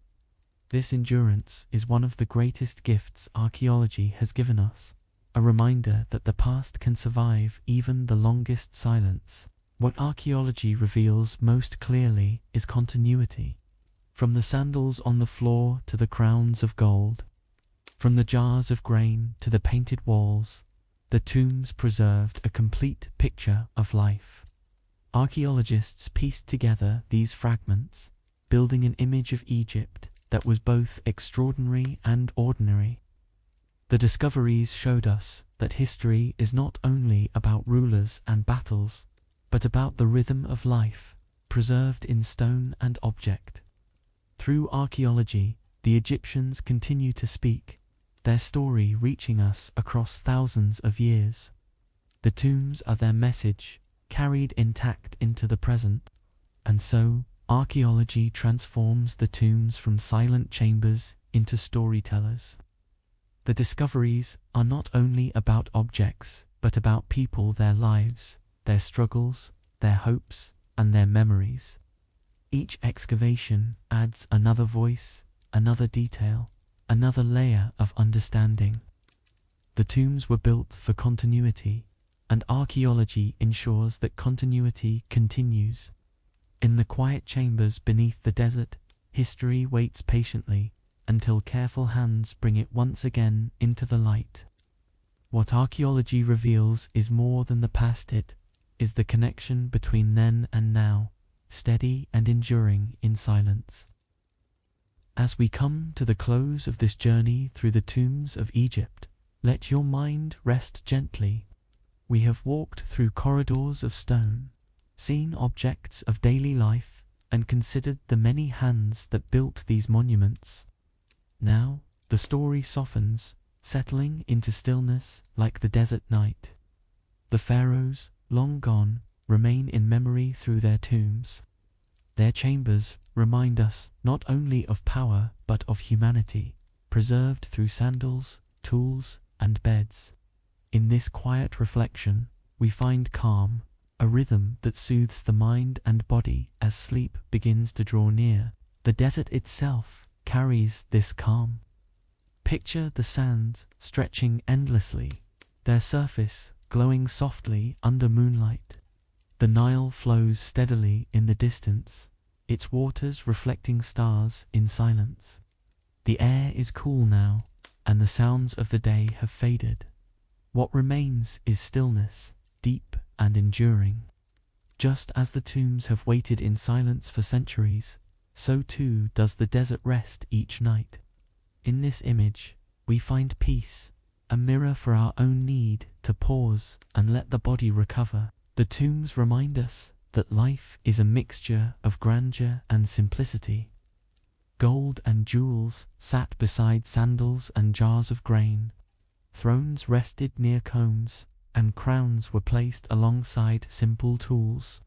This endurance is one of the greatest gifts archaeology has given us, a reminder that the past can survive even the longest silence. What archaeology reveals most clearly is continuity. From the sandals on the floor to the crowns of gold, from the jars of grain to the painted walls, the tombs preserved a complete picture of life. Archaeologists pieced together these fragments, building an image of Egypt that was both extraordinary and ordinary. The discoveries showed us that history is not only about rulers and battles, but about the rhythm of life, preserved in stone and object. Through archaeology, the Egyptians continue to speak, their story reaching us across thousands of years. The tombs are their message, carried intact into the present. And so, archaeology transforms the tombs from silent chambers into storytellers. The discoveries are not only about objects, but about people, their lives, their struggles, their hopes, and their memories. Each excavation adds another voice, another detail, another layer of understanding. The tombs were built for continuity, and archaeology ensures that continuity continues. In the quiet chambers beneath the desert, history waits patiently until careful hands bring it once again into the light. What archaeology reveals is more than the past, it is the connection between then and now, steady and enduring in silence. As we come to the close of this journey through the tombs of Egypt, let your mind rest gently. We have walked through corridors of stone, seen objects of daily life, and considered the many hands that built these monuments. Now, the story softens, settling into stillness like the desert night. The pharaohs, long gone, remain in memory through their tombs. Their chambers remind us not only of power but of humanity, preserved through sandals, tools, and beds. In this quiet reflection, we find calm, a rhythm that soothes the mind and body as sleep begins to draw near. The desert itself carries this calm. Picture the sands stretching endlessly, their surface glowing softly under moonlight. The Nile flows steadily in the distance, its waters reflecting stars in silence. The air is cool now, and the sounds of the day have faded. What remains is stillness, deep and enduring. Just as the tombs have waited in silence for centuries, so too does the desert rest each night. In this image, we find peace, a mirror for our own need to pause and let the body recover. The tombs remind us that life is a mixture of grandeur and simplicity. Gold and jewels sat beside sandals and jars of grain. Thrones rested near combs, and crowns were placed alongside simple tools.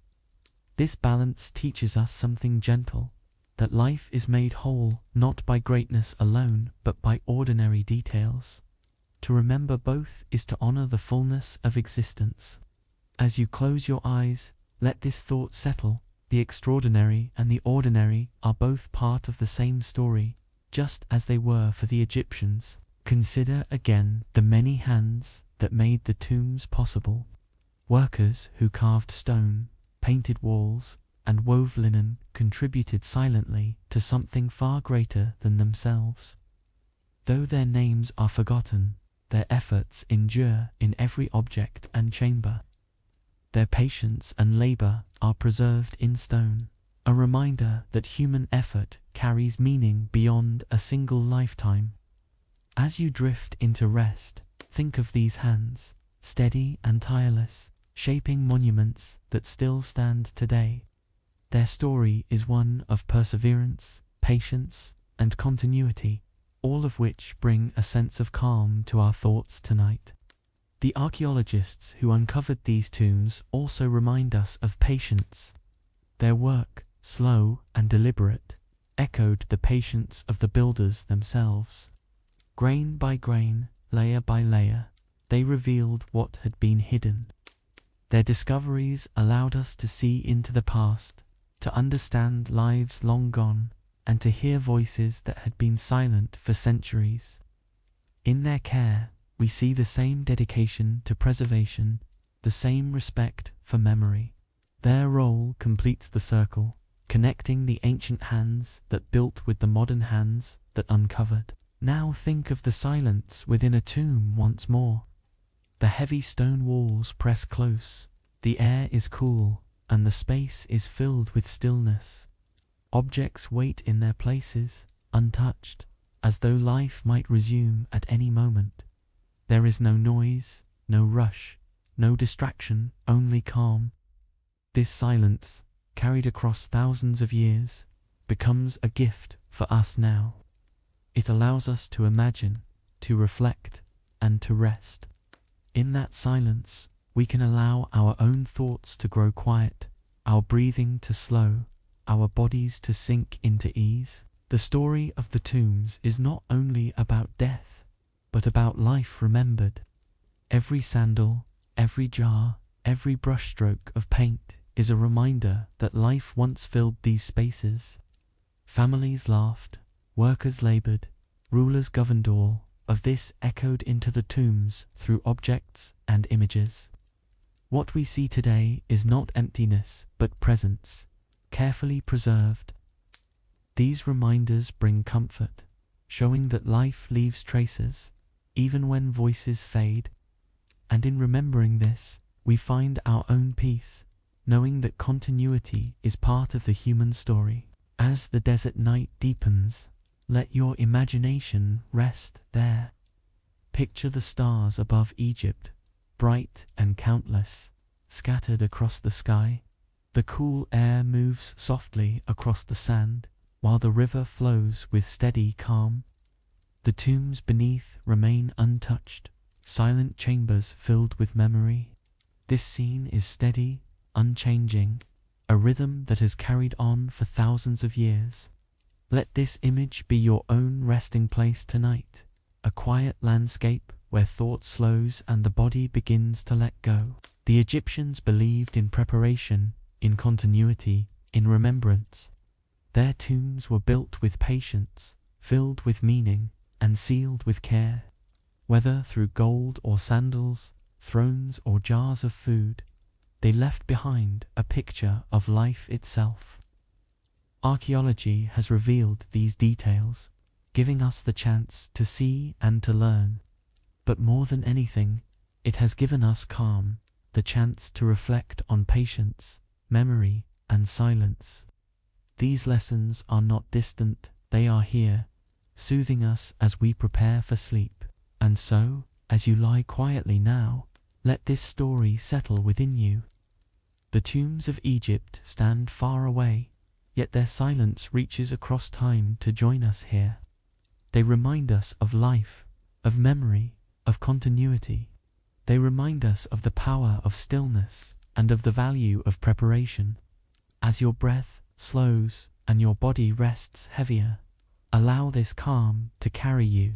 This balance teaches us something gentle, that life is made whole not by greatness alone, but by ordinary details. To remember both is to honor the fullness of existence. As you close your eyes, let this thought settle. The extraordinary and the ordinary are both part of the same story, just as they were for the Egyptians. Consider again the many hands that made the tombs possible. Workers who carved stone, painted walls, and wove linen contributed silently to something far greater than themselves. Though their names are forgotten, their efforts endure in every object and chamber. Their patience and labor are preserved in stone, a reminder that human effort carries meaning beyond a single lifetime. As you drift into rest, think of these hands, steady and tireless, shaping monuments that still stand today. Their story is one of perseverance, patience, and continuity, all of which bring a sense of calm to our thoughts tonight. The archaeologists who uncovered these tombs also remind us of patience. Their work, slow and deliberate, echoed the patience of the builders themselves. Grain by grain, layer by layer, they revealed what had been hidden. Their discoveries allowed us to see into the past, to understand lives long gone, and to hear voices that had been silent for centuries. In their care, we see the same dedication to preservation, the same respect for memory. Their role completes the circle, connecting the ancient hands that built with the modern hands that uncovered. Now think of the silence within a tomb once more. The heavy stone walls press close, the air is cool, and the space is filled with stillness. Objects wait in their places, untouched, as though life might resume at any moment. There is no noise, no rush, no distraction, only calm. This silence, carried across thousands of years, becomes a gift for us now. It allows us to imagine, to reflect, and to rest. In that silence, we can allow our own thoughts to grow quiet, our breathing to slow, our bodies to sink into ease. The story of the tombs is not only about death, but about life remembered. Every sandal, every jar, every brushstroke of paint is a reminder that life once filled these spaces. Families laughed, workers labored, rulers governed. All of this echoed into the tombs through objects and images. What we see today is not emptiness, but presence, carefully preserved. These reminders bring comfort, showing that life leaves traces, even when voices fade. And in remembering this, we find our own peace, knowing that continuity is part of the human story. As the desert night deepens, let your imagination rest there. Picture the stars above Egypt, bright and countless, scattered across the sky. The cool air moves softly across the sand, while the river flows with steady calm. The tombs beneath remain untouched, silent chambers filled with memory. This scene is steady, unchanging, a rhythm that has carried on for thousands of years. Let this image be your own resting place tonight, a quiet landscape where thought slows and the body begins to let go. The Egyptians believed in preparation, in continuity, in remembrance. Their tombs were built with patience, filled with meaning, and sealed with care. Whether through gold or sandals, thrones or jars of food, they left behind a picture of life itself. Archaeology has revealed these details, giving us the chance to see and to learn. But more than anything, it has given us calm, the chance to reflect on patience, memory, and silence. These lessons are not distant, they are here, soothing us as we prepare for sleep. And so, as you lie quietly now, let this story settle within you. The tombs of Egypt stand far away, yet their silence reaches across time to join us here. They remind us of life, of memory, of continuity. They remind us of the power of stillness and of the value of preparation. As your breath slows and your body rests heavier, allow this calm to carry you.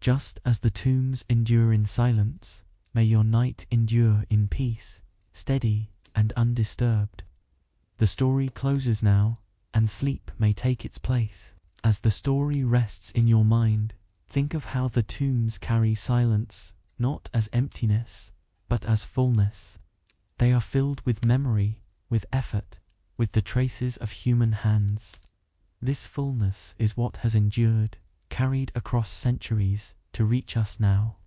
Just as the tombs endure in silence, may your night endure in peace, steady and undisturbed. The story closes now, and sleep may take its place. As the story rests in your mind, think of how the tombs carry silence, not as emptiness, but as fullness. They are filled with memory, with effort, with the traces of human hands. This fullness is what has endured, carried across centuries, to reach us now.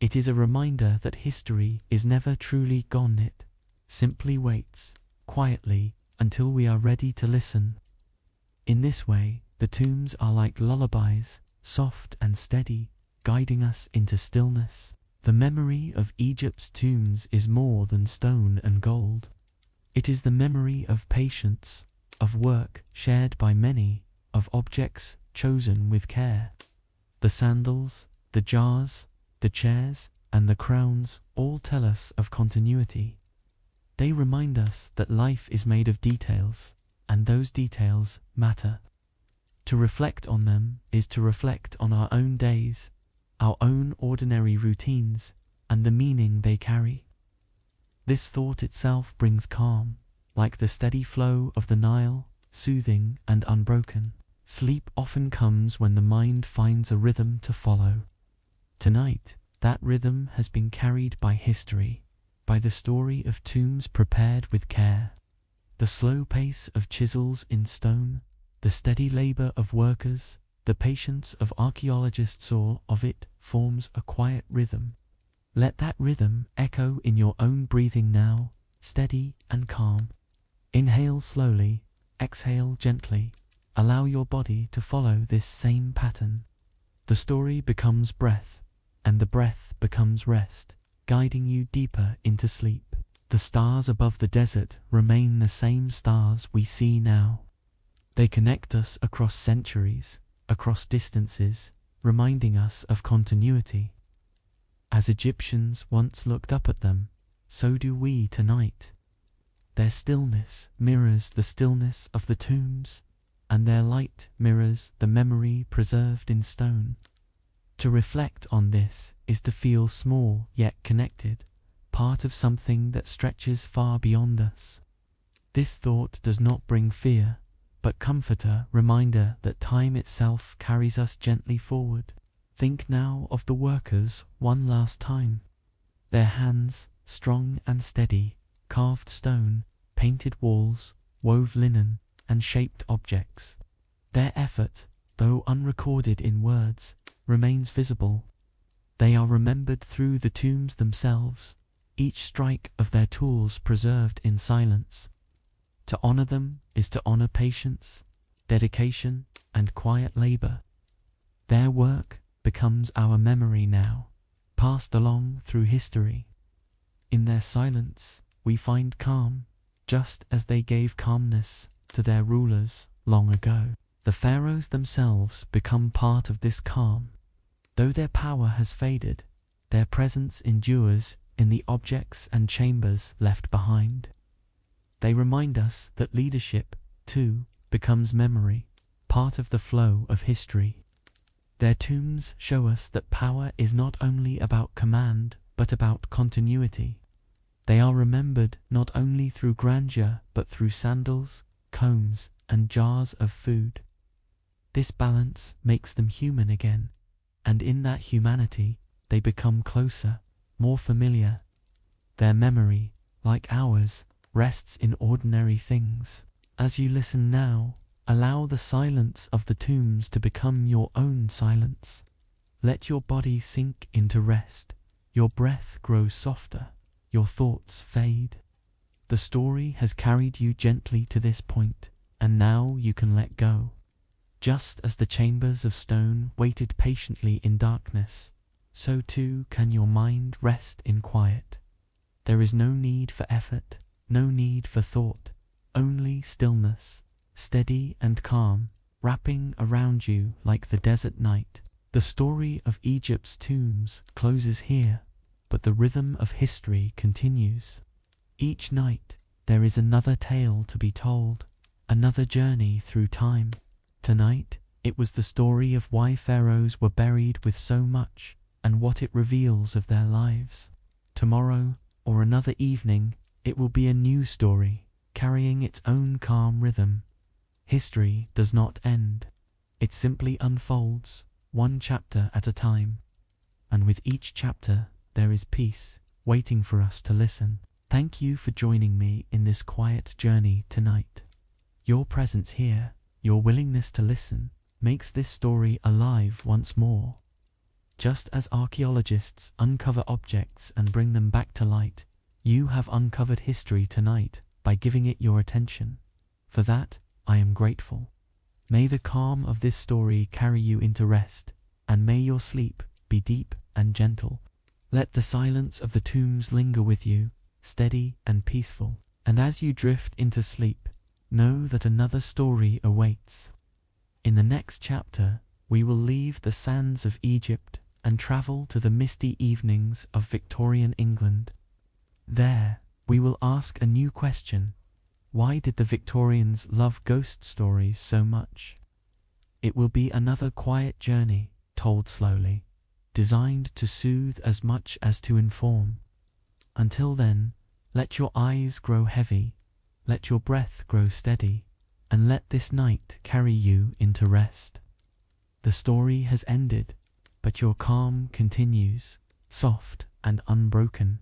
It is a reminder that history is never truly gone. It simply waits, quietly, until we are ready to listen. In this way, the tombs are like lullabies, soft and steady, guiding us into stillness. The memory of Egypt's tombs is more than stone and gold. It is the memory of patience, of work shared by many, of objects chosen with care. The sandals, the jars, the chairs, and the crowns all tell us of continuity. They remind us that life is made of details, and those details matter. To reflect on them is to reflect on our own days, our own ordinary routines, and the meaning they carry. This thought itself brings calm, like the steady flow of the Nile, soothing and unbroken. Sleep often comes when the mind finds a rhythm to follow. Tonight, that rhythm has been carried by history, by the story of tombs prepared with care. The slow pace of chisels in stone, the steady labor of workers, the patience of archaeologists, all of it forms a quiet rhythm. Let that rhythm echo in your own breathing now, steady and calm. Inhale slowly, exhale gently, allow your body to follow this same pattern. The story becomes breath, and the breath becomes rest, guiding you deeper into sleep. The stars above the desert remain the same stars we see now. They connect us across centuries, across distances, reminding us of continuity. As Egyptians once looked up at them, so do we tonight. Their stillness mirrors the stillness of the tombs, and their light mirrors the memory preserved in stone. To reflect on this is to feel small yet connected, part of something that stretches far beyond us. This thought does not bring fear, but comfort, a reminder that time itself carries us gently forward. Think now of the workers one last time. Their hands, strong and steady, carved stone, painted walls, wove linen, and shaped objects. Their effort, though unrecorded in words, remains visible. They are remembered through the tombs themselves, each strike of their tools preserved in silence. To honor them is to honor patience, dedication, and quiet labor. Their work becomes our memory now, passed along through history. In their silence, we find calm, just as they gave calmness to their rulers long ago. The pharaohs themselves become part of this calm. Though their power has faded, their presence endures in the objects and chambers left behind. They remind us that leadership, too, becomes memory, part of the flow of history. Their tombs show us that power is not only about command, but about continuity. They are remembered not only through grandeur, but through sandals, combs, and jars of food. This balance makes them human again, and in that humanity, they become closer, more familiar. Their memory, like ours, rests in ordinary things. As you listen now, allow the silence of the tombs to become your own silence. Let your body sink into rest, your breath grow softer, your thoughts fade. The story has carried you gently to this point, and now you can let go. Just as the chambers of stone waited patiently in darkness, so too can your mind rest in quiet. There is no need for effort, no need for thought, only stillness, steady and calm, wrapping around you like the desert night. The story of Egypt's tombs closes here, but the rhythm of history continues. Each night there is another tale to be told, another journey through time. Tonight, it was the story of why pharaohs were buried with so much, and what it reveals of their lives. Tomorrow, or another evening, it will be a new story, carrying its own calm rhythm. History does not end. It simply unfolds, one chapter at a time. And with each chapter, there is peace, waiting for us to listen. Thank you for joining me in this quiet journey tonight. Your presence here, your willingness to listen, makes this story alive once more. Just as archaeologists uncover objects and bring them back to light, you have uncovered history tonight by giving it your attention. For that, I am grateful. May the calm of this story carry you into rest, and may your sleep be deep and gentle. Let the silence of the tombs linger with you, steady and peaceful, and as you drift into sleep, know that another story awaits. In the next chapter, we will leave the sands of Egypt and travel to the misty evenings of Victorian England. There, we will ask a new question. Why did the Victorians love ghost stories so much? It will be another quiet journey, told slowly, designed to soothe as much as to inform. Until then, let your eyes grow heavy, let your breath grow steady, and let this night carry you into rest. The story has ended, but your calm continues, soft and unbroken.